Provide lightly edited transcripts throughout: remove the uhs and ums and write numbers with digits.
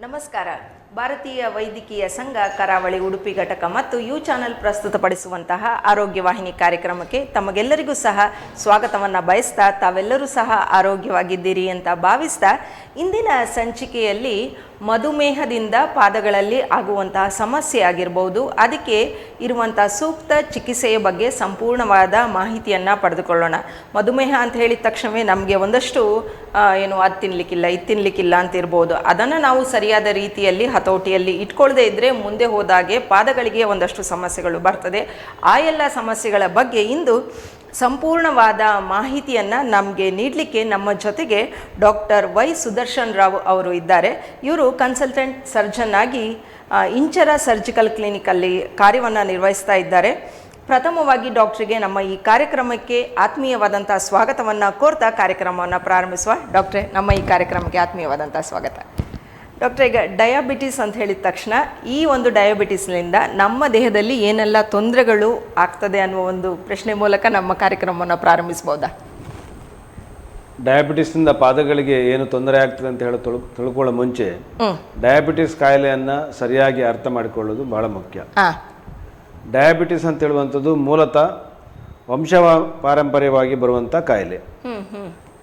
ನಮಸ್ಕಾರ. ಭಾರತೀಯ ವೈದ್ಯಕೀಯ ಸಂಘ ಕರಾವಳಿ ಉಡುಪಿ ಘಟಕ ಮತ್ತು ಯು ಚಾನೆಲ್ ಪ್ರಸ್ತುತಪಡಿಸುವಂತಹ ಆರೋಗ್ಯವಾಹಿನಿ ಕಾರ್ಯಕ್ರಮಕ್ಕೆ ತಮಗೆಲ್ಲರಿಗೂ ಸಹ ಸ್ವಾಗತವನ್ನು ಬಯಸ್ತಾ ತಾವೆಲ್ಲರೂ ಸಹ ಆರೋಗ್ಯವಾಗಿದ್ದೀರಿ ಅಂತ ಭಾವಿಸ್ತಾ ಇಂದಿನ ಸಂಚಿಕೆಯಲ್ಲಿ ಮಧುಮೇಹದಿಂದ ಪಾದಗಳಲ್ಲಿ ಆಗುವಂತಹ ಸಮಸ್ಯೆ ಆಗಿರ್ಬೋದು, ಅದಕ್ಕೆ ಇರುವಂಥ ಸೂಕ್ತ ಚಿಕಿತ್ಸೆಯ ಬಗ್ಗೆ ಸಂಪೂರ್ಣವಾದ ಮಾಹಿತಿಯನ್ನು ಪಡೆದುಕೊಳ್ಳೋಣ. ಮಧುಮೇಹ ಅಂತ ಹೇಳಿದ ತಕ್ಷಣವೇ ನಮಗೆ ಒಂದಷ್ಟು ಅದು ತಿನ್ನಲಿಕ್ಕಿಲ್ಲ ಇದು ತಿನ್ನಲಿಕ್ಕಿಲ್ಲ ಅಂತ ಇರ್ಬೋದು. ಅದನ್ನು ನಾವು ಸರಿಯಾದ ರೀತಿಯಲ್ಲಿ ಹತೋಟಿಯಲ್ಲಿ ಇಟ್ಕೊಳ್ಳದೆ ಇದ್ದರೆ ಮುಂದೆ ಹೋದಾಗೆ ಪಾದಗಳಿಗೆ ಒಂದಷ್ಟು ಸಮಸ್ಯೆಗಳು ಬರ್ತದೆ. ಆ ಎಲ್ಲ ಸಮಸ್ಯೆಗಳ ಬಗ್ಗೆ ಇಂದು ಸಂಪೂರ್ಣವಾದ ಮಾಹಿತಿಯನ್ನು ನಮಗೆ ನೀಡಲಿಕ್ಕೆ ನಮ್ಮ ಜೊತೆಗೆ ಡಾಕ್ಟರ್ ವೈ ಸುದರ್ಶನ್ ರಾವ್ ಅವರು ಇದ್ದಾರೆ. ಇವರು ಕನ್ಸಲ್ಟೆಂಟ್ ಸರ್ಜನ್ ಆಗಿ ಇಂಚರ ಸರ್ಜಿಕಲ್ ಕ್ಲಿನಿಕಲ್ಲಿ ಕಾರ್ಯವನ್ನು ನಿರ್ವಹಿಸ್ತಾ ಇದ್ದಾರೆ. ಪ್ರಥಮವಾಗಿ ಡಾಕ್ಟ್ರಿಗೆ ನಮ್ಮ ಈ ಕಾರ್ಯಕ್ರಮಕ್ಕೆ ಆತ್ಮೀಯವಾದಂಥ ಸ್ವಾಗತವನ್ನು ಕೋರ್ತಾ ಕಾರ್ಯಕ್ರಮವನ್ನು ಪ್ರಾರಂಭಿಸುವ. ಡಾಕ್ಟ್ರೇ, ನಮ್ಮ ಈ ಕಾರ್ಯಕ್ರಮಕ್ಕೆ ಆತ್ಮೀಯವಾದಂಥ ಸ್ವಾಗತ. ಡಾಕ್ಟ್ರೆ, ಈಗ ಡಯಾಬಿಟಿಸ್ ಅಂತ ಹೇಳಿದ ತಕ್ಷಣ ಈ ಒಂದು ಡಯಾಬಿಟಿಸ್ನಿಂದ ನಮ್ಮ ದೇಹದಲ್ಲಿ ಏನೆಲ್ಲ ತೊಂದರೆಗಳು ಆಗ್ತದೆ ಅನ್ನುವ ಒಂದು ಪ್ರಶ್ನೆ ಮೂಲಕ ನಮ್ಮ ಕಾರ್ಯಕ್ರಮವನ್ನು ಪ್ರಾರಂಭಿಸ್ಬೋದಾ? ಡಯಾಬಿಟಿಸ್ನಿಂದ ಪಾದಗಳಿಗೆ ಏನು ತೊಂದರೆ ಆಗ್ತದೆ ಅಂತ ಹೇಳಿ ತಿಳ್ಕೊಳ್ಳೋ ಮುಂಚೆ ಡಯಾಬಿಟಿಸ್ ಕಾಯಿಲೆಯನ್ನು ಸರಿಯಾಗಿ ಅರ್ಥ ಮಾಡಿಕೊಳ್ಳೋದು ಬಹಳ ಮುಖ್ಯ. ಡಯಾಬಿಟಿಸ್ ಅಂತ ಹೇಳುವಂಥದ್ದು ಮೂಲತಃ ಪಾರಂಪರ್ಯವಾಗಿ ಬರುವಂಥ ಕಾಯಿಲೆ.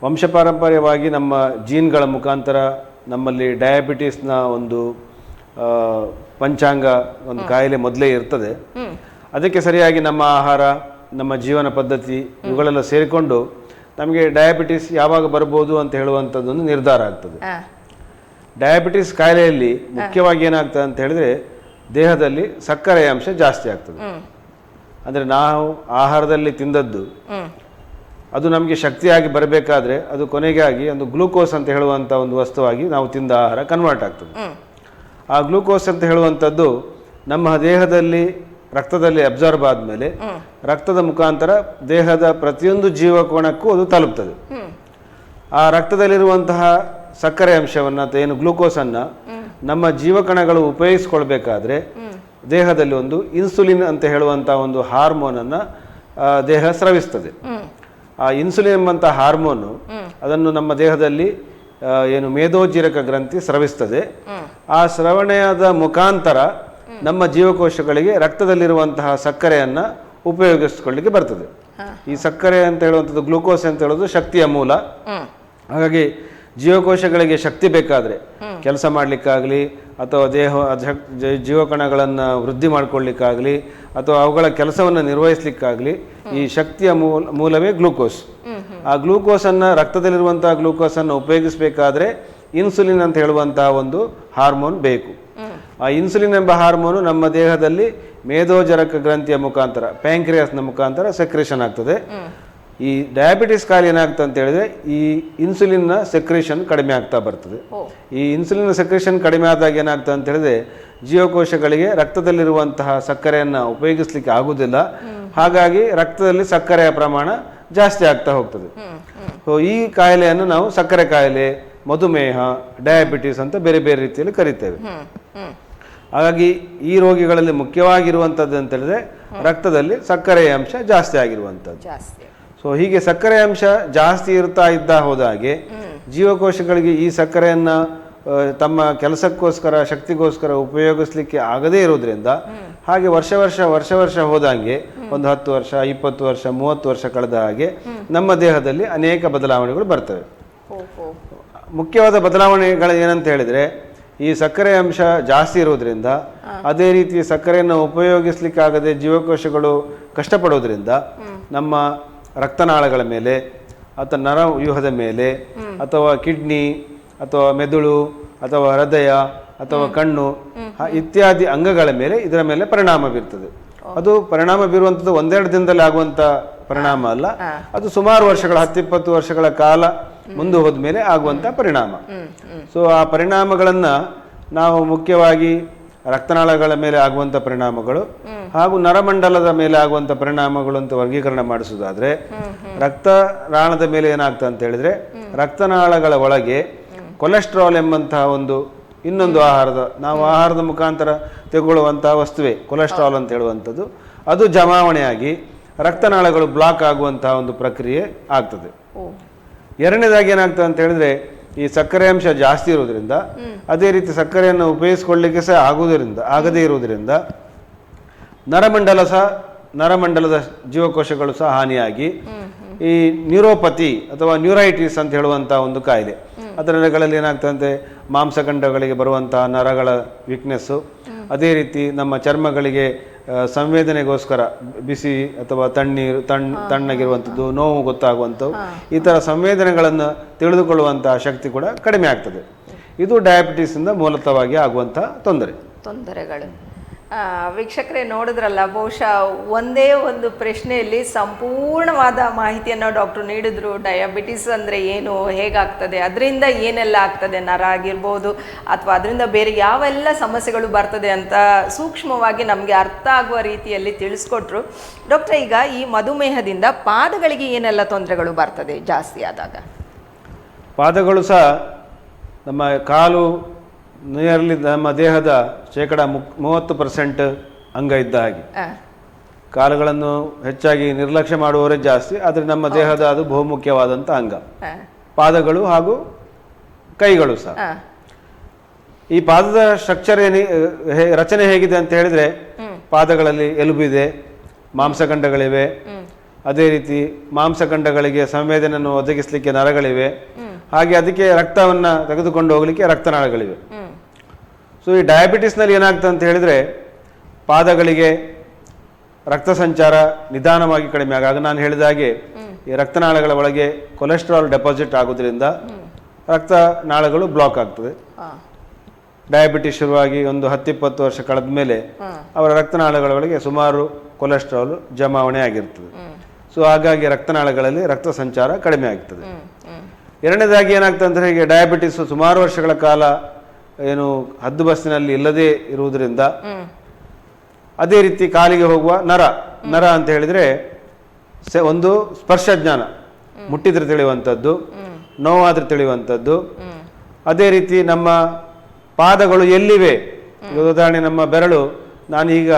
ವಂಶಪಾರಂಪರ್ಯವಾಗಿ ನಮ್ಮ ಜೀನ್ಗಳ ಮುಖಾಂತರ ನಮ್ಮಲ್ಲಿ ಡಯಾಬಿಟಿಸ್ನ ಒಂದು ಪಂಚಾಂಗ ಒಂದು ಕಾಯಿಲೆ ಮೊದಲೇ ಇರ್ತದೆ. ಅದಕ್ಕೆ ಸರಿಯಾಗಿ ನಮ್ಮ ಆಹಾರ, ನಮ್ಮ ಜೀವನ ಪದ್ಧತಿ ಇವುಗಳೆಲ್ಲ ಸೇರಿಕೊಂಡು ನಮಗೆ ಡಯಾಬಿಟಿಸ್ ಯಾವಾಗ ಬರ್ಬೋದು ಅಂತ ಹೇಳುವಂಥದ್ದೊಂದು ನಿರ್ಧಾರ ಆಗ್ತದೆ. ಡಯಾಬಿಟಿಸ್ ಕಾಯಿಲೆಯಲ್ಲಿ ಮುಖ್ಯವಾಗಿ ಏನಾಗ್ತದೆ ಅಂತ ಹೇಳಿದ್ರೆ ದೇಹದಲ್ಲಿ ಸಕ್ಕರೆಯ ಅಂಶ ಜಾಸ್ತಿ ಆಗ್ತದೆ. ಅಂದರೆ ನಾವು ಆಹಾರದಲ್ಲಿ ತಿಂದದ್ದು ಅದು ನಮಗೆ ಶಕ್ತಿಯಾಗಿ ಬರಬೇಕಾದ್ರೆ ಅದು ಕೊನೆಗಾಗಿ ಒಂದು ಗ್ಲೂಕೋಸ್ ಅಂತ ಹೇಳುವಂಥ ಒಂದು ವಸ್ತುವಾಗಿ ನಾವು ತಿಂದ ಆಹಾರ ಕನ್ವರ್ಟ್ ಆಗ್ತದೆ. ಆ ಗ್ಲೂಕೋಸ್ ಅಂತ ಹೇಳುವಂಥದ್ದು ನಮ್ಮ ದೇಹದಲ್ಲಿ ರಕ್ತದಲ್ಲಿ ಅಬ್ಸರ್ವ್ ಆದಮೇಲೆ ರಕ್ತದ ಮುಖಾಂತರ ದೇಹದ ಪ್ರತಿಯೊಂದು ಜೀವಕೋಣಕ್ಕೂ ಅದು ತಲುಪ್ತದೆ. ಆ ರಕ್ತದಲ್ಲಿರುವಂತಹ ಸಕ್ಕರೆ ಅಂಶವನ್ನು ಅಥವಾ ಏನು ಗ್ಲೂಕೋಸನ್ನು ನಮ್ಮ ಜೀವಕಣಗಳು ಉಪಯೋಗಿಸ್ಕೊಳ್ಬೇಕಾದ್ರೆ ದೇಹದಲ್ಲಿ ಒಂದು ಇನ್ಸುಲಿನ್ ಅಂತ ಹೇಳುವಂಥ ಒಂದು ಹಾರ್ಮೋನನ್ನು ದೇಹ ಸ್ರವಿಸ್ತದೆ. ಆ ಇನ್ಸುಲಿನ್ ಎಂಬಂಥ ಹಾರ್ಮೋನು ಅದನ್ನು ನಮ್ಮ ದೇಹದಲ್ಲಿ ಏನು ಮೇದೋಜೀರಕ ಗ್ರಂಥಿ ಸ್ರವಿಸ್ತದೆ. ಆ ಸ್ರವಣೆಯಾದ ಮುಖಾಂತರ ನಮ್ಮ ಜೀವಕೋಶಗಳಿಗೆ ರಕ್ತದಲ್ಲಿರುವಂತಹ ಸಕ್ಕರೆಯನ್ನು ಉಪಯೋಗಿಸ್ಕೊಳ್ಳಿಕ್ಕೆ ಬರ್ತದೆ. ಈ ಸಕ್ಕರೆ ಅಂತ ಹೇಳುವಂಥದ್ದು ಗ್ಲೂಕೋಸ್ ಅಂತ ಹೇಳೋದು ಶಕ್ತಿಯ ಮೂಲ. ಹಾಗಾಗಿ ಜೀವಕೋಶಗಳಿಗೆ ಶಕ್ತಿ ಬೇಕಾದರೆ ಕೆಲಸ ಮಾಡಲಿಕ್ಕಾಗಲಿ ಅಥವಾ ಜೀವಕಣಗಳನ್ನು ವೃದ್ಧಿ ಮಾಡ್ಕೊಳ್ಳಿಕ್ಕಾಗಲಿ ಅಥವಾ ಅವುಗಳ ಕೆಲಸವನ್ನು ನಿರ್ವಹಿಸಲಿಕ್ಕಾಗಲಿ ಈ ಶಕ್ತಿಯ ಮೂಲವೇ ಗ್ಲೂಕೋಸ್. ಆ ಗ್ಲೂಕೋಸನ್ನು ರಕ್ತದಲ್ಲಿರುವಂತಹ ಗ್ಲೂಕೋಸನ್ನು ಉಪಯೋಗಿಸಬೇಕಾದ್ರೆ ಇನ್ಸುಲಿನ್ ಅಂತ ಹೇಳುವಂತಹ ಒಂದು ಹಾರ್ಮೋನ್ ಬೇಕು. ಆ ಇನ್ಸುಲಿನ್ ಎಂಬ ಹಾರ್ಮೋನು ನಮ್ಮ ದೇಹದಲ್ಲಿ ಮೇದೋಜರಕ ಗ್ರಂಥಿಯ ಮುಖಾಂತರ ಪ್ಯಾಂಕ್ರಿಯಾಸ್ನ ಮುಖಾಂತರ ಸೆಕ್ರೇಷನ್ ಆಗ್ತದೆ. ಈ ಡಯಾಬಿಟಿಸ್ ಕಾಯಿಲೆ ಏನಾಗ್ತದೆ ಅಂತ ಹೇಳಿದ್ರೆ ಈ ಇನ್ಸುಲಿನ್ನ ಸೆಕ್ರೇಷನ್ ಕಡಿಮೆ ಆಗ್ತಾ ಬರ್ತದೆ. ಈ ಇನ್ಸುಲಿನ್ ಸೆಕ್ರೇಷನ್ ಕಡಿಮೆ ಆದಾಗ ಏನಾಗ್ತದೆ ಅಂತ ಹೇಳಿದ್ರೆ ಜೀವಕೋಶಗಳಿಗೆ ರಕ್ತದಲ್ಲಿರುವಂತಹ ಸಕ್ಕರೆಯನ್ನು ಉಪಯೋಗಿಸ್ಲಿಕ್ಕೆ ಆಗುವುದಿಲ್ಲ. ಹಾಗಾಗಿ ರಕ್ತದಲ್ಲಿ ಸಕ್ಕರೆಯ ಪ್ರಮಾಣ ಜಾಸ್ತಿ ಆಗ್ತಾ ಹೋಗ್ತದೆ. ಈ ಕಾಯಿಲೆಯನ್ನು ನಾವು ಸಕ್ಕರೆ ಕಾಯಿಲೆ, ಮಧುಮೇಹ, ಡಯಾಬಿಟಿಸ್ ಅಂತ ಬೇರೆ ಬೇರೆ ರೀತಿಯಲ್ಲಿ ಕರಿತೇವೆ. ಹಾಗಾಗಿ ಈ ರೋಗಿಗಳಲ್ಲಿ ಮುಖ್ಯವಾಗಿರುವಂಥದ್ದು ಅಂತ ಹೇಳಿದ್ರೆ ರಕ್ತದಲ್ಲಿ ಸಕ್ಕರೆಯ ಅಂಶ ಜಾಸ್ತಿ ಆಗಿರುವಂಥದ್ದು. ಸೊ ಹೀಗೆ ಸಕ್ಕರೆ ಅಂಶ ಜಾಸ್ತಿ ಇರ್ತಾ ಇದ್ದ ಹೋದಾಗೆ ಜೀವಕೋಶಗಳಿಗೆ ಈ ಸಕ್ಕರೆಯನ್ನು ತಮ್ಮ ಕೆಲಸಕ್ಕೋಸ್ಕರ ಶಕ್ತಿಗೋಸ್ಕರ ಉಪಯೋಗಿಸ್ಲಿಕ್ಕೆ ಆಗದೇ ಇರೋದ್ರಿಂದ ಹಾಗೆ ವರ್ಷ ಹೋದಂಗೆ ಒಂದು 10 ವರ್ಷ 20 ವರ್ಷ 30 ವರ್ಷ ಕಳೆದ ಹಾಗೆ ನಮ್ಮ ದೇಹದಲ್ಲಿ ಅನೇಕ ಬದಲಾವಣೆಗಳು ಬರ್ತವೆ. ಮುಖ್ಯವಾದ ಬದಲಾವಣೆಗಳು ಏನಂತ ಹೇಳಿದ್ರೆ ಈ ಸಕ್ಕರೆ ಅಂಶ ಜಾಸ್ತಿ ಇರೋದ್ರಿಂದ ಅದೇ ರೀತಿ ಸಕ್ಕರೆಯನ್ನು ಉಪಯೋಗಿಸ್ಲಿಕ್ಕಾಗದೆ ಜೀವಕೋಶಗಳು ಕಷ್ಟಪಡೋದ್ರಿಂದ ನಮ್ಮ ರಕ್ತನಾಳಗಳ ಮೇಲೆ ಅಥವಾ ನರವ್ಯೂಹದ ಮೇಲೆ ಅಥವಾ ಕಿಡ್ನಿ ಅಥವಾ ಮೆದುಳು ಅಥವಾ ಹೃದಯ ಅಥವಾ ಕಣ್ಣು ಇತ್ಯಾದಿ ಅಂಗಗಳ ಮೇಲೆ ಇದರ ಮೇಲೆ ಪರಿಣಾಮ ಬೀರ್ತದೆ. ಅದು ಪರಿಣಾಮ ಬೀರುವಂಥದ್ದು ಒಂದೆರಡು ದಿನದಲ್ಲಿ ಆಗುವಂಥ ಪರಿಣಾಮ ಅಲ್ಲ, ಅದು ಸುಮಾರು ವರ್ಷಗಳ 10-20 ವರ್ಷಗಳ ಕಾಲ ಮುಂದೆ ಹೋದ ಮೇಲೆ ಆಗುವಂಥ ಪರಿಣಾಮ. ಸೊ ಆ ಪರಿಣಾಮಗಳನ್ನು ನಾವು ಮುಖ್ಯವಾಗಿ ರಕ್ತನಾಳಗಳ ಮೇಲೆ ಆಗುವಂಥ ಪರಿಣಾಮಗಳು ಹಾಗೂ ನರಮಂಡಲದ ಮೇಲೆ ಆಗುವಂಥ ಪರಿಣಾಮಗಳು ಅಂತ ವರ್ಗೀಕರಣ ಮಾಡಿಸೋದಾದ್ರೆ ರಕ್ತನಾಳದ ಮೇಲೆ ಏನಾಗ್ತದೆ ಅಂತ ಹೇಳಿದ್ರೆ ರಕ್ತನಾಳಗಳ ಒಳಗೆ ಕೊಲೆಸ್ಟ್ರಾಲ್ ಎಂಬಂತಹ ಇನ್ನೊಂದು ನಾವು ಆಹಾರದ ಮುಖಾಂತರ ತೆಗೊಳ್ಳುವಂತಹ ವಸ್ತುವೇ ಕೊಲೆಸ್ಟ್ರಾಲ್ ಅಂತ ಹೇಳುವಂಥದ್ದು. ಅದು ಜಮಾವಣೆಯಾಗಿ ರಕ್ತನಾಳಗಳು ಬ್ಲಾಕ್ ಆಗುವಂತಹ ಒಂದು ಪ್ರಕ್ರಿಯೆ ಆಗ್ತದೆ. ಎರಡನೇದಾಗಿ ಏನಾಗ್ತದೆ ಅಂತ ಹೇಳಿದ್ರೆ ಈ ಸಕ್ಕರೆ ಅಂಶ ಜಾಸ್ತಿ ಇರೋದ್ರಿಂದ, ಅದೇ ರೀತಿ ಸಕ್ಕರೆಯನ್ನು ಉಪಯೋಗಿಸಿಕೊಳ್ಳಿಕ್ಕೆ ಸಹ ಆಗದೇ ಇರುವುದರಿಂದ ನರಮಂಡಲದ ಜೀವಕೋಶಗಳು ಸಹ ಹಾನಿಯಾಗಿ ಈ ನ್ಯೂರೋಪತಿ ಅಥವಾ ನ್ಯೂರೈಟಿಸ್ ಅಂತ ಹೇಳುವಂಥ ಒಂದು ಕಾಯಿಲೆ, ಅದರ ನರಗಳಲ್ಲಿ ಏನಾಗ್ತದಂತೆ ಮಾಂಸಖಂಡಗಳಿಗೆ ಬರುವಂತಹ ನರಗಳ ವೀಕ್ನೆಸ್ಸು, ಅದೇ ರೀತಿ ನಮ್ಮ ಚರ್ಮಗಳಿಗೆ ಸಂವೇದನೆಗೋಸ್ಕರ ಬಿಸಿ ಅಥವಾ ತಣ್ಣಗಿರುವಂಥದ್ದು, ನೋವು ಗೊತ್ತಾಗುವಂಥವು, ಈ ಥರ ಸಂವೇದನೆಗಳನ್ನು ತಿಳಿದುಕೊಳ್ಳುವಂತಹ ಶಕ್ತಿ ಕೂಡ ಕಡಿಮೆ ಆಗ್ತದೆ. ಇದು ಡಯಾಬಿಟಿಸಿಂದ ಮೂಲತಃವಾಗಿ ಆಗುವಂತಹ ತೊಂದರೆಗಳು. ವೀಕ್ಷಕರೇ ನೋಡಿದ್ರಲ್ಲ, ಬಹುಶಃ ಒಂದೇ ಒಂದು ಪ್ರಶ್ನೆಯಲ್ಲಿ ಸಂಪೂರ್ಣವಾದ ಮಾಹಿತಿಯನ್ನು ಡಾಕ್ಟ್ರು ನೀಡಿದ್ರು. ಡಯಾಬಿಟಿಸ್ ಅಂದರೆ ಏನು, ಹೇಗಾಗ್ತದೆ, ಅದರಿಂದ ಏನೆಲ್ಲ ಆಗ್ತದೆ, ನರ ಆಗಿರ್ಬೋದು ಅಥವಾ ಅದರಿಂದ ಬೇರೆ ಯಾವೆಲ್ಲ ಸಮಸ್ಯೆಗಳು ಬರ್ತದೆ ಅಂತ ಸೂಕ್ಷ್ಮವಾಗಿ ನಮಗೆ ಅರ್ಥ ಆಗುವ ರೀತಿಯಲ್ಲಿ ತಿಳಿಸ್ಕೊಟ್ರು. ಡಾಕ್ಟ್ರೆ, ಈಗ ಈ ಮಧುಮೇಹದಿಂದ ಪಾದಗಳಿಗೆ ಏನೆಲ್ಲ ತೊಂದರೆಗಳು ಬರ್ತದೆ ಜಾಸ್ತಿ ಆದಾಗ? ಪಾದಗಳು ಸಹ ನಮ್ಮ ಕಾಲು ನಿಯರ್ಲಿ ನಮ್ಮ ದೇಹದ 30% ಅಂಗ ಇದ್ದ ಹಾಗೆ. ಕಾಲುಗಳನ್ನು ಹೆಚ್ಚಾಗಿ ನಿರ್ಲಕ್ಷ್ಯ ಮಾಡುವವರೇ ಜಾಸ್ತಿ, ಆದರೆ ನಮ್ಮ ದೇಹದ ಅದು ಬಹುಮುಖ್ಯವಾದಂಥ ಅಂಗ ಪಾದಗಳು ಹಾಗೂ ಕೈಗಳು ಸಹ. ಈ ಪಾದದ ಸ್ಟ್ರಕ್ಚರ್ ರಚನೆ ಹೇಗಿದೆ ಅಂತ ಹೇಳಿದ್ರೆ, ಪಾದಗಳಲ್ಲಿ ಎಲುಬಿದೆ, ಮಾಂಸಖಂಡಗಳಿವೆ, ಅದೇ ರೀತಿ ಮಾಂಸಖಂಡಗಳಿಗೆ ಸಂವೇದನೆಯನ್ನು ಒದಗಿಸಲಿಕ್ಕೆ ನರಗಳಿವೆ, ಹಾಗೆ ಅದಕ್ಕೆ ರಕ್ತವನ್ನು ತೆಗೆದುಕೊಂಡು ಹೋಗಲಿಕ್ಕೆ ರಕ್ತನಾಳಗಳಿವೆ. ಸೊ ಈ ಡಯಾಬಿಟಿಸ್ನಲ್ಲಿ ಏನಾಗ್ತದೆ ಅಂತ ಹೇಳಿದರೆ, ಪಾದಗಳಿಗೆ ರಕ್ತ ಸಂಚಾರ ನಿಧಾನವಾಗಿ ಕಡಿಮೆ ಆಗ ನಾನು ಹೇಳಿದ ಹಾಗೆ ಈ ರಕ್ತನಾಳಗಳ ಒಳಗೆ ಕೊಲೆಸ್ಟ್ರಾಲ್ ಡೆಪಾಸಿಟ್ ಆಗೋದ್ರಿಂದ ರಕ್ತನಾಳಗಳು ಬ್ಲಾಕ್ ಆಗ್ತದೆ. ಡಯಾಬಿಟಿಸ್ ಶುರುವಾಗಿ ಒಂದು 10-20 ವರ್ಷ ಕಳೆದ ಮೇಲೆ ಅವರ ರಕ್ತನಾಳಗಳ ಒಳಗೆ ಸುಮಾರು ಕೊಲೆಸ್ಟ್ರಾಲ್ ಜಮಾವಣೆ ಆಗಿರ್ತದೆ. ಸೊ ಹಾಗಾಗಿ ರಕ್ತನಾಳಗಳಲ್ಲಿ ರಕ್ತ ಸಂಚಾರ ಕಡಿಮೆ ಆಗ್ತದೆ. ಎರಡನೇದಾಗಿ ಏನಾಗ್ತದೆ ಅಂದರೆ, ಈಗ ಡಯಾಬಿಟಿಸ್ ಸುಮಾರು ವರ್ಷಗಳ ಕಾಲ ಏನು ಹದ್ದುಬಸ್ತಿನಲ್ಲಿ ಇಲ್ಲದೆ ಇರುವುದರಿಂದ, ಅದೇ ರೀತಿ ಕಾಲಿಗೆ ಹೋಗುವ ನರ ಅಂತ ಹೇಳಿದರೆ ಒಂದು ಸ್ಪರ್ಶ ಜ್ಞಾನ, ಮುಟ್ಟಿದ್ರೆ ತಿಳಿಯುವಂಥದ್ದು, ನೋವಾದ್ರೆ ತಿಳಿಯುವಂಥದ್ದು, ಅದೇ ರೀತಿ ನಮ್ಮ ಪಾದಗಳು ಎಲ್ಲಿವೆ, ಉದಾಹರಣೆ ನಮ್ಮ ಬೆರಳು ನಾನೀಗ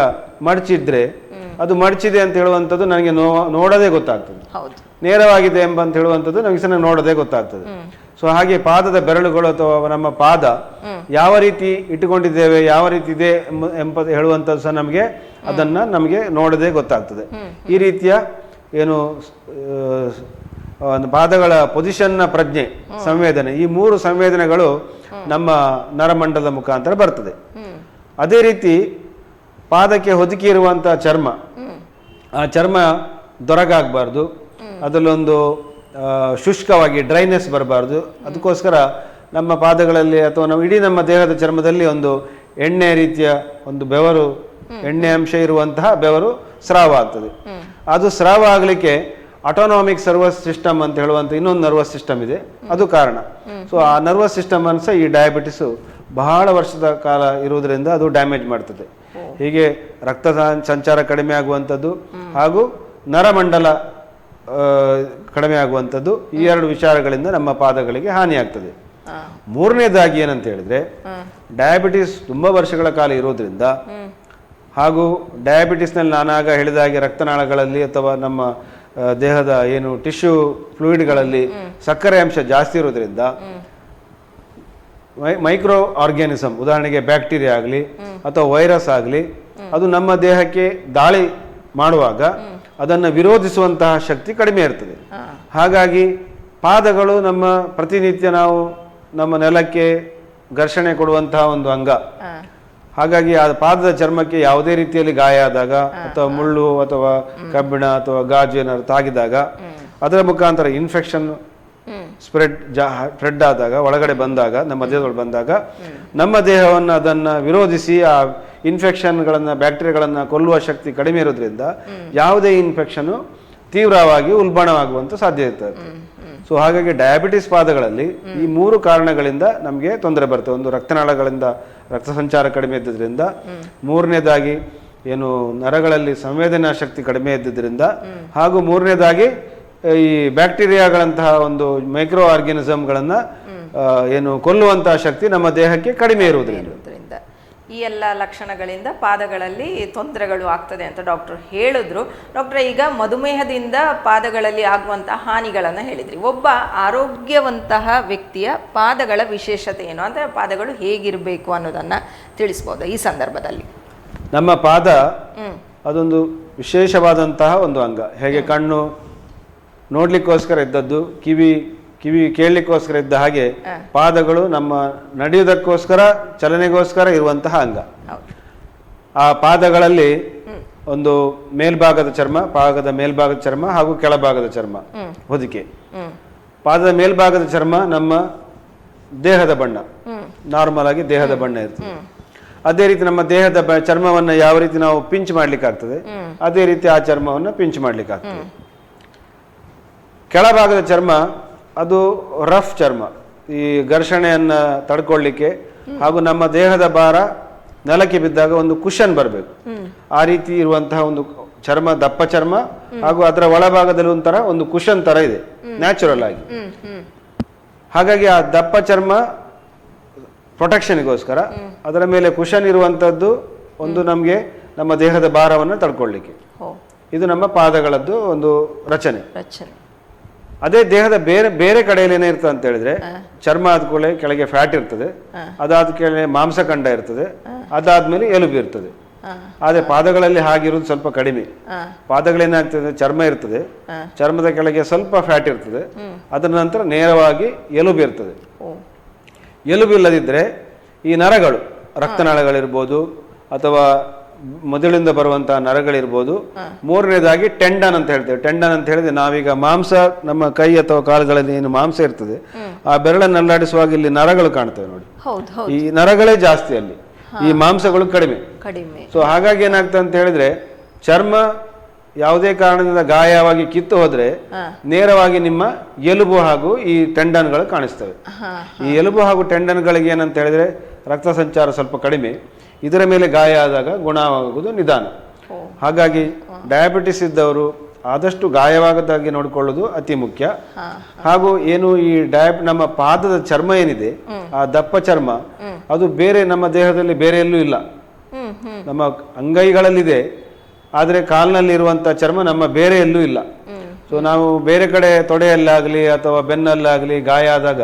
ಮಡಚಿದ್ರೆ ಅದು ಮಡಚಿದೆ ಅಂತ ಹೇಳುವಂಥದ್ದು ನನಗೆ ನೋಡೋದೇ ಗೊತ್ತಾಗ್ತದೆ, ನೇರವಾಗಿದೆ ಎಂಬಂತ ಹೇಳುವಂಥದ್ದು ನಮಗೆ ಸಹ ನೋಡೋದೇ ಗೊತ್ತಾಗ್ತದೆ. ಸೊ ಹಾಗೆ ಪಾದದ ಬೆರಳುಗಳು ಅಥವಾ ನಮ್ಮ ಪಾದ ಯಾವ ರೀತಿ ಇಟ್ಟುಕೊಂಡಿದ್ದೇವೆ, ಯಾವ ರೀತಿ ಇದೆ ಎಂಬ ಹೇಳುವಂಥದ್ದು ಸಹ ನಮಗೆ ನೋಡೋದೇ ಗೊತ್ತಾಗ್ತದೆ. ಈ ರೀತಿಯ ಏನು ಪಾದಗಳ ಪೊಸಿಷನ್ನ ಪ್ರಜ್ಞೆ, ಸಂವೇದನೆ, ಈ 3 ಸಂವೇದನೆಗಳು ನಮ್ಮ ನರಮಂಡಲದ ಮುಖಾಂತರ ಬರ್ತದೆ. ಅದೇ ರೀತಿ ಪಾದಕ್ಕೆ ಹೊದಿಕೆ ಇರುವಂತಹ ಚರ್ಮ, ಆ ಚರ್ಮ ದೊರಗಾಗಬಾರ್ದು, ಅದರಲ್ಲೊಂದು ಶುಷ್ಕವಾಗಿ ಡ್ರೈನೆಸ್ ಬರಬಾರ್ದು. ಅದಕ್ಕೋಸ್ಕರ ನಮ್ಮ ಪಾದಗಳಲ್ಲಿ ಅಥವಾ ಇಡೀ ನಮ್ಮ ದೇಹದ ಚರ್ಮದಲ್ಲಿ ಒಂದು ಎಣ್ಣೆ ರೀತಿಯ ಒಂದು ಬೆವರು, ಎಣ್ಣೆ ಅಂಶ ಇರುವಂತಹ ಬೆವರು ಸ್ರಾವ ಆಗ್ತದೆ. ಅದು ಸ್ರಾವ ಆಗಲಿಕ್ಕೆ ಆಟೋನಾಮಿಕ್ ನರ್ವಸ್ ಸಿಸ್ಟಮ್ ಅಂತ ಹೇಳುವಂಥ ಇನ್ನೊಂದು ನರ್ವಸ್ ಸಿಸ್ಟಮ್ ಇದೆ, ಅದು ಕಾರಣ. ಸೊ ಆ ನರ್ವಸ್ ಸಿಸ್ಟಮ್ ಅನ್ನು ಸಹ ಈ ಡಯಾಬಿಟಿಸು ಬಹಳ ವರ್ಷದ ಕಾಲ ಇರುವುದರಿಂದ ಅದು ಡ್ಯಾಮೇಜ್ ಮಾಡ್ತದೆ. ಹೀಗೆ ರಕ್ತ ಸಂಚಾರ ಕಡಿಮೆ ಆಗುವಂಥದ್ದು ಹಾಗೂ ನರಮಂಡಲ ಕಡಿಮೆ ಆಗುವಂಥದ್ದು, ಈ 2 ವಿಚಾರಗಳಿಂದ ನಮ್ಮ ಪಾದಗಳಿಗೆ ಹಾನಿಯಾಗ್ತದೆ. ಮೂರನೇದಾಗಿ ಏನಂತ ಹೇಳಿದ್ರೆ, ಡಯಾಬಿಟಿಸ್ ತುಂಬಾ ವರ್ಷಗಳ ಕಾಲ ಇರೋದ್ರಿಂದ ಹಾಗೂ ಡಯಾಬಿಟಿಸ್ನಲ್ಲಿ ನಾನಾಗ ಹೇಳಿದಾಗೆ ರಕ್ತನಾಳಗಳಲ್ಲಿ ಅಥವಾ ನಮ್ಮ ದೇಹದ ಏನು ಟಿಶ್ಯೂ ಫ್ಲೂಯಿಡ್ಗಳಲ್ಲಿ ಸಕ್ಕರೆ ಅಂಶ ಜಾಸ್ತಿ ಇರೋದ್ರಿಂದ ಮೈಕ್ರೋ ಆರ್ಗ್ಯಾನಿಸಮ್, ಉದಾಹರಣೆಗೆ ಬ್ಯಾಕ್ಟೀರಿಯಾ ಆಗಲಿ ಅಥವಾ ವೈರಸ್ ಆಗಲಿ, ಅದು ನಮ್ಮ ದೇಹಕ್ಕೆ ದಾಳಿ ಮಾಡುವಾಗ ಅದನ್ನು ವಿರೋಧಿಸುವಂತಹ ಶಕ್ತಿ ಕಡಿಮೆ ಇರ್ತದೆ. ಹಾಗಾಗಿ ಪಾದಗಳು ನಮ್ಮ ಪ್ರತಿನಿತ್ಯ ನಾವು ನಮ್ಮ ನೆಲಕ್ಕೆ ಘರ್ಷಣೆ ಕೊಡುವಂತಹ ಒಂದು ಅಂಗ. ಹಾಗಾಗಿ ಆ ಪಾದದ ಚರ್ಮಕ್ಕೆ ಯಾವುದೇ ರೀತಿಯಲ್ಲಿ ಗಾಯ ಆದಾಗ ಅಥವಾ ಮುಳ್ಳು ಅಥವಾ ಕಬ್ಬಿಣ ಅಥವಾ ಗಾಜು ಏನಾದ್ರು ತಾಗಿದಾಗ ಅದರ ಮುಖಾಂತರ ಇನ್ಫೆಕ್ಷನ್ ಸ್ಪ್ರೆಡ್ ಆದಾಗ, ಒಳಗಡೆ ಬಂದಾಗ, ನಮ್ಮ ದೇಹದೊಳಗೆ ಬಂದಾಗ ನಮ್ಮ ದೇಹವನ್ನು ಅದನ್ನು ವಿರೋಧಿಸಿ ಆ ಇನ್ಫೆಕ್ಷನ್ಗಳನ್ನು, ಬ್ಯಾಕ್ಟೀರಿಯಾಗಳನ್ನು ಕೊಲ್ಲುವ ಶಕ್ತಿ ಕಡಿಮೆ ಇರೋದ್ರಿಂದ ಯಾವುದೇ ಇನ್ಫೆಕ್ಷನ್ ತೀವ್ರವಾಗಿ ಉಲ್ಬಣವಾಗುವಂತ ಸಾಧ್ಯ ಇರ್ತದೆ. ಸೊ ಹಾಗಾಗಿ ಡಯಾಬಿಟಿಸ್ ಪಾದಗಳಲ್ಲಿ ಈ 3 ಕಾರಣಗಳಿಂದ ನಮಗೆ ತೊಂದರೆ ಬರ್ತದೆ. ಒಂದು ರಕ್ತನಾಳಗಳಿಂದ ರಕ್ತ ಸಂಚಾರ ಕಡಿಮೆ ಇದ್ದುದರಿಂದ, ಮೂರನೇದಾಗಿ ಏನು ನರಗಳಲ್ಲಿ ಸಂವೇದನಾ ಶಕ್ತಿ ಕಡಿಮೆ ಇದ್ದುದರಿಂದ, ಹಾಗೂ ಮೂರನೇದಾಗಿ ಈ ಬ್ಯಾಕ್ಟೀರಿಯಾಗಳಂತಹ ಒಂದು ಮೈಕ್ರೋ ಆರ್ಗ್ಯಾನಿಸಮ್ಗಳನ್ನ ಏನು ಕೊಲ್ಲುವಂತಹ ಶಕ್ತಿ ನಮ್ಮ ದೇಹಕ್ಕೆ ಕಡಿಮೆ ಇರುವುದರಿಂದ. ಈ ಎಲ್ಲ ಲಕ್ಷಣಗಳಿಂದ ಪಾದಗಳಲ್ಲಿ ತೊಂದರೆಗಳು ಆಗ್ತದೆ ಅಂತ ಡಾಕ್ಟರ್ ಹೇಳಿದ್ರು. ಡಾಕ್ಟ್ರೆ, ಈಗ ಮಧುಮೇಹದಿಂದ ಪಾದಗಳಲ್ಲಿ ಆಗುವಂತಹ ಹಾನಿಗಳನ್ನು ಹೇಳಿದ್ರಿ. ಒಬ್ಬ ಆರೋಗ್ಯವಂತಹ ವ್ಯಕ್ತಿಯ ಪಾದಗಳ ವಿಶೇಷತೆ ಏನು, ಅಂದರೆ ಪಾದಗಳು ಹೇಗಿರಬೇಕು ಅನ್ನೋದನ್ನು ತಿಳಿಸ್ಬೋದು ಈ ಸಂದರ್ಭದಲ್ಲಿ? ನಮ್ಮ ಪಾದ ಅದೊಂದು ವಿಶೇಷವಾದಂತಹ ಒಂದು ಅಂಗ. ಹೇಗೆ ಕಣ್ಣು ನೋಡ್ಲಿಕ್ಕೋಸ್ಕರ ಇದ್ದದ್ದು, ಕಿವಿ ಕೇಳಲಿಕ್ಕೋಸ್ಕರ ಇದ್ದ ಹಾಗೆ ಪಾದಗಳು ನಮ್ಮ ನಡೆಯುವುದಕ್ಕೋಸ್ಕರ, ಚಲನೆಗೋಸ್ಕರ ಇರುವಂತಹ ಅಂಗ. ಆ ಪಾದಗಳಲ್ಲಿ ಒಂದು ಮೇಲ್ಭಾಗದ ಚರ್ಮ, ಪಾದದ ಮೇಲ್ಭಾಗದ ಚರ್ಮ ಹಾಗೂ ಕೆಳಭಾಗದ ಚರ್ಮ ಹೊದಿಕೆ. ಪಾದದ ಮೇಲ್ಭಾಗದ ಚರ್ಮ ನಮ್ಮ ದೇಹದ ಬಣ್ಣ, ನಾರ್ಮಲ್ ಆಗಿ ದೇಹದ ಬಣ್ಣ ಇರ್ತದೆ. ಅದೇ ರೀತಿ ನಮ್ಮ ದೇಹದ ಚರ್ಮವನ್ನು ಯಾವ ರೀತಿ ನಾವು ಪಿಂಚ್ ಮಾಡ್ಲಿಕ್ಕೆ ಆಗ್ತದೆ, ಅದೇ ರೀತಿ ಆ ಚರ್ಮವನ್ನು ಪಿಂಚ್ ಮಾಡ್ಲಿಕ್ಕೆ ಆಗ್ತದೆ. ಕೆಳಭಾಗದ ಚರ್ಮ ಅದು ರಫ್ ಚರ್ಮ, ಈ ಘರ್ಷಣೆಯನ್ನ ತಡ್ಕೊಳ್ಳಿಕ್ಕೆ ಹಾಗೂ ನಮ್ಮ ದೇಹದ ಭಾರ ನೆಲಕ್ಕೆ ಬಿದ್ದಾಗ ಒಂದು ಕುಶನ್ ಬರಬೇಕು, ಆ ರೀತಿ ಇರುವಂತಹ ಒಂದು ಚರ್ಮ, ದಪ್ಪ ಚರ್ಮ. ಹಾಗೂ ಅದರ ಒಳಭಾಗದಲ್ಲಿ ಒಂಥರ ಒಂದು ಕುಶನ್ ತರ ಇದೆ ನ್ಯಾಚುರಲ್ ಆಗಿ. ಹಾಗಾಗಿ ಆ ದಪ್ಪ ಚರ್ಮ ಪ್ರೊಟೆಕ್ಷನ್ಗೋಸ್ಕರ, ಅದರ ಮೇಲೆ ಕುಶನ್ ಇರುವಂತದ್ದು ಒಂದು ನಮಗೆ ನಮ್ಮ ದೇಹದ ಭಾರವನ್ನು ತಡ್ಕೊಳ್ಳಿಕ್ಕೆ. ಇದು ನಮ್ಮ ಪಾದಗಳದ್ದು ಒಂದು ರಚನೆ. ಅದೇ ದೇಹದ ಬೇರೆ ಬೇರೆ ಕಡೆಯಲ್ಲಿ ಏನಿರ್ತದೆ ಅಂತ ಹೇಳಿದ್ರೆ, ಚರ್ಮ ಆದ್ಮೇಲೆ ಕೆಳಗೆ ಫ್ಯಾಟ್ ಇರ್ತದೆ, ಅದಾದ ಕೆಳಗೆ ಮಾಂಸಖಂಡ ಇರ್ತದೆ, ಅದಾದ್ಮೇಲೆ ಎಲುಬು ಇರ್ತದೆ. ಆದ್ರೆ ಪಾದಗಳಲ್ಲಿ ಹಾಗಿರುವುದು ಸ್ವಲ್ಪ ಕಡಿಮೆ. ಪಾದಗಳೇನಾಗ್ತದೆ, ಚರ್ಮ ಇರ್ತದೆ, ಚರ್ಮದ ಕೆಳಗೆ ಸ್ವಲ್ಪ ಫ್ಯಾಟ್ ಇರ್ತದೆ, ಅದರ ನಂತರ ನೇರವಾಗಿ ಎಲುಬು ಇರ್ತದೆ. ಎಲುಬು ಇಲ್ಲದಿದ್ರೆ ಈ ನರಗಳು, ರಕ್ತನಾಳಗಳಿರ್ಬೋದು ಅಥವಾ ಮೊದಲಿಂದ ಬರುವಂತಹ ನರಗಳಿರ್ಬೋದು. ಮೂರನೇದಾಗಿ ಟೆಂಡನ್ ಅಂತ ಹೇಳ್ತೇವೆ. ಟೆಂಡನ್ ಅಂತ ಹೇಳಿದ್ರೆ ನಾವೀಗ ಮಾಂಸ, ನಮ್ಮ ಕೈ ಅಥವಾ ಕಾಲುಗಳಲ್ಲಿ ಏನು ಮಾಂಸ ಇರ್ತದೆ, ಆ ಬೆರಳನ್ನು ಅಲ್ಲಾಡಿಸುವಾಗ ಇಲ್ಲಿ ನರಗಳು ಕಾಣ್ತವೆ ನೋಡಿ. ಈ ನರಗಳೇ ಜಾಸ್ತಿ ಅಲ್ಲಿ, ಈ ಮಾಂಸಗಳು ಕಡಿಮೆ. ಸೊ ಹಾಗಾಗಿ ಏನಾಗ್ತದೆ ಅಂತ ಹೇಳಿದ್ರೆ, ಚರ್ಮ ಯಾವುದೇ ಕಾರಣದಿಂದ ಗಾಯವಾಗಿ ಕಿತ್ತು ಹೋದ್ರೆ ನೇರವಾಗಿ ನಿಮ್ಮ ಎಲುಬು ಹಾಗೂ ಈ ಟೆಂಡನ್ಗಳು ಕಾಣಿಸ್ತವೆ. ಈ ಎಲುಬು ಹಾಗೂ ಟೆಂಡನ್ಗಳಿಗೆ ಏನಂತ ಹೇಳಿದ್ರೆ ರಕ್ತ ಸಂಚಾರ ಸ್ವಲ್ಪ ಕಡಿಮೆ, ಇದರ ಮೇಲೆ ಗಾಯ ಆದಾಗ ಗುಣವಾಗುವುದು ನಿಧಾನ. ಹಾಗಾಗಿ ಡಯಾಬಿಟಿಸ್ ಇದ್ದವರು ಆದಷ್ಟು ಗಾಯವಾಗದಾಗೆ ನೋಡಿಕೊಳ್ಳೋದು ಅತಿ ಮುಖ್ಯ. ಹಾಗೂ ಏನು ಈ ನಮ್ಮ ಪಾದದ ಚರ್ಮ ಏನಿದೆ, ಆ ದಪ್ಪ ಚರ್ಮ, ಅದು ಬೇರೆ ನಮ್ಮ ದೇಹದಲ್ಲಿ ಬೇರೆ ಎಲ್ಲೂ ಇಲ್ಲ. ನಮ್ಮ ಅಂಗೈಗಳಲ್ಲಿದೆ, ಆದರೆ ಕಾಲಿನಲ್ಲಿ ಇರುವಂತಹ ಚರ್ಮ ನಮ್ಮ ಬೇರೆ ಎಲ್ಲೂ ಇಲ್ಲ. ಸೊ ನಾವು ಬೇರೆ ಕಡೆ ತೊಡೆಯಲ್ಲಾಗಲಿ ಅಥವಾ ಬೆನ್ನಲ್ಲಾಗಲಿ ಗಾಯ ಆದಾಗ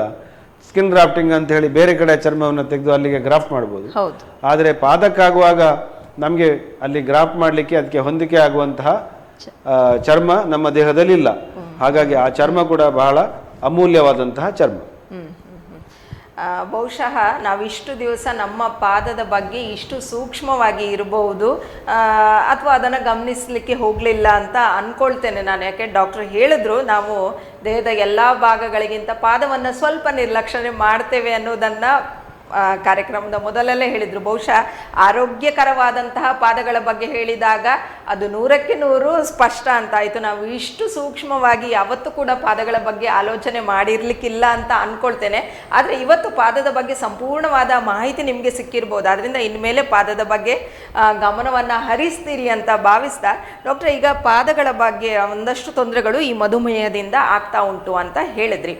ಸ್ಕಿನ್ ಗ್ರಾಫ್ಟಿಂಗ್ ಅಂತ ಹೇಳಿ ಬೇರೆ ಕಡೆ ಚರ್ಮವನ್ನು ತೆಗೆದು ಅಲ್ಲಿಗೆ ಗ್ರಾಫ್ಟ್ ಮಾಡ್ಬೋದು. ಆದರೆ ಪಾದಕ್ಕಾಗುವಾಗ ನಮಗೆ ಅಲ್ಲಿ ಗ್ರಾಫ್ಟ್ ಮಾಡಲಿಕ್ಕೆ ಅದಕ್ಕೆ ಹೊಂದಿಕೆ ಆಗುವಂತಹ ಚರ್ಮ ನಮ್ಮ ದೇಹದಲ್ಲಿ ಇಲ್ಲ. ಹಾಗಾಗಿ ಆ ಚರ್ಮ ಕೂಡ ಬಹಳ ಅಮೂಲ್ಯವಾದಂತಹ ಚರ್ಮ. ಬಹುಶಃ ನಾವಿಷ್ಟು ದಿವಸ ನಮ್ಮ ಪಾದದ ಬಗ್ಗೆ ಇಷ್ಟು ಸೂಕ್ಷ್ಮವಾಗಿ ಇರಬಹುದು ಅಥವಾ ಅದನ್ನು ಗಮನಿಸಲಿಕ್ಕೆ ಹೋಗಲಿಲ್ಲ ಅಂತ ಅಂದ್ಕೊಳ್ತೇನೆ ನಾನು. ಯಾಕೆ ಡಾಕ್ಟರ್ ಹೇಳಿದ್ರು, ನಾವು ದೇಹದ ಎಲ್ಲ ಭಾಗಗಳಿಗಿಂತ ಪಾದವನ್ನು ಸ್ವಲ್ಪ ನಿರ್ಲಕ್ಷ್ಯ ಮಾಡ್ತೇವೆ ಅನ್ನೋದನ್ನು ಕಾರ್ಯಕ್ರಮದ ಮೊದಲಲ್ಲೇ ಹೇಳಿದರು. ಬಹುಶಃ ಆರೋಗ್ಯಕರವಾದಂತಹ ಪಾದಗಳ ಬಗ್ಗೆ ಹೇಳಿದಾಗ ಅದು 100ಕ್ಕೆ 100 ಸ್ಪಷ್ಟ ಅಂತಾಯಿತು. ನಾವು ಇಷ್ಟು ಸೂಕ್ಷ್ಮವಾಗಿ ಯಾವತ್ತೂ ಕೂಡ ಪಾದಗಳ ಬಗ್ಗೆ ಆಲೋಚನೆ ಮಾಡಿರ್ಲಿಕ್ಕಿಲ್ಲ ಅಂತ ಅಂದ್ಕೊಳ್ತೇನೆ. ಆದರೆ ಇವತ್ತು ಪಾದದ ಬಗ್ಗೆ ಸಂಪೂರ್ಣವಾದ ಮಾಹಿತಿ ನಿಮಗೆ ಸಿಕ್ಕಿರ್ಬೋದು. ಅದರಿಂದ ಇನ್ಮೇಲೆ ಪಾದದ ಬಗ್ಗೆ ಗಮನವನ್ನು ಹರಿಸ್ತೀರಿ ಅಂತ ಭಾವಿಸ್ತಾ, ಡಾಕ್ಟರ್, ಈಗ ಪಾದಗಳ ಬಗ್ಗೆ ಒಂದಷ್ಟು ತೊಂದರೆಗಳು ಈ ಮಧುಮೇಹದಿಂದ ಆಗ್ತಾ ಉಂಟು ಅಂತ ಹೇಳಿದ್ರಿ.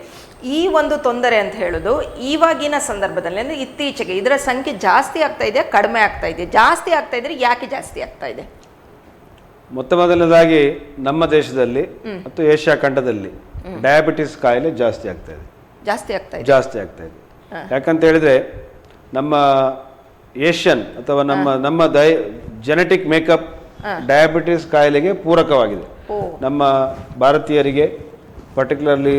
ಈ ಒಂದು ತೊಂದರೆ ಅಂತ ಹೇಳೋದು ಇವಾಗಿನ ಸಂದರ್ಭದಲ್ಲಿ, ಅಂದರೆ ಇತ್ತೀಚೆಗೆ ಇದರ ಸಂಖ್ಯೆ ಜಾಸ್ತಿ ಆಗ್ತಾ ಇದೆ, ಕಡಿಮೆ ಆಗ್ತಾ ಇದೆ? ಜಾಸ್ತಿ ಆಗ್ತಾ ಇದ್ರೆ ಯಾಕೆ ಜಾಸ್ತಿ ಆಗ್ತಾ ಇದೆ? ಮೊದಲನೇದಾಗಿ ನಮ್ಮ ದೇಶದಲ್ಲಿ ಮತ್ತು ಏಷ್ಯಾ ಖಂಡದಲ್ಲಿ ಡಯಾಬಿಟಿಸ್ ಕಾಯಿಲೆ ಜಾಸ್ತಿ ಆಗ್ತಾ ಇದೆ. ಜಾಸ್ತಿ ಆಗ್ತಾ ಇದೆ. ಯಾಕಂತ ಹೇಳಿದ್ರೆ ನಮ್ಮ ಏಷ್ಯನ್ ಅಥವಾ ನಮ್ಮ ಜೆನೆಟಿಕ್ ಮೇಕಪ್ ಡಯಾಬಿಟಿಸ್ ಕಾಯಿಲೆಗೆ ಪೂರಕವಾಗಿದೆ. ನಮ್ಮ ಭಾರತೀಯರಿಗೆ, ಪರ್ಟಿಕ್ಯುಲರ್ಲಿ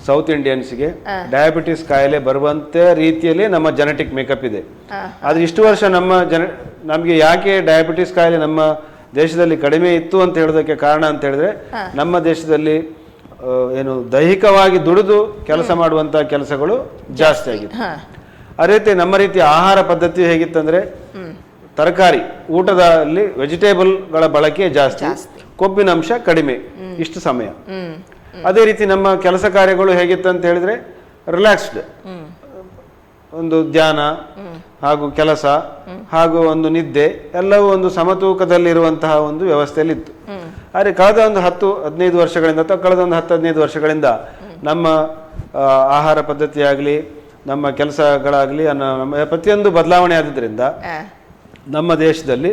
ಸೌತ್ ಇಂಡಿಯನ್ಸ್ಗೆ ಡಯಾಬಿಟಿಸ್ ಕಾಯಿಲೆ ಬರುವಂತೆ ರೀತಿಯಲ್ಲಿ ನಮ್ಮ ಜೆನೆಟಿಕ್ ಮೇಕಪ್ ಇದೆ. ಆದ್ರೆ ಇಷ್ಟು ವರ್ಷ ನಮಗೆ ಯಾಕೆ ಡಯಾಬಿಟಿಸ್ ಕಾಯಿಲೆ ನಮ್ಮ ದೇಶದಲ್ಲಿ ಕಡಿಮೆ ಇತ್ತು ಅಂತ ಹೇಳೋದಕ್ಕೆ ಕಾರಣ ಅಂತ ಹೇಳಿದ್ರೆ, ನಮ್ಮ ದೇಶದಲ್ಲಿ ಏನು ದೈಹಿಕವಾಗಿ ದುಡಿದು ಕೆಲಸ ಮಾಡುವಂತಹ ಕೆಲಸಗಳು ಜಾಸ್ತಿ ಆಗಿದೆ. ಅದೇ ರೀತಿ ನಮ್ಮ ರೀತಿಯ ಆಹಾರ ಪದ್ಧತಿ ಹೇಗಿತ್ತಂದ್ರೆ, ತರಕಾರಿ ಊಟದಲ್ಲಿ ವೆಜಿಟೇಬಲ್ಗಳ ಬಳಕೆ ಜಾಸ್ತಿ, ಕೊಬ್ಬಿನ ಅಂಶ ಕಡಿಮೆ ಇಷ್ಟು ಸಮಯ. ಅದೇ ರೀತಿ ನಮ್ಮ ಕೆಲಸ ಕಾರ್ಯಗಳು ಹೇಗಿತ್ತು ಅಂತ ಹೇಳಿದ್ರೆ ರಿಲ್ಯಾಕ್ಸ್ಡ್, ಒಂದು ಧ್ಯಾನ ಹಾಗೂ ಕೆಲಸ ಹಾಗೂ ಒಂದು ನಿದ್ದೆ ಎಲ್ಲವೂ ಒಂದು ಸಮತೂಕದಲ್ಲಿರುವಂತಹ ಒಂದು ವ್ಯವಸ್ಥೆಯಲ್ಲಿ ಇತ್ತು. ಆದರೆ ಕಳೆದ ಒಂದು 10-15 ವರ್ಷಗಳಿಂದ ಅಥವಾ ಕಳೆದ ಒಂದು 10-15 ವರ್ಷಗಳಿಂದ ನಮ್ಮ ಆಹಾರ ಪದ್ಧತಿ ಆಗಲಿ, ನಮ್ಮ ಕೆಲಸಗಳಾಗಲಿ, ನಮ್ಮ ಪ್ರತಿಯೊಂದು ಬದಲಾವಣೆ ಆದ್ರಿಂದ ನಮ್ಮ ದೇಶದಲ್ಲಿ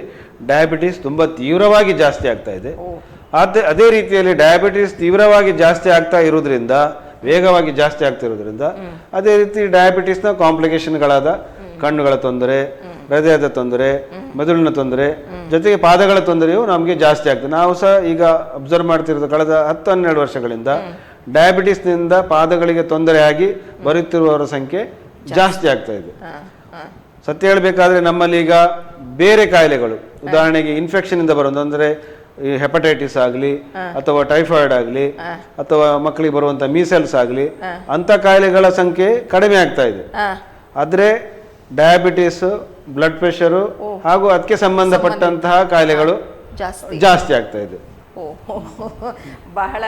ಡಯಾಬಿಟಿಸ್ ತುಂಬ ತೀವ್ರವಾಗಿ ಜಾಸ್ತಿ ಆಗ್ತಾ ಇದೆ. ಅದೇ ರೀತಿಯಲ್ಲಿ ಡಯಾಬಿಟಿಸ್ ತೀವ್ರವಾಗಿ ಜಾಸ್ತಿ ಆಗ್ತಾ ಇರೋದ್ರಿಂದ, ವೇಗವಾಗಿ ಜಾಸ್ತಿ ಆಗ್ತಾ ಇರೋದ್ರಿಂದ, ಅದೇ ರೀತಿ ಡಯಾಬಿಟಿಸ್ನ ಕಾಂಪ್ಲಿಕೇಶನ್ಗಳಾದ ಕಣ್ಣುಗಳ ತೊಂದರೆ, ಹೃದಯದ ತೊಂದರೆ, ಮೆದುಳಿನ ತೊಂದರೆ, ಜೊತೆಗೆ ಪಾದಗಳ ತೊಂದರೆಯು ನಮಗೆ ಜಾಸ್ತಿ ಆಗ್ತದೆ. ನಾವು ಸಹ ಈಗ ಅಬ್ಸರ್ವ್ ಮಾಡ್ತಿರೋದು ಕಳೆದ 10-12 ವರ್ಷಗಳಿಂದ ಡಯಾಬಿಟಿಸ್ನಿಂದ ಪಾದಗಳಿಗೆ ತೊಂದರೆಯಾಗಿ ಬರುತ್ತಿರುವವರ ಸಂಖ್ಯೆ ಜಾಸ್ತಿ ಆಗ್ತಾ ಇದೆ. ಸತ್ಯ ಹೇಳಬೇಕಾದ್ರೆ ನಮ್ಮಲ್ಲಿ ಈಗ ಬೇರೆ ಕಾಯಿಲೆಗಳು, ಉದಾಹರಣೆಗೆ ಇನ್ಫೆಕ್ಷನ್ ಇಂದ ಬರೋದು ಅಂದರೆ ಈ ಹೆಪಟೈಟಿಸ್ ಆಗಲಿ ಅಥವಾ ಟೈಫಾಯ್ಡ್ ಆಗಲಿ ಅಥವಾ ಮಕ್ಕಳಿಗೆ ಬರುವಂತ ಮೀಸೆಲ್ಸ್ ಆಗಲಿ, ಅಂತ ಕಾಯಿಲೆಗಳ ಸಂಖ್ಯೆ ಕಡಿಮೆ ಆಗ್ತಾ ಇದೆ. ಆದ್ರೆ ಡಯಾಬಿಟಿಸ್, ಬ್ಲಡ್ ಪ್ರೆಷರು ಹಾಗೂ ಅದಕ್ಕೆ ಸಂಬಂಧಪಟ್ಟಂತಹ ಕಾಯಿಲೆಗಳು ಜಾಸ್ತಿ ಆಗ್ತಾ ಇದೆ. ಬಹಳ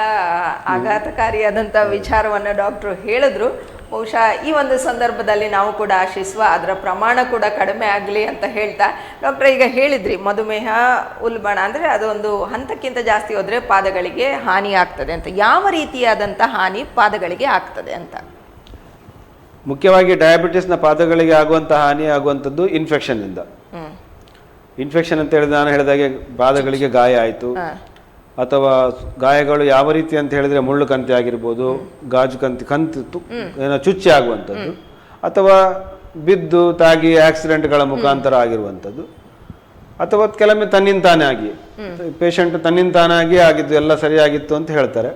ಆಘಾತಕಾರಿಯಾದಂಥ ವಿಚಾರವನ್ನು ಡಾಕ್ಟ್ರು ಹೇಳಿದ್ರು. ಬಹುಶಃ ಈ ಒಂದು ಸಂದರ್ಭದಲ್ಲಿ ನಾವು ಕೂಡ ಆಶಿಸುವ ಅದರ ಪ್ರಮಾಣ ಕೂಡ ಕಡಿಮೆ ಆಗಲಿ ಅಂತ ಹೇಳ್ತಾ, ಡಾಕ್ಟ್ರೆ ಈಗ ಹೇಳಿದ್ರಿ ಮಧುಮೇಹ ಉಲ್ಬಣ ಅಂದರೆ ಅದೊಂದು ಹಂತಕ್ಕಿಂತ ಜಾಸ್ತಿ ಹೋದರೆ ಪಾದಗಳಿಗೆ ಹಾನಿ ಆಗ್ತದೆ ಅಂತ. ಯಾವ ರೀತಿಯಾದಂಥ ಹಾನಿ ಪಾದಗಳಿಗೆ ಆಗ್ತದೆ ಅಂತ? ಮುಖ್ಯವಾಗಿ ಡಯಾಬಿಟಿಸ್ನ ಪಾದಗಳಿಗೆ ಆಗುವಂಥ ಹಾನಿ ಆಗುವಂಥದ್ದು ಇನ್ಫೆಕ್ಷನ್ನಿಂದ. ಇನ್ಫೆಕ್ಷನ್ ಅಂತ ಹೇಳಿದ್ರೆ ನಾನು ಹೇಳಿದಾಗೆ ಪಾದಗಳಿಗೆ ಗಾಯ ಆಯಿತು, ಅಥವಾ ಗಾಯಗಳು ಯಾವ ರೀತಿ ಅಂತ ಹೇಳಿದ್ರೆ ಮುಳ್ಳು ಕಂತಿ ಆಗಿರ್ಬೋದು, ಗಾಜು ಕಂತು ಏನೋ ಚುಚ್ಚಿ ಆಗುವಂಥದ್ದು, ಅಥವಾ ಬಿದ್ದು ತಾಗಿ ಆಕ್ಸಿಡೆಂಟ್ಗಳ ಮುಖಾಂತರ ಆಗಿರುವಂಥದ್ದು, ಅಥವಾ ಕೆಲವೊಮ್ಮೆ ತನ್ನಿಂತಾನೇ ಆಗಿ ಪೇಷಂಟ್ ತನ್ನಿಂತಾನಾಗಿ ಆಗಿದ್ದು ಎಲ್ಲ ಸರಿಯಾಗಿತ್ತು ಅಂತ ಹೇಳ್ತಾರೆ.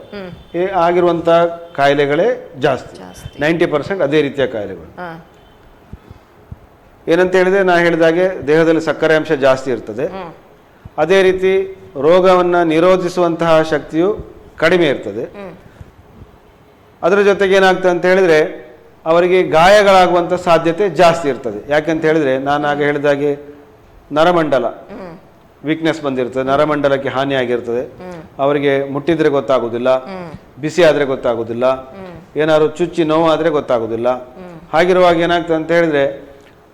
ಆಗಿರುವಂಥ ಕಾಯಿಲೆಗಳೇ ಜಾಸ್ತಿ, 90% ಅದೇ ರೀತಿಯ ಕಾಯಿಲೆಗಳು. ಏನಂತ ಹೇಳಿದ್ರೆ ನಾ ಹೇಳಿದಾಗೆ ದೇಹದಲ್ಲಿ ಸಕ್ಕರೆ ಅಂಶ ಜಾಸ್ತಿ ಇರ್ತದೆ. ಅದೇ ರೀತಿ ರೋಗವನ್ನು ನಿರೋಧಿಸುವಂತಹ ಶಕ್ತಿಯು ಕಡಿಮೆ ಇರ್ತದೆ. ಅದರ ಜೊತೆಗೆ ಏನಾಗ್ತದೆ ಅಂತ ಹೇಳಿದ್ರೆ ಅವರಿಗೆ ಗಾಯಗಳಾಗುವಂಥ ಸಾಧ್ಯತೆ ಜಾಸ್ತಿ ಇರ್ತದೆ. ಯಾಕಂತ ಹೇಳಿದ್ರೆ ನಾನು ಆಗ ಹೇಳಿದಾಗೆ ನರಮಂಡಲ ವೀಕ್ನೆಸ್ ಬಂದಿರ್ತದೆ, ನರಮಂಡಲಕ್ಕೆ ಹಾನಿ ಆಗಿರ್ತದೆ. ಅವರಿಗೆ ಮುಟ್ಟಿದ್ರೆ ಗೊತ್ತಾಗುದಿಲ್ಲ, ಬಿಸಿ ಆದ್ರೆ ಗೊತ್ತಾಗುದಿಲ್ಲ, ಏನಾದ್ರು ಚುಚ್ಚಿ ನೋವಾದ್ರೆ ಗೊತ್ತಾಗುದಿಲ್ಲ. ಹಾಗಿರುವಾಗ ಏನಾಗ್ತದೆ ಅಂತ ಹೇಳಿದ್ರೆ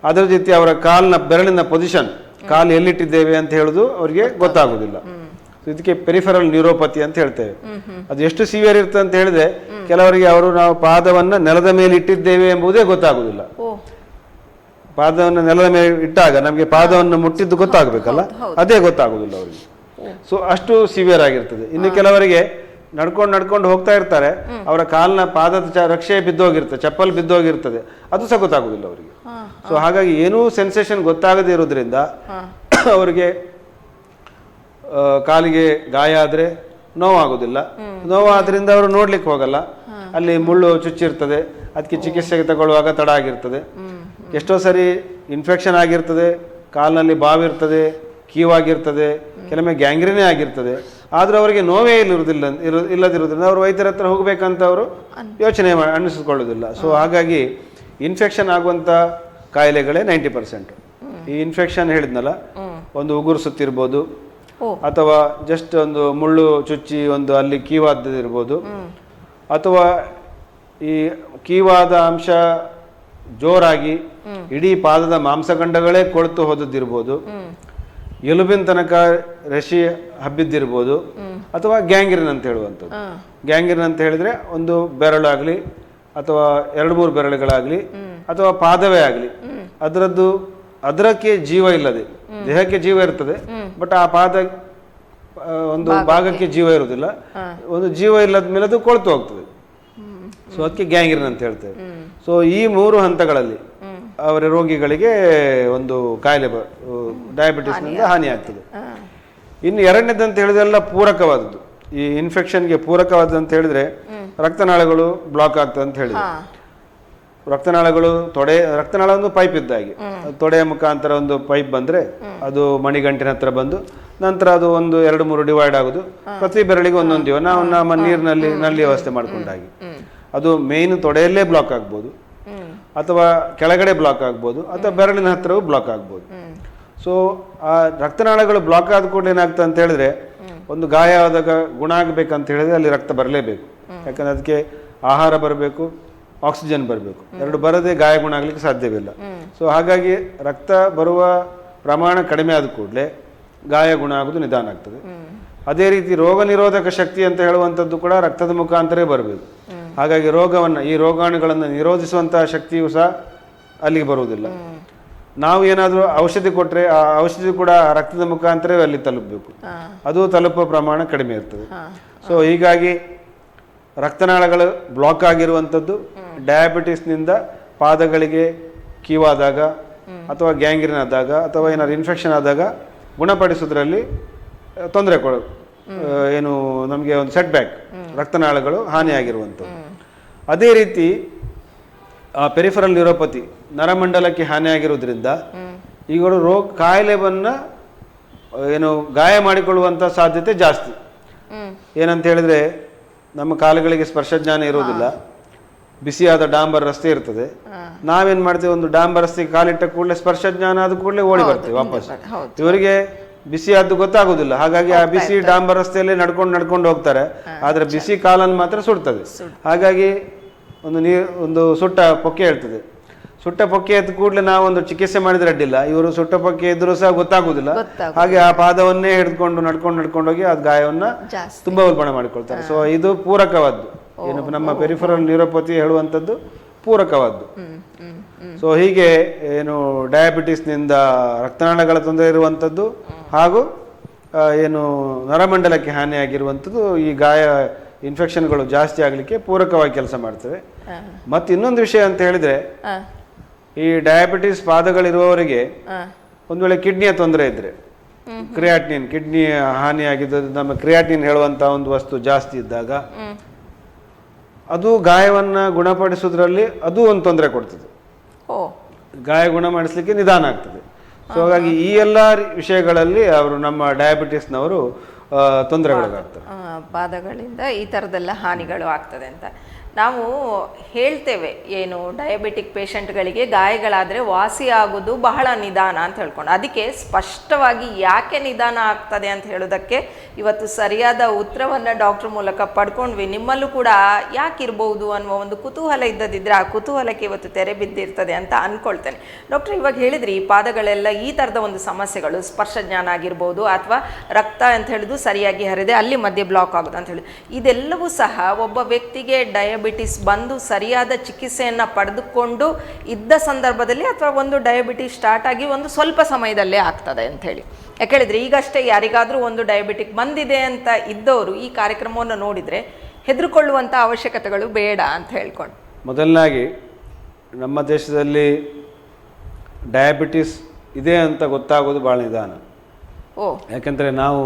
ಅದರ ಜೊತೆ ಅವರ ಬೆರಳಿನ ಪೊಸಿಷನ್, ಕಾಲು ಎಲ್ಲಿಟ್ಟಿದ್ದೇವೆ ಅಂತ ಹೇಳುದು ಅವರಿಗೆ ಗೊತ್ತಾಗುದಿಲ್ಲ. ಇದಕ್ಕೆ ಪೆರಿಫೆರಲ್ ನ್ಯೂರೋಪತಿ ಅಂತ ಹೇಳ್ತೇವೆ. ಅದು ಎಷ್ಟು ಸಿವಿಯರ್ ಇರ್ತದೆ ಅಂತ ಹೇಳಿದ್ರೆ ಕೆಲವರಿಗೆ ನಾವು ಪಾದವನ್ನ ನೆಲದ ಮೇಲೆ ಇಟ್ಟಿದ್ದೇವೆ ಎಂಬುದೇ ಗೊತ್ತಾಗುದಿಲ್ಲ. ಪಾದವನ್ನು ನೆಲದ ಮೇಲೆ ಇಟ್ಟಾಗ ನಮಗೆ ಪಾದವನ್ನು ಮುಟ್ಟಿದ್ದು ಗೊತ್ತಾಗಬೇಕಲ್ಲ, ಅದೇ ಗೊತ್ತಾಗುದಿಲ್ಲ ಅವರಿಗೆ. ಸೊ ಅಷ್ಟು ಸಿವಿಯರ್ ಆಗಿರ್ತದೆ. ಇನ್ನು ಕೆಲವರಿಗೆ ನಡ್ಕೊಂಡು ಹೋಗ್ತಾ ಇರ್ತಾರೆ, ಅವರ ಕಾಲಿನ ಪಾದದ ರಕ್ಷೆ ಬಿದ್ದೋಗಿರ್ತದೆ, ಚಪ್ಪಲ್ ಬಿದ್ದೋಗಿರ್ತದೆ, ಅದು ಸಹ ಗೊತ್ತಾಗುದಿಲ್ಲ ಅವರಿಗೆ. ಸೊ ಹಾಗಾಗಿ ಏನೂ ಸೆನ್ಸೇಷನ್ ಗೊತ್ತಾಗದೇ ಇರೋದ್ರಿಂದ ಅವರಿಗೆ ಕಾಲಿಗೆ ಗಾಯ ಆದ್ರೆ ನೋವಾಗುದಿಲ್ಲ. ನೋವಾದ್ರಿಂದ ಅವರು ನೋಡ್ಲಿಕ್ಕೆ ಹೋಗಲ್ಲ, ಅಲ್ಲಿ ಮುಳ್ಳು ಚುಚ್ಚಿರ್ತದೆ, ಅದಕ್ಕೆ ಚಿಕಿತ್ಸೆಗೆ ತಗೊಳ್ಳುವಾಗ ತಡ ಆಗಿರ್ತದೆ. ಎಷ್ಟೋ ಸರಿ ಇನ್ಫೆಕ್ಷನ್ ಆಗಿರ್ತದೆ, ಕಾಲಿನಲ್ಲಿ ಬಾವಿರ್ತದೆ, ಕೀವಾಗಿರ್ತದೆ, ಕೆಲವೊಮ್ಮೆ ಗ್ಯಾಂಗ್ರೀನೇ ಆಗಿರ್ತದೆ. ಆದ್ರೂ ಅವರಿಗೆ ನೋವೇ ಇಲ್ಲದಿರೋದ್ರಿಂದ ಅವರು ವೈದ್ಯರ ಹತ್ರ ಹೋಗ್ಬೇಕಂತ ಅವರು ಯೋಚನೆ ಅನ್ನಿಸಿಕೊಳ್ಳೋದಿಲ್ಲ. ಸೊ ಹಾಗಾಗಿ ಇನ್ಫೆಕ್ಷನ್ ಆಗುವಂತ ಕಾಯಿಲೆಗಳೇ 90%. ಈ ಇನ್ಫೆಕ್ಷನ್ ಹೇಳಿದ್ನಲ್ಲ, ಒಂದು ಉಗುರು ಸುತ್ತಿರ್ಬೋದು, ಅಥವಾ ಜಸ್ಟ್ ಒಂದು ಮುಳ್ಳು ಚುಚ್ಚಿ ಒಂದು ಅಲ್ಲಿ ಕೀವಾದದಿರ್ಬೋದು, ಅಥವಾ ಈ ಕೀವಾದ ಅಂಶ ಜೋರಾಗಿ ಇಡೀ ಪಾದದ ಮಾಂಸಖಂಡಗಳೇ ಕೊಳೆತು ಹೋದದ್ದಿರ್ಬೋದು, ಎಲುಬಿನ ತನಕ ರಶಿ ಹಬ್ಬಿದ್ದಿರ್ಬೋದು, ಅಥವಾ ಗ್ಯಾಂಗ್ರೀನ್ ಅಂತ ಹೇಳುವಂಥದ್ದು. ಗ್ಯಾಂಗ್ರೀನ್ ಅಂತ ಹೇಳಿದ್ರೆ ಒಂದು ಬೆರಳಾಗ್ಲಿ ಅಥವಾ 2-3 ಬೆರಳುಗಳಾಗ್ಲಿ ಅಥವಾ ಪಾದವೇ ಆಗಲಿ, ಅದರಕ್ಕೆ ಜೀವ ಇಲ್ಲದೆ, ದೇಹಕ್ಕೆ ಜೀವ ಇರ್ತದೆ ಬಟ್ ಆ ಪಾದ ಒಂದು ಭಾಗಕ್ಕೆ ಜೀವ ಇರುವುದಿಲ್ಲ, ಒಂದು ಜೀವ ಇಲ್ಲದ ಮೇಲೆ ಅದು ಕೊಳ್ತು ಹೋಗ್ತದೆ. ಸೊ ಅದಕ್ಕೆ ಗ್ಯಾಂಗ್ರೀನ್ ಅಂತ ಹೇಳ್ತೇವೆ. ಸೊ ಈ 3 ಹಂತಗಳಲ್ಲಿ ಅವರ ರೋಗಿಗಳಿಗೆ ಒಂದು ಕಾಯಿಲೆ ಡಯಾಬಿಟಿಸ್ನಿಂದ ಹಾನಿ ಆಗ್ತದೆ. ಇನ್ನು ಎರಡನೇದು ಅಂತ ಹೇಳಿದ್ರೆಲ್ಲ ಪೂರಕವಾದದ್ದು. ಈ ಇನ್ಫೆಕ್ಷನ್ಗೆ ಪೂರಕವಾದದ್ದು ಅಂತ ಹೇಳಿದ್ರೆ ರಕ್ತನಾಳಗಳು ಬ್ಲಾಕ್ ಆಗ್ತದೆ ಅಂತ ಹೇಳಿದ್ರೆ, ರಕ್ತನಾಳಗಳು ರಕ್ತನಾಳ ಒಂದು ಪೈಪ್ ಇದ್ದಾಗೆ, ತೊಡೆಯ ಮುಖಾಂತರ ಒಂದು ಪೈಪ್ ಬಂದ್ರೆ ಅದು ಮಣಿಗಂಟಿನ ಹತ್ರ ಬಂದು ನಂತರ ಅದು 1-2-3 ಡಿವೈಡ್ ಆಗುದು. ಪ್ರತಿ ಬೆರಳಿಗೆ ಒಂದೊಂದು ದಿವ ನಾವು ನಮ್ಮ ನೀರಿನಲ್ಲಿ ನಲ್ಲಿ ವ್ಯವಸ್ಥೆ ಮಾಡ್ಕೊಂಡಾಗಿ ಅದು ಮೇನ್ ತೊಡೆಯಲ್ಲೇ ಬ್ಲಾಕ್ ಆಗ್ಬೋದು, ಅಥವಾ ಕೆಳಗಡೆ ಬ್ಲಾಕ್ ಆಗ್ಬೋದು, ಅಥವಾ ಬೆರಳಿನ ಹತ್ರವೂ ಬ್ಲಾಕ್ ಆಗ್ಬೋದು. ಸೊ ಆ ರಕ್ತನಾಳಗಳು ಬ್ಲಾಕ್ ಆದ ಕೂಡಲೇ ಏನಾಗ್ತದೆ ಅಂತ ಹೇಳಿದ್ರೆ, ಒಂದು ಗಾಯ ಆದಾಗ ಗುಣ ಆಗ್ಬೇಕಂತ ಹೇಳಿದ್ರೆ ಅಲ್ಲಿ ರಕ್ತ ಬರಲೇಬೇಕು. ಯಾಕಂದ್ರೆ ಅದಕ್ಕೆ ಆಹಾರ ಬರಬೇಕು, ಆಕ್ಸಿಜನ್ ಬರಬೇಕು. ಎರಡು ಬರದೆ ಗಾಯ ಗುಣ ಆಗ್ಲಿಕ್ಕೆ ಸಾಧ್ಯವಿಲ್ಲ. ಸೊ ಹಾಗಾಗಿ ರಕ್ತ ಬರುವ ಪ್ರಮಾಣ ಕಡಿಮೆ ಆದ ಕೂಡಲೇ ಗಾಯ ಗುಣ ಆಗೋದು ನಿಧಾನ ಆಗ್ತದೆ. ಅದೇ ರೀತಿ ರೋಗ ನಿರೋಧಕ ಶಕ್ತಿ ಅಂತ ಹೇಳುವಂಥದ್ದು ಕೂಡ ರಕ್ತದ ಮುಖಾಂತರ ಬರಬೇಕು. ಹಾಗಾಗಿ ಈ ರೋಗಾಣುಗಳನ್ನು ನಿರೋಧಿಸುವಂತಹ ಶಕ್ತಿಯು ಸಹ ಅಲ್ಲಿಗೆ ಬರುವುದಿಲ್ಲ. ನಾವು ಏನಾದರೂ ಔಷಧಿ ಕೊಟ್ಟರೆ ಆ ಔಷಧಿ ಕೂಡ ರಕ್ತದ ಮುಖಾಂತರವೇ ಅಲ್ಲಿ ತಲುಪಬೇಕು, ಅದು ತಲುಪುವ ಪ್ರಮಾಣ ಕಡಿಮೆ ಇರ್ತದೆ. ಸೊ ಹೀಗಾಗಿ ರಕ್ತನಾಳಗಳು ಬ್ಲಾಕ್ ಆಗಿರುವಂಥದ್ದು ಡಯಾಬಿಟಿಸ್ನಿಂದ ಪಾದಗಳಿಗೆ ಕೀವಾದಾಗ ಅಥವಾ ಗ್ಯಾಂಗ್ರೀನ್ ಆದಾಗ ಅಥವಾ ಏನಾದ್ರು ಇನ್ಫೆಕ್ಷನ್ ಆದಾಗ ಗುಣಪಡಿಸೋದ್ರಲ್ಲಿ ತೊಂದರೆ ಏನು ನಮಗೆ ಒಂದು ಸೆಟ್ ಬ್ಯಾಕ್, ರಕ್ತನಾಳಗಳು ಹಾನಿಯಾಗಿರುವಂಥದ್ದು. ಅದೇ ರೀತಿ ಪೆರಿಫರಲ್ ನ್ಯೂರೋಪತಿ, ನರಮಂಡಲಕ್ಕೆ ಹಾನಿಯಾಗಿರೋದ್ರಿಂದ ಈಗಳು ಕಾಯಿಲೆಯನ್ನು ಏನು ಗಾಯ ಮಾಡಿಕೊಳ್ಳುವಂಥ ಸಾಧ್ಯತೆ ಜಾಸ್ತಿ. ಏನಂತ ಹೇಳಿದ್ರೆ ನಮ್ಮ ಕಾಲುಗಳಿಗೆ ಸ್ಪರ್ಶಜ್ಞಾನ ಇರೋದಿಲ್ಲ, ಬಿಸಿಯಾದ ಡಾಂಬರ್ ರಸ್ತೆ ಇರ್ತದೆ. ನಾವೇನ್ ಮಾಡ್ತೇವೆ, ಒಂದು ಡಾಂಬರ್ ರಸ್ತೆಗೆ ಕಾಲಿಟ್ಟ ಕೂಡಲೇ ಸ್ಪರ್ಶಜ್ಞಾನ ಆದ ಕೂಡಲೇ ಓಡಿ ಬರ್ತೇವೆ ವಾಪಸ್. ಇವರಿಗೆ ಬಿಸಿಯಾದ್ದು ಗೊತ್ತಾಗೋದಿಲ್ಲ, ಹಾಗಾಗಿ ಆ ಬಿಸಿ ಡಾಂಬರ್ ರಸ್ತೆಯಲ್ಲೇ ನಡ್ಕೊಂಡು ಹೋಗ್ತಾರೆ. ಆದ್ರೆ ಬಿಸಿ ಕಾಲನ್ನು ಮಾತ್ರ ಸುಡ್ತದೆ. ಹಾಗಾಗಿ ಒಂದು ಸುಟ್ಟ ಪೊಕ್ಕೆ ಹೇಳ್ತದೆ, ಸುಟ್ಟ ಪೊಕ್ಕೆ ಎದ್ದ ಕೂಡಲೇ ನಾವು ಒಂದು ಚಿಕಿತ್ಸೆ ಮಾಡಿದ್ರೆ ಅಡ್ಡಿಲ್ಲ, ಇವರು ಸುಟ್ಟ ಪೊಕ್ಕೆ ಇದ್ರೂ ಸಹ ಗೊತ್ತಾಗುದಿಲ್ಲ. ಹಾಗೆ ಆ ಪಾದವನ್ನೇ ಹಿಡ್ಕೊಂಡು ನಡ್ಕೊಂಡು ಹೋಗಿ ಅದು ಗಾಯವನ್ನ ತುಂಬಾ ಉಲ್ಬಣ ಮಾಡಿಕೊಳ್ತಾರೆ. ಸೊ ಇದು ಪೂರಕವಾದ್ದು, ಏನು ನಮ್ಮ ಪೆರಿಫರಲ್ ನ್ಯೂರೋಪತಿ ಹೇಳುವಂಥದ್ದು ಪೂರಕವಾದ್ದು. ಸೊ ಹೀಗೆ ಏನು ಡಯಾಬಿಟಿಸ್ನಿಂದ ರಕ್ತನಾಳಗಳ ತೊಂದರೆ ಇರುವಂಥದ್ದು ಹಾಗೂ ಏನು ನರಮಂಡಲಕ್ಕೆ ಹಾನಿಯಾಗಿರುವಂಥದ್ದು ಈ ಗಾಯ ಇನ್ಫೆಕ್ಷನ್ಗಳು ಜಾಸ್ತಿ ಆಗಲಿಕ್ಕೆ ಪೂರಕವಾಗಿ ಕೆಲಸ ಮಾಡ್ತವೆ. ಮತ್ತು ಇನ್ನೊಂದು ವಿಷಯ ಅಂತ ಹೇಳಿದ್ರೆ, ಈ ಡಯಾಬಿಟಿಸ್ ಪಾದಗಳಿರುವವರಿಗೆ ಒಂದು ವೇಳೆ ಕಿಡ್ನಿಯ ತೊಂದರೆ ಇದ್ರೆ, ಕ್ರಿಯಾಟಿನಿನ್ ಕಿಡ್ನಿ ಹಾನಿಯಾಗಿದ್ದು ನಮ್ಮ ಕ್ರಿಯಾಟಿನಿನ್ ಹೇಳುವಂತ ಒಂದು ವಸ್ತು ಜಾಸ್ತಿ ಇದ್ದಾಗ ಅದು ಗಾಯವನ್ನ ಗುಣಪಡಿಸೋದ್ರಲ್ಲಿ ಅದು ಒಂದು ತೊಂದರೆ ಕೊಡ್ತದೆ, ಗಾಯ ಗುಣ ಮಾಡಿಸ್ಲಿಕ್ಕೆ ನಿಧಾನ ಆಗ್ತದೆ. ಸೊ ಹಾಗಾಗಿ ಈ ಎಲ್ಲ ವಿಷಯಗಳಲ್ಲಿ ಅವರು ನಮ್ಮ ಡಯಾಬಿಟಿಸ್ನವರು ತೊಂದರೆಗೊಳಗಾಗ್ತಾರೆ. ಪಾದಗಳಿಂದ ಈ ಥರದ್ದೆಲ್ಲ ಹಾನಿಗಳು ಆಗ್ತದೆ ಅಂತ ನಾವು ಹೇಳ್ತೇವೆ. ಏನು ಡಯಾಬಿಟಿಕ್ ಪೇಷಂಟ್ಗಳಿಗೆ ಗಾಯಗಳಾದರೆ ವಾಸಿ ಆಗೋದು ಬಹಳ ನಿಧಾನ ಅಂತ ಹೇಳ್ಕೊಂಡು, ಅದಕ್ಕೆ ಸ್ಪಷ್ಟವಾಗಿ ಯಾಕೆ ನಿಧಾನ ಆಗ್ತದೆ ಅಂತ ಹೇಳೋದಕ್ಕೆ ಇವತ್ತು ಸರಿಯಾದ ಉತ್ತರವನ್ನು ಡಾಕ್ಟರ್ ಮೂಲಕ ಪಡ್ಕೊಂಡ್ವಿ. ನಿಮ್ಮಲ್ಲೂ ಕೂಡ ಯಾಕಿರ್ಬೋದು ಅನ್ನುವ ಒಂದು ಕುತೂಹಲ ಇದ್ದದಿದ್ರೆ ಆ ಕುತೂಹಲಕ್ಕೆ ಇವತ್ತು ತೆರೆ ಬಿದ್ದಿರ್ತದೆ ಅಂತ ಅಂದ್ಕೊಳ್ತೇನೆ. ಡಾಕ್ಟರ್ ಇವಾಗ ಹೇಳಿದ್ರಿ ಈ ಪಾದಗಳೆಲ್ಲ ಈ ಥರದ ಒಂದು ಸಮಸ್ಯೆಗಳು, ಸ್ಪರ್ಶಜ್ಞಾನ ಆಗಿರ್ಬೋದು ಅಥವಾ ರಕ್ತ ಅಂತ ಹೇಳಿದು ಸರಿಯಾಗಿ ಹರಿದೆ ಅಲ್ಲಿ ಮಧ್ಯೆ ಬ್ಲಾಕ್ ಆಗೋದು ಅಂತ ಹೇಳಿ, ಇದೆಲ್ಲವೂ ಸಹ ಒಬ್ಬ ವ್ಯಕ್ತಿಗೆ ಡಯಾಬಿಟಿಸ್ ಬಂದು ಸರಿಯಾದ ಚಿಕಿತ್ಸೆಯನ್ನು ಪಡೆದುಕೊಂಡು ಇದ್ದ ಸಂದರ್ಭದಲ್ಲಿ ಅಥವಾ ಒಂದು ಡಯಾಬಿಟಿಸ್ ಸ್ಟಾರ್ಟ್ ಆಗಿ ಒಂದು ಸ್ವಲ್ಪ ಸಮಯದಲ್ಲೇ ಆಗ್ತದೆ ಅಂತ ಹೇಳಿ. ಯಾಕೇಳಿದ್ರೆ ಈಗಷ್ಟೇ ಯಾರಿಗಾದರೂ ಒಂದು ಡಯಾಬಿಟಿಕ್ ಬಂದಿದೆ ಅಂತ ಇದ್ದವರು ಈ ಕಾರ್ಯಕ್ರಮವನ್ನು ನೋಡಿದರೆ ಹೆದರ್ಕೊಳ್ಳುವಂಥ ಅವಶ್ಯಕತೆಗಳು ಬೇಡ ಅಂತ ಹೇಳ್ಕೊಂಡು, ಮೊದಲನಾಗಿ ನಮ್ಮ ದೇಶದಲ್ಲಿ ಡಯಾಬಿಟಿಸ್ ಇದೆ ಅಂತ ಗೊತ್ತಾಗೋದು ಭಾಳ ನಿಧಾನ. ಯಾಕೆಂದರೆ ನಾವು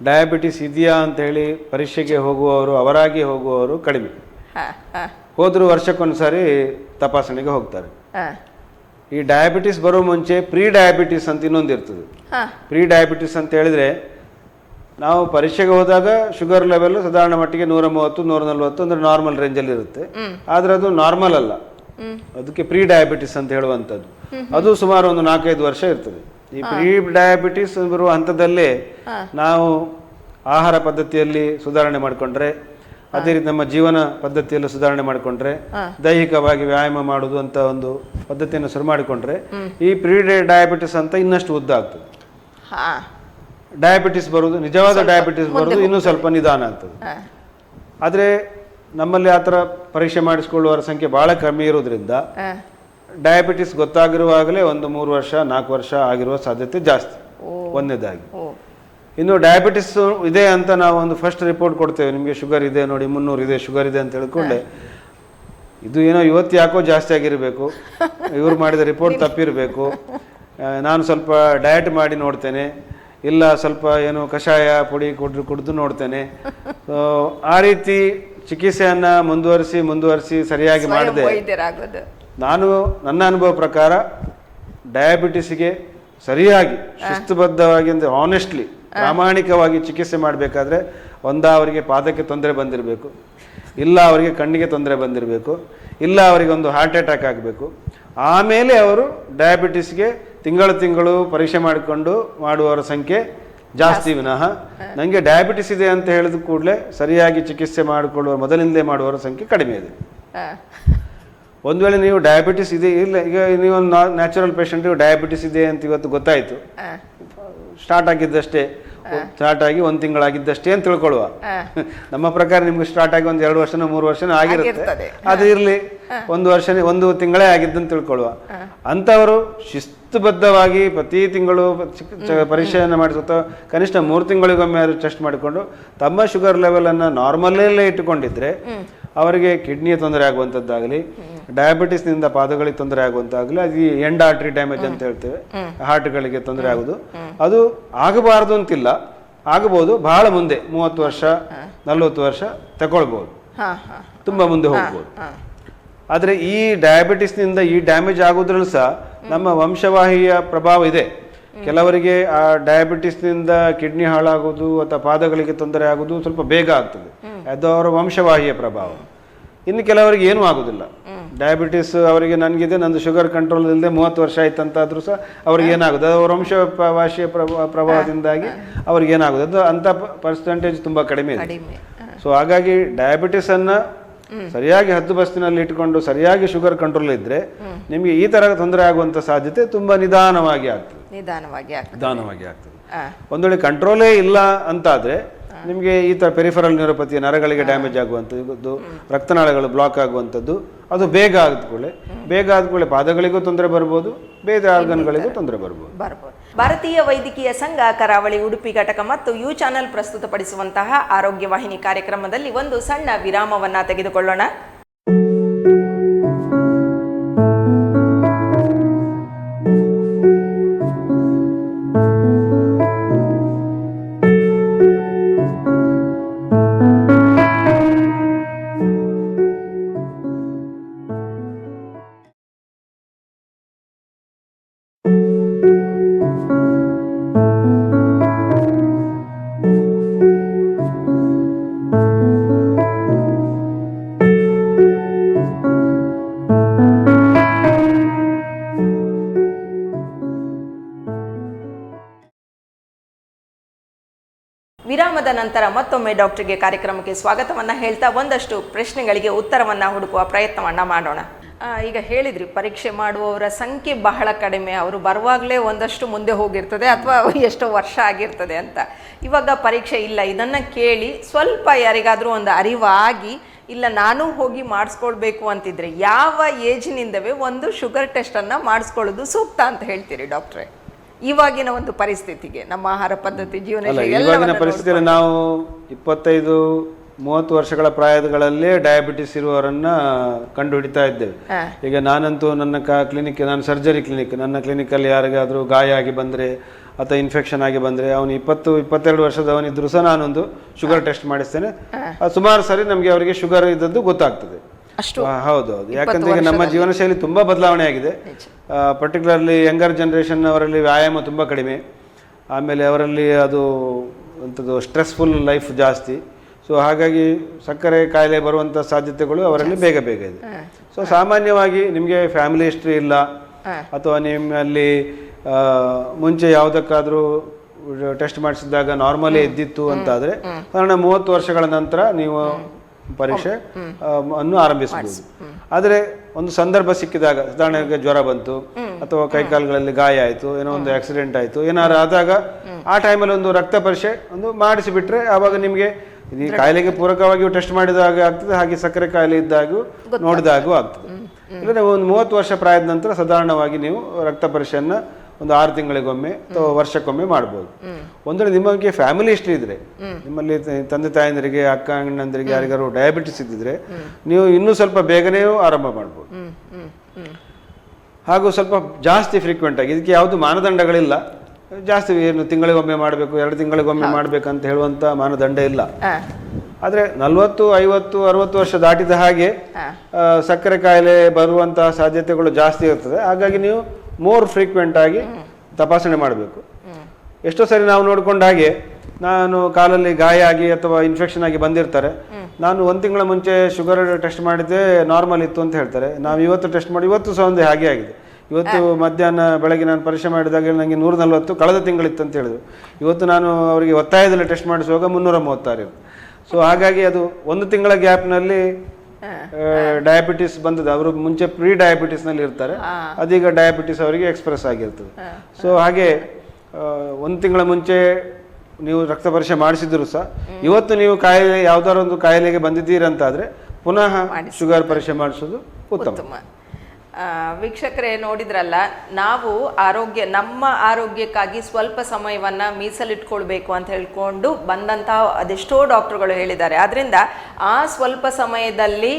ಡಯಾಬಿಟಿಸ್ ಇದೆಯಾ ಅಂತ ಹೇಳಿ ಪರೀಕ್ಷೆಗೆ ಹೋಗುವವರು, ಅವರಾಗಿ ಹೋಗುವವರು ಕಡಿಮೆ. ಹೋದ್ರು ವರ್ಷಕ್ಕೊಂದ್ಸಾರಿ ತಪಾಸಣೆಗೆ ಹೋಗ್ತಾರೆ. ಈ ಡಯಾಬಿಟಿಸ್ ಬರೋ ಮುಂಚೆ ಪ್ರೀ ಡಯಾಬಿಟಿಸ್ ಅಂತ ಇನ್ನೊಂದು ಇರ್ತದೆ. ಪ್ರೀ ಡಯಾಬಿಟಿಸ್ ಅಂತ ಹೇಳಿದ್ರೆ ನಾವು ಪರೀಕ್ಷೆಗೆ ಹೋದಾಗ ಶುಗರ್ ಲೆವೆಲ್ ಸಾಧಾರಣ ಮಟ್ಟಿಗೆ 130, 140 ಅಂದ್ರೆ ನಾರ್ಮಲ್ ರೇಂಜಲ್ಲಿ ಇರುತ್ತೆ. ಆದ್ರೆ ಅದು ನಾರ್ಮಲ್ ಅಲ್ಲ, ಅದಕ್ಕೆ ಪ್ರೀ ಡಯಾಬಿಟಿಸ್ ಅಂತ ಹೇಳುವಂಥದ್ದು. ಅದು ಸುಮಾರು ಒಂದು 4-5 ವರ್ಷ ಇರ್ತದೆ. ಈ ಪ್ರೀ ಡಯಾಬಿಟಿಸ್ ಬರುವ ಹಂತದಲ್ಲೇ ನಾವು ಆಹಾರ ಪದ್ಧತಿಯಲ್ಲಿ ಸುಧಾರಣೆ ಮಾಡಿಕೊಂಡ್ರೆ, ಅದೇ ರೀತಿ ನಮ್ಮ ಜೀವನ ಪದ್ಧತಿಯಲ್ಲಿ ಸುಧಾರಣೆ ಮಾಡಿಕೊಂಡ್ರೆ, ದೈಹಿಕವಾಗಿ ವ್ಯಾಯಾಮ ಮಾಡುವುದು ಅಂತ ಒಂದು ಪದ್ಧತಿಯನ್ನು ಶುರು ಮಾಡಿಕೊಂಡ್ರೆ ಈ ಪ್ರೀ ಡಯಾಬಿಟಿಸ್ ಅಂತ ಇನ್ನಷ್ಟು ಉದ್ದ ಆಗ್ತದೆ. ಡಯಾಬಿಟಿಸ್ ಬರುವುದು, ನಿಜವಾದ ಡಯಾಬಿಟಿಸ್ ಬರುವುದು ಇನ್ನೂ ಸ್ವಲ್ಪ ನಿಧಾನ ಆಗ್ತದೆ. ಆದರೆ ನಮ್ಮಲ್ಲಿ ಆ ಥರ ಪರೀಕ್ಷೆ ಮಾಡಿಸಿಕೊಳ್ಳುವವರ ಸಂಖ್ಯೆ ಬಹಳ ಕಮ್ಮಿ ಇರೋದ್ರಿಂದ ಡಯಾಬಿಟಿಸ್ ಗೊತ್ತಾಗಿರುವಾಗಲೇ ಒಂದು 3 ವರ್ಷ 4 ವರ್ಷ ಆಗಿರುವ ಸಾಧ್ಯತೆ ಜಾಸ್ತಿ. ಒಂದನೇದಾಗಿ. ಇನ್ನು ಡಯಾಬಿಟಿಸ್ ಇದೆ ಅಂತ ನಾವು ಒಂದು ಫಸ್ಟ್ ರಿಪೋರ್ಟ್ ಕೊಡ್ತೇವೆ, ನಿಮಗೆ ಶುಗರ್ ಇದೆ ನೋಡಿ 300 ಇದೆ, ಶುಗರ್ ಇದೆ ಅಂತ ಹೇಳ್ಕೊಂಡೆ, ಇದು ಏನೋ ಇವತ್ತು ಯಾಕೋ ಜಾಸ್ತಿ ಆಗಿರಬೇಕು, ಇವ್ರು ಮಾಡಿದ ರಿಪೋರ್ಟ್ ತಪ್ಪಿರಬೇಕು, ನಾನು ಸ್ವಲ್ಪ ಡಯಟ್ ಮಾಡಿ ನೋಡ್ತೇನೆ, ಇಲ್ಲ ಸ್ವಲ್ಪ ಏನು ಕಷಾಯ ಪುಡಿ ಕುಡಿದು ನೋಡ್ತೇನೆ. ಆ ರೀತಿ ಚಿಕಿತ್ಸೆಯನ್ನ ಮುಂದುವರಿಸಿ ಸರಿಯಾಗಿ ಮಾಡಿದೆ. ನಾನು ನನ್ನ ಅನುಭವ ಪ್ರಕಾರ ಡಯಾಬಿಟಿಸ್ಗೆ ಸರಿಯಾಗಿ ಶಿಸ್ತುಬದ್ಧವಾಗಿ ಅಂದರೆ ಆನೆಸ್ಟ್ಲಿ ಪ್ರಾಮಾಣಿಕವಾಗಿ ಚಿಕಿತ್ಸೆ ಮಾಡಬೇಕಾದ್ರೆ ಅವರಿಗೆ ಪಾದಕ್ಕೆ ತೊಂದರೆ ಬಂದಿರಬೇಕು, ಇಲ್ಲ ಅವರಿಗೆ ಕಣ್ಣಿಗೆ ತೊಂದರೆ ಬಂದಿರಬೇಕು, ಇಲ್ಲ ಅವರಿಗೆ ಒಂದು ಹಾರ್ಟ್ ಅಟ್ಯಾಕ್ ಆಗಬೇಕು. ಆಮೇಲೆ ಅವರು ಡಯಾಬಿಟಿಸ್ಗೆ ತಿಂಗಳು ಪರೀಕ್ಷೆ ಮಾಡಿಕೊಂಡು ಮಾಡುವವರ ಸಂಖ್ಯೆ ಜಾಸ್ತಿ ವಿನಃ ನನಗೆ ಡಯಾಬಿಟಿಸ್ ಇದೆ ಅಂತ ಹೇಳಿದ ಕೂಡಲೇ ಸರಿಯಾಗಿ ಚಿಕಿತ್ಸೆ ಮಾಡಿಕೊಳ್ಳುವ ಮೊದಲಿಂದಲೇ ಮಾಡುವವರ ಸಂಖ್ಯೆ ಕಡಿಮೆ ಇದೆ. ಒಂದು ವೇಳೆ ನೀವು ಡಯಾಬಿಟಿಸ್ ಇದೆ, ಇಲ್ಲ ಈಗ ನೀವು ನ್ಯಾಚುರಲ್ ಪೇಷಂಟ್ ಡಯಾಬಿಟಿಸ್ ಇದೆ ಅಂತ ಇವತ್ತು ಗೊತ್ತಾಯಿತು, ಸ್ಟಾರ್ಟ್ ಆಗಿದ್ದಷ್ಟೇ, ಸ್ಟಾರ್ಟ್ ಆಗಿ 1 ತಿಂಗಳಾಗಿದ್ದಷ್ಟೇ ಅಂತ ತಿಳ್ಕೊಳ್ಳುವ. ನಮ್ಮ ಪ್ರಕಾರ ನಿಮ್ಗೆ ಸ್ಟಾರ್ಟ್ ಆಗಿ 1-2 ವರ್ಷನೋ 3 ವರ್ಷನೋ ಆಗಿರುತ್ತೆ, ಅದು ಇರಲಿ, 1 ತಿಂಗಳೇ ಆಗಿದ್ದಂತ ತಿಳ್ಕೊಳ್ಳುವ. ಅಂಥವರು ಶಿಸ್ತುಬದ್ಧವಾಗಿ ಪ್ರತಿ ತಿಂಗಳು ಪರೀಕ್ಷೆಯನ್ನು ಮಾಡಿಸುತ್ತಾ ಕನಿಷ್ಠ 3 ತಿಂಗಳಿಗೊಮ್ಮೆ ಟೆಸ್ಟ್ ಮಾಡಿಕೊಂಡು ತಮ್ಮ ಶುಗರ್ ಲೆವೆಲನ್ನು ನಾರ್ಮಲ್ಲೇ ಇಟ್ಟುಕೊಂಡಿದ್ರೆ ಅವರಿಗೆ ಕಿಡ್ನಿಯ ತೊಂದರೆ ಆಗುವಂಥದ್ದಾಗಲಿ, ಡಯಾಬಿಟಿಸ್ನಿಂದ ಪಾದಗಳಿಗೆ ತೊಂದರೆ ಆಗುವಂತಾಗಲಿ, ಅದು ಎಂಡ್ ಆರ್ಟರಿ ಡ್ಯಾಮೇಜ್ ಅಂತ ಹೇಳ್ತೇವೆ, ಹಾರ್ಟ್ಗಳಿಗೆ ತೊಂದರೆ ಆಗೋದು, ಅದು ಆಗಬಾರ್ದು ಅಂತಿಲ್ಲ, ಆಗಬಹುದು. ಬಹಳ ಮುಂದೆ 30 ವರ್ಷ 40 ವರ್ಷ ತಗೊಳ್ಬಹುದು, ತುಂಬ ಮುಂದೆ ಹೋಗ್ಬೋದು. ಆದರೆ ಈ ಡಯಾಬಿಟಿಸ್ನಿಂದ ಈ ಡ್ಯಾಮೇಜ್ ಆಗೋದ್ರಲ್ಲೂ ಸಹ ನಮ್ಮ ವಂಶವಾಹಿಯ ಪ್ರಭಾವ ಇದೆ. ಕೆಲವರಿಗೆ ಆ ಡಯಾಬಿಟಿಸ್ನಿಂದ ಕಿಡ್ನಿ ಹಾಳಾಗೋದು ಅಥವಾ ಪಾದಗಳಿಗೆ ತೊಂದರೆ ಆಗೋದು ಸ್ವಲ್ಪ ಬೇಗ ಆಗ್ತದೆ, ಅದು ಅವರ ವಂಶವಾಹಿಯ ಪ್ರಭಾವ. ಇನ್ನು ಕೆಲವರಿಗೆ ಏನೂ ಆಗೋದಿಲ್ಲ. ಡಯಾಬಿಟಿಸ್ ಅವರಿಗೆ ನನಗಿದೆ, ನಂದು ಶುಗರ್ ಕಂಟ್ರೋಲ್ ಇಲ್ಲದೆ 30 ವರ್ಷ ಆಯ್ತಂತಾದ್ರೂ ಸಹ ಅವ್ರಿಗೆ ಏನಾಗೋದು, ಅದು ಅವರ ವಂಶವಾಹಿಯ ಪ್ರಭಾವದಿಂದಾಗಿ ಅವ್ರಿಗೆ ಏನಾಗೋದು, ಅದು ಅಂಥ ಪರ್ಸೆಂಟೇಜ್ ತುಂಬ ಕಡಿಮೆ ಇದೆ. ಸೊ ಹಾಗಾಗಿ ಡಯಾಬಿಟಿಸನ್ನು ಸರಿಯಾಗಿ ಹದ್ದುಬಸ್ತಿನಲ್ಲಿ ಇಟ್ಕೊಂಡು ಸರಿಯಾಗಿ ಶುಗರ್ ಕಂಟ್ರೋಲ್ ಇದ್ರೆ ನಿಮಗೆ ಈ ತರ ತೊಂದರೆ ಆಗುವಂತ ಸಾಧ್ಯತೆ ತುಂಬಾ ನಿಧಾನವಾಗಿ ಆಗ್ತದೆ. ಒಂದು ವೇಳೆ ಕಂಟ್ರೋಲೇ ಇಲ್ಲ ಅಂತಾದ್ರೆ ನಿಮಗೆ ಈ ತರ ಪೆರಿಫರಲ್ ನ್ಯೂರೋಪತಿ, ನರಗಳಿಗೆ ಡ್ಯಾಮೇಜ್ ಆಗುವಂಥದ್ದು, ರಕ್ತನಾಳಗಳು ಬ್ಲಾಕ್ ಆಗುವಂಥದ್ದು, ಅದು ಬೇಗ ಆದ್ಕೊಳ್ಳೆ ಪಾದಗಳಿಗೂ ತೊಂದರೆ ಬರ್ಬೋದು, ಬೇರೆ ಆರ್ಗನ್ಗಳಿಗೂ ತೊಂದರೆ ಬರ್ಬೋದು. ಭಾರತೀಯ ವೈದ್ಯಕೀಯ ಸಂಘ ಕರಾವಳಿ ಉಡುಪಿ ಘಟಕ ಮತ್ತು ಯು ಚಾನೆಲ್ ಪ್ರಸ್ತುತಪಡಿಸುವಂತಹ ಆರೋಗ್ಯ ವಾಹಿನಿ ಕಾರ್ಯಕ್ರಮದಲ್ಲಿ ಒಂದು ಸಣ್ಣ ವಿರಾಮವನ್ನ ತೆಗೆದುಕೊಳ್ಳೋಣ. ವಿರಾಮದ ನಂತರ ಮತ್ತೊಮ್ಮೆ ಡಾಕ್ಟರ್ಗೆ ಕಾರ್ಯಕ್ರಮಕ್ಕೆ ಸ್ವಾಗತವನ್ನು ಹೇಳ್ತಾ ಒಂದಷ್ಟು ಪ್ರಶ್ನೆಗಳಿಗೆ ಉತ್ತರವನ್ನು ಹುಡುಕುವ ಪ್ರಯತ್ನವನ್ನು ಮಾಡೋಣ. ಈಗ ಹೇಳಿದ್ರಿ ಪರೀಕ್ಷೆ ಮಾಡುವವರ ಸಂಖ್ಯೆ ಬಹಳ ಕಡಿಮೆ, ಅವರು ಬರುವಾಗಲೇ ಒಂದಷ್ಟು ಮುಂದೆ ಹೋಗಿರ್ತದೆ ಅಥವಾ ಎಷ್ಟೋ ವರ್ಷ ಆಗಿರ್ತದೆ ಅಂತ. ಇವಾಗ ಪರೀಕ್ಷೆ ಇಲ್ಲ, ಇದನ್ನು ಕೇಳಿ ಸ್ವಲ್ಪ ಯಾರಿಗಾದರೂ ಒಂದು ಅರಿವಾಗಿ ಇಲ್ಲ ನಾನು ಹೋಗಿ ಮಾಡಿಸ್ಕೊಳ್ಬೇಕು ಅಂತಿದ್ರೆ ಯಾವ ಏಜ್ನಿಂದವೇ ಒಂದು ಶುಗರ್ ಟೆಸ್ಟನ್ನು ಮಾಡಿಸ್ಕೊಳ್ಳೋದು ಸೂಕ್ತ ಅಂತ ಹೇಳ್ತೀರಿ ಡಾಕ್ಟ್ರೇ? ಇವಾಗಿನ ಒಂದು ಪರಿಸ್ಥಿತಿಗೆ, ನಮ್ಮ ಆಹಾರ ಪದ್ಧತಿ, ಜೀವನ ಇವಾಗಿನ ಪರಿಸ್ಥಿತಿಯಲ್ಲಿ ನಾವು 25-30 ವರ್ಷಗಳ ಪ್ರಾಯಗಳಲ್ಲೇ ಡಯಾಬಿಟಿಸ್ ಇರುವವರನ್ನ ಕಂಡು ಹಿಡಿತಾ ಇದ್ದೇವೆ. ಈಗ ನಾನಂತೂ ನನ್ನ ಕ್ಲಿನಿಕ್, ನಾನು ಸರ್ಜರಿ ಕ್ಲಿನಿಕ್, ನನ್ನ ಕ್ಲಿನಿಕಲ್ಲಿ ಯಾರಿಗಾದರೂ ಗಾಯ ಆಗಿ ಬಂದರೆ ಅಥವಾ ಇನ್ಫೆಕ್ಷನ್ ಆಗಿ ಬಂದರೆ ಅವನು 20-22 ವರ್ಷದವನಿದ್ರೂ ಸಹ ನಾನೊಂದು ಶುಗರ್ ಟೆಸ್ಟ್ ಮಾಡಿಸ್ತೇನೆ. ಸುಮಾರು ಸರಿ ನಮಗೆ ಅವರಿಗೆ ಶುಗರ್ ಇದ್ದದ್ದು ಗೊತ್ತಾಗ್ತದೆ. ಹೌದು, ಯಾಕಂದ್ರೆ ಈಗ ನಮ್ಮ ಜೀವನ ಶೈಲಿ ತುಂಬಾ ಬದಲಾವಣೆ ಆಗಿದೆ. ಪರ್ಟಿಕ್ಯುಲರ್ಲಿ ಯಂಗರ್ ಜನರೇಷನ್ ಅವರಲ್ಲಿ ವ್ಯಾಯಾಮ ತುಂಬ ಕಡಿಮೆ, ಆಮೇಲೆ ಅವರಲ್ಲಿ ಅದು ಅಂಥದ್ದು ಸ್ಟ್ರೆಸ್ಫುಲ್ ಲೈಫ್ ಜಾಸ್ತಿ. ಸೊ ಹಾಗಾಗಿ ಸಕ್ಕರೆ ಕಾಯಿಲೆ ಬರುವಂಥ ಸಾಧ್ಯತೆಗಳು ಅವರಲ್ಲಿ ಬೇಗ ಇದೆ. ಸೊ ಸಾಮಾನ್ಯವಾಗಿ ನಿಮಗೆ ಫ್ಯಾಮಿಲಿ ಹಿಸ್ಟ್ರಿ ಇಲ್ಲ ಅಥವಾ ನಿಮ್ಮಲ್ಲಿ ಮುಂಚೆ ಯಾವುದಕ್ಕಾದರೂ ಟೆಸ್ಟ್ ಮಾಡಿಸಿದಾಗ ನಾರ್ಮಲಿ ಇದ್ದಿತ್ತು ಅಂತಾದರೆ ಕಾರಣ 30 ವರ್ಷಗಳ ನಂತರ ನೀವು ಪರೀಕ್ಷೆ ಅನ್ನು ಆರಂಭಿಸಬಹುದು. ಆದರೆ ಒಂದು ಸಂದರ್ಭ ಸಿಕ್ಕಿದಾಗ, ಉದಾಹರಣೆಗೆ ಜ್ವರ ಬಂತು ಅಥವಾ ಕೈಕಾಲುಗಳಲ್ಲಿ ಗಾಯ ಆಯಿತು, ಏನೋ ಒಂದು ಆಕ್ಸಿಡೆಂಟ್ ಆಯಿತು, ಏನಾದ್ರು ಆದಾಗ ಆ ಟೈಮಲ್ಲಿ ಒಂದು ರಕ್ತ ಪರೀಕ್ಷೆ ಒಂದು ಮಾಡಿಸಿಬಿಟ್ರೆ ಆವಾಗ ನಿಮಗೆ ಈ ಕಾಯಿಲೆಗೆ ಪೂರಕವಾಗಿ ಟೆಸ್ಟ್ ಮಾಡಿದಾಗ ಆಗ್ತದೆ, ಹಾಗೆ ಸಕ್ಕರೆ ಕಾಯಿಲೆ ಇದ್ದಾಗೂ ನೋಡಿದಾಗೂ ಆಗ್ತದೆ. ಇಲ್ಲದ್ರೆ ಒಂದು 30 ವರ್ಷ ಪ್ರಾಯದ ನಂತರ ಸಾಧಾರಣವಾಗಿ ನೀವು ರಕ್ತ ಪರೀಕ್ಷೆಯನ್ನು ಒಂದು 6 ತಿಂಗಳಿಗೊಮ್ಮೆ ಅಥವಾ ವರ್ಷಕ್ಕೊಮ್ಮೆ ಮಾಡ್ಬೋದು. ಒಂದು ನಿಮಗೆ ಫ್ಯಾಮಿಲಿ ಹಿಸ್ಟ್ರಿ ಇದ್ರೆ, ನಿಮ್ಮಲ್ಲಿ ತಂದೆ ತಾಯಂದರಿಗೆ, ಅಕ್ಕ ಅಣ್ಣಂದರಿಗೆ ಯಾರಿಗಾರು ಡಯಾಬಿಟಿಸ್ ಇದ್ದಿದ್ರೆ ನೀವು ಇನ್ನೂ ಸ್ವಲ್ಪ ಬೇಗನೆ ಆರಂಭ ಮಾಡ್ಬೋದು. ಹಾಗೂ ಸ್ವಲ್ಪ ಜಾಸ್ತಿ ಫ್ರೀಕ್ವೆಂಟ್ ಆಗಿ, ಇದಕ್ಕೆ ಯಾವುದು ಮಾನದಂಡಗಳಿಲ್ಲ, ಜಾಸ್ತಿ ಏನು ತಿಂಗಳಿಗೊಮ್ಮೆ ಮಾಡಬೇಕು 2 ತಿಂಗಳಿಗೊಮ್ಮೆ ಮಾಡ್ಬೇಕಂತ ಹೇಳುವಂತ ಮಾನದಂಡ ಇಲ್ಲ. ಆದರೆ 40, 50, 60 ವರ್ಷ ದಾಟಿದ ಹಾಗೆ ಸಕ್ಕರೆ ಕಾಯಿಲೆ ಬರುವಂತಹ ಸಾಧ್ಯತೆಗಳು ಜಾಸ್ತಿ ಇರ್ತದೆ. ಹಾಗಾಗಿ ನೀವು ಮೋರ್ ಫ್ರೀಕ್ವೆಂಟ್ ಆಗಿ ತಪಾಸಣೆ ಮಾಡಬೇಕು. ಎಷ್ಟೋ ಸರಿ ನಾವು ನೋಡ್ಕೊಂಡ ಹಾಗೆ, ನಾನು ಕಾಲಲ್ಲಿ ಗಾಯ ಆಗಿ ಅಥವಾ ಇನ್ಫೆಕ್ಷನ್ ಆಗಿ ಬಂದಿರ್ತಾರೆ, ನಾನು 1 ತಿಂಗಳ ಮುಂಚೆ ಶುಗರ್ ಟೆಸ್ಟ್ ಮಾಡಿದ್ದೆ ನಾರ್ಮಲ್ ಇತ್ತು ಅಂತ ಹೇಳ್ತಾರೆ. ನಾವು ಇವತ್ತು ಟೆಸ್ಟ್ ಮಾಡಿ, ಇವತ್ತು ಸಹ ಒಂದು ಹಾಗೆ ಆಗಿದೆ. ಇವತ್ತು ಮಧ್ಯಾಹ್ನ ಬೆಳಗ್ಗೆ ನಾನು ಪರೀಕ್ಷೆ ಮಾಡಿದಾಗ ನನಗೆ 140 ಕಳೆದ ತಿಂಗಳಿತ್ತು ಅಂತ ಹೇಳಿದ್ರು. ಇವತ್ತು ನಾನು ಅವರಿಗೆ ಒತ್ತಾಯದಲ್ಲಿ ಟೆಸ್ಟ್ ಮಾಡಿಸುವಾಗ 336 ಇತ್ತು. ಸೊ ಹಾಗಾಗಿ ಅದು 1 ತಿಂಗಳ ಗ್ಯಾಪ್ನಲ್ಲಿ ಡಯಾಬಿಟಿಸ್ ಬಂದದ್ದು. ಅವರು ಮುಂಚೆ ಪ್ರೀ ಡಯಾಬಿಟಿಸ್ನಲ್ಲಿ ಇರ್ತಾರೆ, ಅದೀಗ ಡಯಾಬಿಟಿಸ್ ಅವರಿಗೆ ಎಕ್ಸ್ಪ್ರೆಸ್ ಆಗಿರ್ತದೆ. ಸೊ ಹಾಗೆ 1 ತಿಂಗಳ ಮುಂಚೆ ನೀವು ರಕ್ತ ಪರೀಕ್ಷೆ ಮಾಡಿಸಿದ್ರು ಸಹ ಇವತ್ತು ನೀವು ಕಾಯಿಲೆ ಯಾವುದಾದ್ರು ಒಂದು ಕಾಯಿಲೆಗೆ ಬಂದಿದ್ದೀರಂತಾದ್ರೆ ಪುನಃ ಶುಗರ್ ಪರೀಕ್ಷೆ ಮಾಡಿಸೋದು ಉತ್ತಮ. ವೀಕ್ಷಕರೇ ನೋಡಿದ್ರಲ್ಲ, ನಾವು ನಮ್ಮ ಆರೋಗ್ಯಕ್ಕಾಗಿ ಸ್ವಲ್ಪ ಸಮಯವನ್ನು ಮೀಸಲಿಟ್ಕೊಳ್ಬೇಕು ಅಂತ ಹೇಳ್ಕೊಂಡು ಬಂದಂತಹ ಅದೆಷ್ಟೋ ಡಾಕ್ಟ್ರುಗಳು ಹೇಳಿದ್ದಾರೆ. ಆದ್ದರಿಂದ ಆ ಸ್ವಲ್ಪ ಸಮಯದಲ್ಲಿ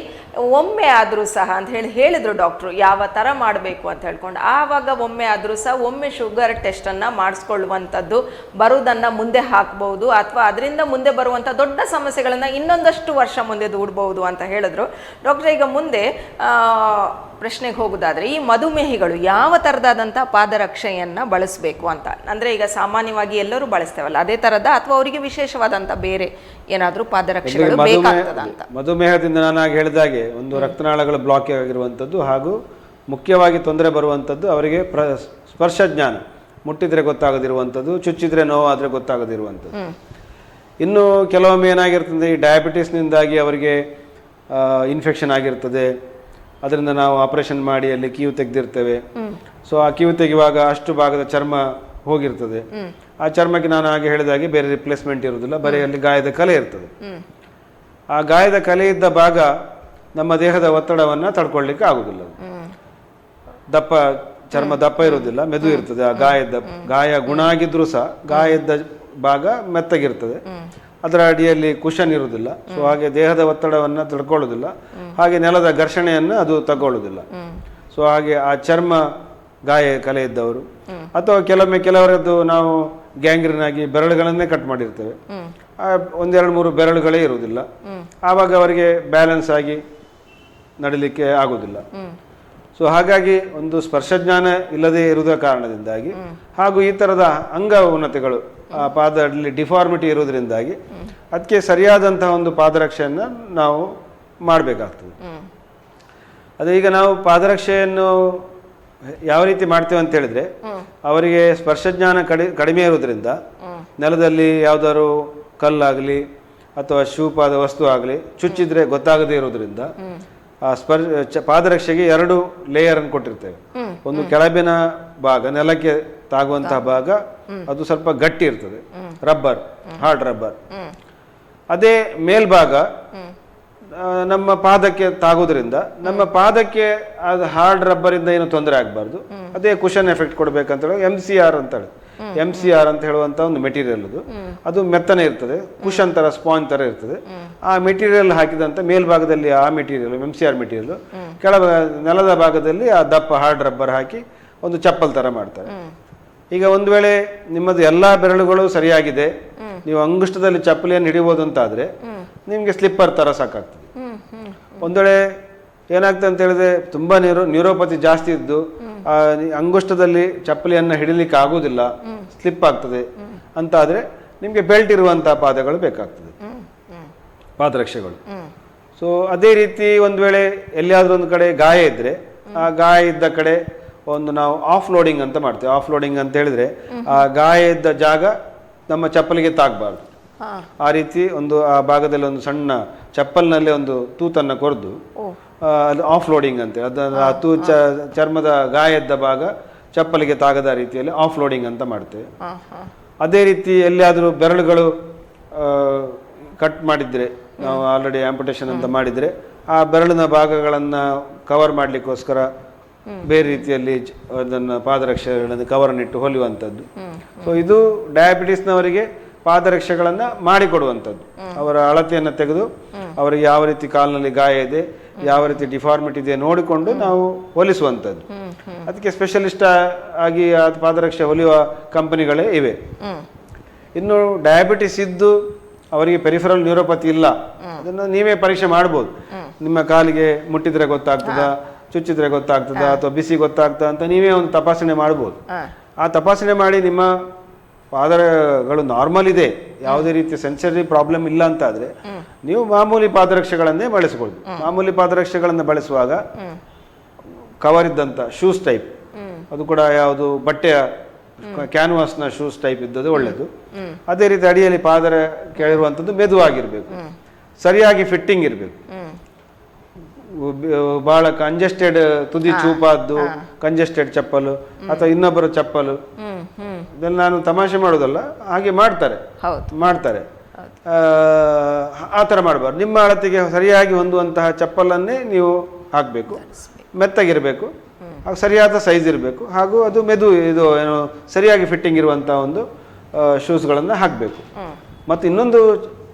ಒಮ್ಮೆ ಆದರೂ ಸಹ ಅಂತ ಹೇಳಿದರು ಡಾಕ್ಟ್ರು ಯಾವ ಥರ ಮಾಡಬೇಕು ಅಂತ ಹೇಳ್ಕೊಂಡು. ಆವಾಗ ಒಮ್ಮೆ ಆದರೂ ಸಹ ಒಮ್ಮೆ ಶುಗರ್ ಟೆಸ್ಟನ್ನು ಮಾಡಿಸ್ಕೊಳ್ಳುವಂಥದ್ದು, ಬರುವುದನ್ನು ಮುಂದೆ ಹಾಕ್ಬೋದು, ಅಥವಾ ಅದರಿಂದ ಮುಂದೆ ಬರುವಂಥ ದೊಡ್ಡ ಸಮಸ್ಯೆಗಳನ್ನು ಇನ್ನೊಂದಷ್ಟು ವರ್ಷ ಮುಂದೆ ದೂಡಬಹುದು ಅಂತ ಹೇಳಿದ್ರು ಡಾಕ್ಟ್ರೆ. ಈಗ ಮುಂದೆ ಪ್ರಶ್ನೆಗೆ ಹೋಗೋದಾದರೆ, ಈ ಮಧುಮೇಹಿಗಳು ಯಾವ ಥರದಾದಂಥ ಪಾದರಕ್ಷೆಯನ್ನು ಬಳಸಬೇಕು ಅಂತ, ಅಂದರೆ ಈಗ ಸಾಮಾನ್ಯವಾಗಿ ಎಲ್ಲರೂ ಬಳಸ್ತೇವಲ್ಲ ಅದೇ ಥರದ, ಅಥವಾ ಅವರಿಗೆ ವಿಶೇಷವಾದಂಥ ಬೇರೆ ಏನಾದರೂ ಪಾದರಕ್ಷೆಗಳು ಬೇಕಾಗ್ತದ ಅಂತ? ಮಧುಮೇಹದಿಂದ ನಾನು ಹೇಳಿದಾಗೆ ಒಂದು ರಕ್ತನಾಳಗಳು ಬ್ಲಾಕ್ ಆಗಿರುವಂಥದ್ದು, ಹಾಗೂ ಮುಖ್ಯವಾಗಿ ತೊಂದರೆ ಬರುವಂಥದ್ದು ಅವರಿಗೆ ಸ್ಪರ್ಶ ಜ್ಞಾನ, ಮುಟ್ಟಿದ್ರೆ ಗೊತ್ತಾಗದಿರುವಂಥದ್ದು, ಚುಚ್ಚಿದ್ರೆ ನೋವಾದರೆ ಗೊತ್ತಾಗದಿರುವಂಥದ್ದು. ಇನ್ನು ಕೆಲವೊಮ್ಮೆ ಏನಾಗಿರ್ತದೆ, ಈ ಡಯಾಬಿಟಿಸ್ನಿಂದಾಗಿ ಅವರಿಗೆ ಇನ್ಫೆಕ್ಷನ್ ಆಗಿರ್ತದೆ, ಅದರಿಂದ ನಾವು ಆಪರೇಷನ್ ಮಾಡಿ ಅಲ್ಲಿ ಕೀವು ತೆಗೆದಿರ್ತೇವೆ. ಸೊ ಆ ಕೀವು ತೆಗೆಯುವಾಗ ಅಷ್ಟು ಭಾಗದ ಚರ್ಮ ಹೋಗಿರ್ತದೆ. ಆ ಚರ್ಮಕ್ಕೆ ನಾನು ಹಾಗೆ ಹೇಳಿದಾಗೆ ಬೇರೆ ರಿಪ್ಲೇಸ್ಮೆಂಟ್ ಇರುವುದಿಲ್ಲ, ಬರೀ ಅಲ್ಲಿ ಗಾಯದ ಕಲೆ ಇರ್ತದೆ. ಆ ಗಾಯದ ಕಲೆ ಇದ್ದ ಭಾಗ ನಮ್ಮ ದೇಹದ ಒತ್ತಡವನ್ನು ತಡ್ಕೊಳ್ಲಿಕ್ಕೆ ಆಗುದಿಲ್ಲ. ಚರ್ಮ ದಪ್ಪ ಇರುವುದಿಲ್ಲ, ಮೆದು ಇರ್ತದೆ. ಆ ಗಾಯ ಗುಣ ಆಗಿದ್ರೂ ಸಹ ಗಾಯದ ಭಾಗ ಮೆತ್ತಗಿರ್ತದೆ, ಅದರ ಅಡಿಯಲ್ಲಿ ಕುಶನ್ ಇರುವುದಿಲ್ಲ. ಸೊ ಹಾಗೆ ದೇಹದ ಒತ್ತಡವನ್ನು ತಡ್ಕೊಳ್ಳೋದಿಲ್ಲ, ಹಾಗೆ ನೆಲದ ಘರ್ಷಣೆಯನ್ನು ಅದು ತಗೊಳ್ಳೋದಿಲ್ಲ. ಸೊ ಹಾಗೆ ಆ ಚರ್ಮ ಗಾಯ ಕಲೆ ಇದ್ದವರು, ಅಥವಾ ಕೆಲವರದ್ದು ನಾವು ಗ್ಯಾಂಗ್ರೀನ್ ಆಗಿ ಬೆರಳುಗಳನ್ನೇ ಕಟ್ ಮಾಡಿರ್ತೇವೆ, ಒಂದೆರಡು ಮೂರು ಬೆರಳುಗಳೇ ಇರುವುದಿಲ್ಲ, ಆವಾಗ ಅವರಿಗೆ ಬ್ಯಾಲೆನ್ಸ್ ಆಗಿ ನಡಿಲಿಕ್ಕೆ ಆಗುವುದಿಲ್ಲ. ಸೊ ಹಾಗಾಗಿ ಒಂದು ಸ್ಪರ್ಶಜ್ಞಾನ ಇಲ್ಲದೆ ಇರುವುದರ ಕಾರಣದಿಂದಾಗಿ, ಹಾಗೂ ಈ ಥರದ ಅಂಗ ಉನ್ನತಿಗಳು, ಆ ಪಾದದಲ್ಲಿ ಡಿಫಾರ್ಮಿಟಿ ಇರೋದ್ರಿಂದಾಗಿ ಅದಕ್ಕೆ ಸರಿಯಾದಂತಹ ಒಂದು ಪಾದರಕ್ಷೆಯನ್ನು ನಾವು ಮಾಡಬೇಕಾಗ್ತದೆ. ಅದೇ ಈಗ ನಾವು ಪಾದರಕ್ಷೆಯನ್ನು ಯಾವ ರೀತಿ ಮಾಡ್ತೇವೆ ಅಂತ ಹೇಳಿದ್ರೆ, ಅವರಿಗೆ ಸ್ಪರ್ಶಜ್ಞಾನ ಕಡಿಮೆ ಇರೋದ್ರಿಂದ ನೆಲದಲ್ಲಿ ಯಾವುದಾದ್ರು ಕಲ್ಲಾಗಲಿ ಅಥವಾ ಶೂಪಾದ ವಸ್ತು ಆಗಲಿ ಚುಚ್ಚಿದ್ರೆ ಗೊತ್ತಾಗದೇ ಇರೋದ್ರಿಂದ ಆ ಪಾದರಕ್ಷೆಗೆ 2 ಲೇಯರ್ ಅನ್ನು ಕೊಟ್ಟಿರ್ತೇವೆ. ಒಂದು ಕೆಳಬಿನ ಭಾಗ, ನೆಲಕ್ಕೆ ತಾಗುವಂತಹ ಭಾಗ, ಅದು ಸ್ವಲ್ಪ ಗಟ್ಟಿ ಇರ್ತದೆ, ರಬ್ಬರ್, ಹಾರ್ಡ್ ರಬ್ಬರ್. ಅದೇ ಮೇಲ್ಭಾಗ ನಮ್ಮ ಪಾದಕ್ಕೆ ತಾಗೋದ್ರಿಂದ ನಮ್ಮ ಪಾದಕ್ಕೆ ಅದು ಹಾರ್ಡ್ ರಬ್ಬರ್ ಇಂದ ಏನು ತೊಂದರೆ ಆಗಬಾರ್ದು, ಅದೇ ಕುಶನ್ ಎಫೆಕ್ಟ್ ಕೊಡ್ಬೇಕಂತ ಹೇಳಿ MCR ಅಂತ ಹೇಳಿ, MCR ಅಂತ ಹೇಳುವಂತ ಒಂದು ಮೆಟೀರಿಯಲ್ ಅದು ಮೆತ್ತನೆ ಇರ್ತದೆ, ಕುಶನ್ ತರ, ಸ್ಪಾಂಜ್ ತರ ಇರ್ತದೆ. ಆ ಮೆಟೀರಿಯಲ್ ಹಾಕಿದಂತ ಮೇಲ್ಭಾಗದಲ್ಲಿ ಆ ಮೆಟೀರಿಯಲ್ MCR ಮೆಟೀರಿಯಲ್, ನೆಲದ ಭಾಗದಲ್ಲಿ ಆ ದಪ್ಪ ಹಾರ್ಡ್ ರಬ್ಬರ್ ಹಾಕಿ ಒಂದು ಚಪ್ಪಲ್ ತರ ಮಾಡ್ತಾರೆ. ಈಗ ಒಂದು ವೇಳೆ ನಿಮ್ಮದು ಎಲ್ಲಾ ಬೆರಳುಗಳು ಸರಿಯಾಗಿದೆ, ನೀವು ಅಂಗುಷ್ಟದಲ್ಲಿ ಚಪ್ಪಲಿಯನ್ನು ಹಿಡಿಬಹುದು ಅಂತಾದ್ರೆ ನಿಮ್ಗೆ ಸ್ಲಿಪ್ಪರ್ ತರ ಸಾಕಾಗ್ತದೆ. ಒಂದ್ ವೇಳೆ ಏನಾಗ್ತದೆ ಅಂತ ಹೇಳಿದ್ರೆ ತುಂಬಾ ನ್ಯೂರೋಪತಿ ಜಾಸ್ತಿ ಇದ್ದು ಅಂಗುಷ್ಟದಲ್ಲಿ ಚಪ್ಪಲಿಯನ್ನ ಹಿಡಿಲಿಕ್ಕೆ ಆಗುದಿಲ್ಲ, ಸ್ಲಿಪ್ ಆಗ್ತದೆ ಅಂತ ಆದ್ರೆ ನಿಮ್ಗೆ ಬೆಲ್ಟ್ ಇರುವಂತಹ ಪಾದಗಳು ಬೇಕಾಗ್ತದೆ, ಪಾದರಕ್ಷೆಗಳು. ಸೊ ಅದೇ ರೀತಿ ಒಂದ್ ವೇಳೆ ಎಲ್ಲಿಯಾದ್ರೂ ಒಂದು ಕಡೆ ಗಾಯ ಇದ್ರೆ, ಆ ಗಾಯ ಇದ್ದ ಕಡೆ ಒಂದು ನಾವು ಆಫ್ ಲೋಡಿಂಗ್ ಅಂತ ಮಾಡ್ತೇವೆ. ಆಫ್ ಲೋಡಿಂಗ್ ಅಂತ ಹೇಳಿದ್ರೆ ಆ ಗಾಯ ಇದ್ದ ಜಾಗ ನಮ್ಮ ಚಪ್ಪಲಿಗೆ ತಾಗಬಾರ್ದು. ಆ ರೀತಿ ಆ ಭಾಗದಲ್ಲಿ ಒಂದು ಸಣ್ಣ ಚಪ್ಪಲ್ನಲ್ಲಿ ಒಂದು ತೂತನ್ನ ಕೊರೆದು, ಅದು ಆಫ್ ಲೋಡಿಂಗ್ ಅಂತ, ಆ ಚರ್ಮದ ಗಾಯದ ಭಾಗ ಚಪ್ಪಲಿಗೆ ತಾಗದ ರೀತಿಯಲ್ಲಿ ಆಫ್ ಲೋಡಿಂಗ್ ಅಂತ ಮಾಡ್ತೇವೆ. ಅದೇ ರೀತಿ ಎಲ್ಲಿಯಾದರೂ ಬೆರಳುಗಳು ಕಟ್ ಮಾಡಿದ್ರೆ, ನಾವು ಆಲ್ರೆಡಿ ಆಂಪುಟೇಷನ್ ಅಂತ ಮಾಡಿದ್ರೆ, ಆ ಬೆರಳಿನ ಭಾಗಗಳನ್ನ ಕವರ್ ಮಾಡ್ಲಿಕ್ಕೋಸ್ಕರ ಬೇರೆ ರೀತಿಯಲ್ಲಿ ಅದನ್ನು ಪಾದರಕ್ಷೆಗಳನ್ನು ಕವರ್ನಿಟ್ಟು ಹೊಲಿಯುವಂಥದ್ದು. ಸೊ ಇದು ಡಯಾಬಿಟಿಸ್ನವರಿಗೆ ಪಾದರಕ್ಷೆಗಳನ್ನು ಮಾಡಿಕೊಡುವಂಥದ್ದು. ಅವರ ಅಳತೆಯನ್ನು ತೆಗೆದು ಅವರಿಗೆ ಯಾವ ರೀತಿ ಕಾಲಿನಲ್ಲಿ ಗಾಯ ಇದೆ, ಯಾವ ರೀತಿ ಡಿಫಾರ್ಮಿಟಿ ಇದೆ ನೋಡಿಕೊಂಡು ನಾವು ಹೊಲಿಸುವಂಥದ್ದು. ಅದಕ್ಕೆ ಸ್ಪೆಷಲಿಸ್ಟ್ ಆಗಿ ಆ ಪಾದರಕ್ಷೆ ಹೊಲಿಯುವ ಕಂಪನಿಗಳೇ ಇವೆ. ಇನ್ನು ಡಯಾಬಿಟಿಸ್ ಇದ್ದು ಅವರಿಗೆ ಪೆರಿಫೆರಲ್ ನ್ಯೂರೋಪತಿ ಇಲ್ಲ, ಅದನ್ನು ನೀವೇ ಪರೀಕ್ಷೆ ಮಾಡ್ಬೋದು. ನಿಮ್ಮ ಕಾಲಿಗೆ ಮುಟ್ಟಿದ್ರೆ ಗೊತ್ತಾಗ್ತದ, ಚುಚ್ಚಿದ್ರೆ ಗೊತ್ತಾಗ್ತದ, ಅಥವಾ ಬಿಸಿ ಗೊತ್ತಾಗ್ತದ ಅಂತ ನೀವೇ ಒಂದು ತಪಾಸಣೆ ಮಾಡ್ಬೋದು. ಆ ತಪಾಸಣೆ ಮಾಡಿ ನಿಮ್ಮ ಪಾದಗಳು ನಾರ್ಮಲ್ ಇದೆ, ಯಾವುದೇ ರೀತಿಯ ಸೆನ್ಸರಿ ಪ್ರಾಬ್ಲಮ್ ಇಲ್ಲ ಅಂತ ಆದ್ರೆ ನೀವು ಮಾಮೂಲಿ ಪಾದರಕ್ಷೆಗಳನ್ನೇ ಬಳಸಬಹುದು. ಮಾಮೂಲಿ ಪಾದರಕ್ಷೆಗಳನ್ನು ಬಳಸುವಾಗ ಕವರ್ ಇದ್ದಂತ ಶೂಸ್ ಟೈಪ್, ಅದು ಕೂಡ ಯಾವುದು ಬಟ್ಟೆಯ ಕ್ಯಾನ್ವಾಸ್ನ ಶೂಸ್ ಟೈಪ್ ಇದ್ದದ್ದು ಒಳ್ಳೆಯದು. ಅದೇ ರೀತಿ ಅಡಿಯಲ್ಲಿ ಪಾದರ ಕೇಳಿರುವಂಥದ್ದು ಮೆದುವಾಗಿರ್ಬೇಕು, ಸರಿಯಾಗಿ ಫಿಟ್ಟಿಂಗ್ ಇರಬೇಕು. ಬಹಳ ಕಂಜೆಸ್ಟೆಡ್ ತುದಿ ಚೂಪಾದ್ದು ಕಂಜೆಸ್ಟೆಡ್ ಚಪ್ಪಲು ಅಥವಾ ಇನ್ನೊಬ್ಬರ ಚಪ್ಪಲು, ಇದನ್ನು ನಾನು ತಮಾಷೆ ಮಾಡೋದಲ್ಲ, ಹಾಗೆ ಮಾಡ್ತಾರೆ. ಆ ಥರ ಮಾಡಬಾರ್ದು. ನಿಮ್ಮ ಅಳತೆಗೆ ಸರಿಯಾಗಿ ಹೊಂದುವಂತಹ ಚಪ್ಪಲನ್ನೇ ನೀವು ಹಾಕಬೇಕು, ಮೆತ್ತಗಿರಬೇಕು. ಹಾಗೂ ಸರಿಯಾದ ಸೈಜ್ ಇರಬೇಕು, ಹಾಗೂ ಅದು ಇದು ಏನು ಸರಿಯಾಗಿ ಫಿಟ್ಟಿಂಗ್ ಇರುವಂಥ ಒಂದು ಶೂಸ್ಗಳನ್ನು ಹಾಕಬೇಕು. ಮತ್ತು ಇನ್ನೊಂದು,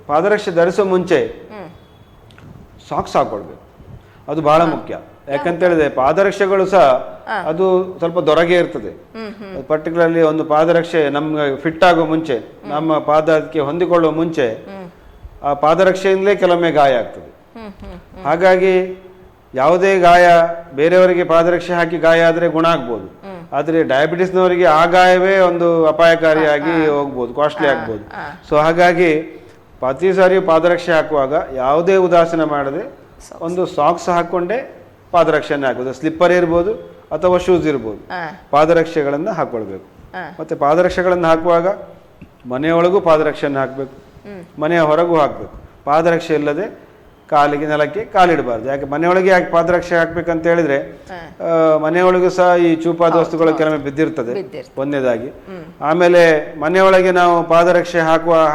ಪಾದರಕ್ಷೆ ಧರಿಸೋ ಮುಂಚೆ ಸಾಕ್ಸ್ ಹಾಕೊಳ್ಬೇಕು. ಅದು ಬಹಳ ಮುಖ್ಯ. ಯಾಕಂತೇಳಿದ್ರೆ ಪಾದರಕ್ಷೆಗಳು ಸಹ ಅದು ಸ್ವಲ್ಪ ದೊರಗೆ ಇರ್ತದೆ. ಪರ್ಟಿಕ್ಯುಲರ್ಲಿ ಒಂದು ಪಾದರಕ್ಷೆ ನಮ್ಗೆ ಫಿಟ್ ಆಗೋ ಮುಂಚೆ, ನಮ್ಮ ಪಾದಕ್ಕೆ ಹೊಂದಿಕೊಳ್ಳುವ ಮುಂಚೆ ಆ ಪಾದರಕ್ಷೆಯಿಂದಲೇ ಕೆಲವೊಮ್ಮೆ ಗಾಯ ಆಗ್ತದೆ. ಹಾಗಾಗಿ ಯಾವುದೇ ಗಾಯ ಬೇರೆಯವರಿಗೆ ಪಾದರಕ್ಷೆ ಹಾಕಿ ಗಾಯ ಆದರೆ ಗುಣ ಆಗ್ಬೋದು, ಆದರೆ ಡಯಾಬಿಟಿಸ್ನವರಿಗೆ ಆ ಗಾಯವೇ ಒಂದು ಅಪಾಯಕಾರಿಯಾಗಿ ಹೋಗ್ಬೋದು, ಕಾಸ್ಟ್ಲಿ ಆಗ್ಬೋದು. ಸೊ ಹಾಗಾಗಿ ಪ್ರತಿ ಸಾರಿ ಪಾದರಕ್ಷೆ ಹಾಕುವಾಗ ಯಾವುದೇ ಉದಾಸೀನ ಮಾಡದೆ ಒಂದು ಸಾಕ್ಸ್ ಹಾಕೊಂಡೇ ಪಾದರಕ್ಷೆಯನ್ನು ಹಾಕೋದು. ಸ್ಲಿಪ್ಪರ್ ಇರ್ಬೋದು ಅಥವಾ ಶೂಸ್ ಇರ್ಬೋದು, ಪಾದರಕ್ಷೆಗಳನ್ನು ಹಾಕೊಳ್ಬೇಕು. ಮತ್ತೆ ಪಾದರಕ್ಷೆಗಳನ್ನು ಹಾಕುವಾಗ ಮನೆಯೊಳಗೂ ಪಾದರಕ್ಷೆಯನ್ನು ಹಾಕಬೇಕು, ಮನೆಯ ಹೊರಗೂ ಹಾಕಬೇಕು. ಪಾದರಕ್ಷೆ ಇಲ್ಲದೆ ಕಾಲಿಗೆ ನೆಲಕ್ಕೆ ಕಾಲಿಡಬಾರ್ದು. ಯಾಕೆ ಮನೆಯೊಳಗೆ ಯಾಕೆ ಪಾದರಕ್ಷೆ ಹಾಕ್ಬೇಕಂತ ಹೇಳಿದ್ರೆ, ಮನೆಯೊಳಗೂ ಸಹ ಈ ಚೂಪಾದ ವಸ್ತುಗಳು ಕೆಲವೊಮ್ಮೆ ಬಿದ್ದಿರ್ತದೆ ಒಂದನೇದಾಗಿ. ಆಮೇಲೆ ಮನೆಯೊಳಗೆ ನಾವು ಪಾದರಕ್ಷೆ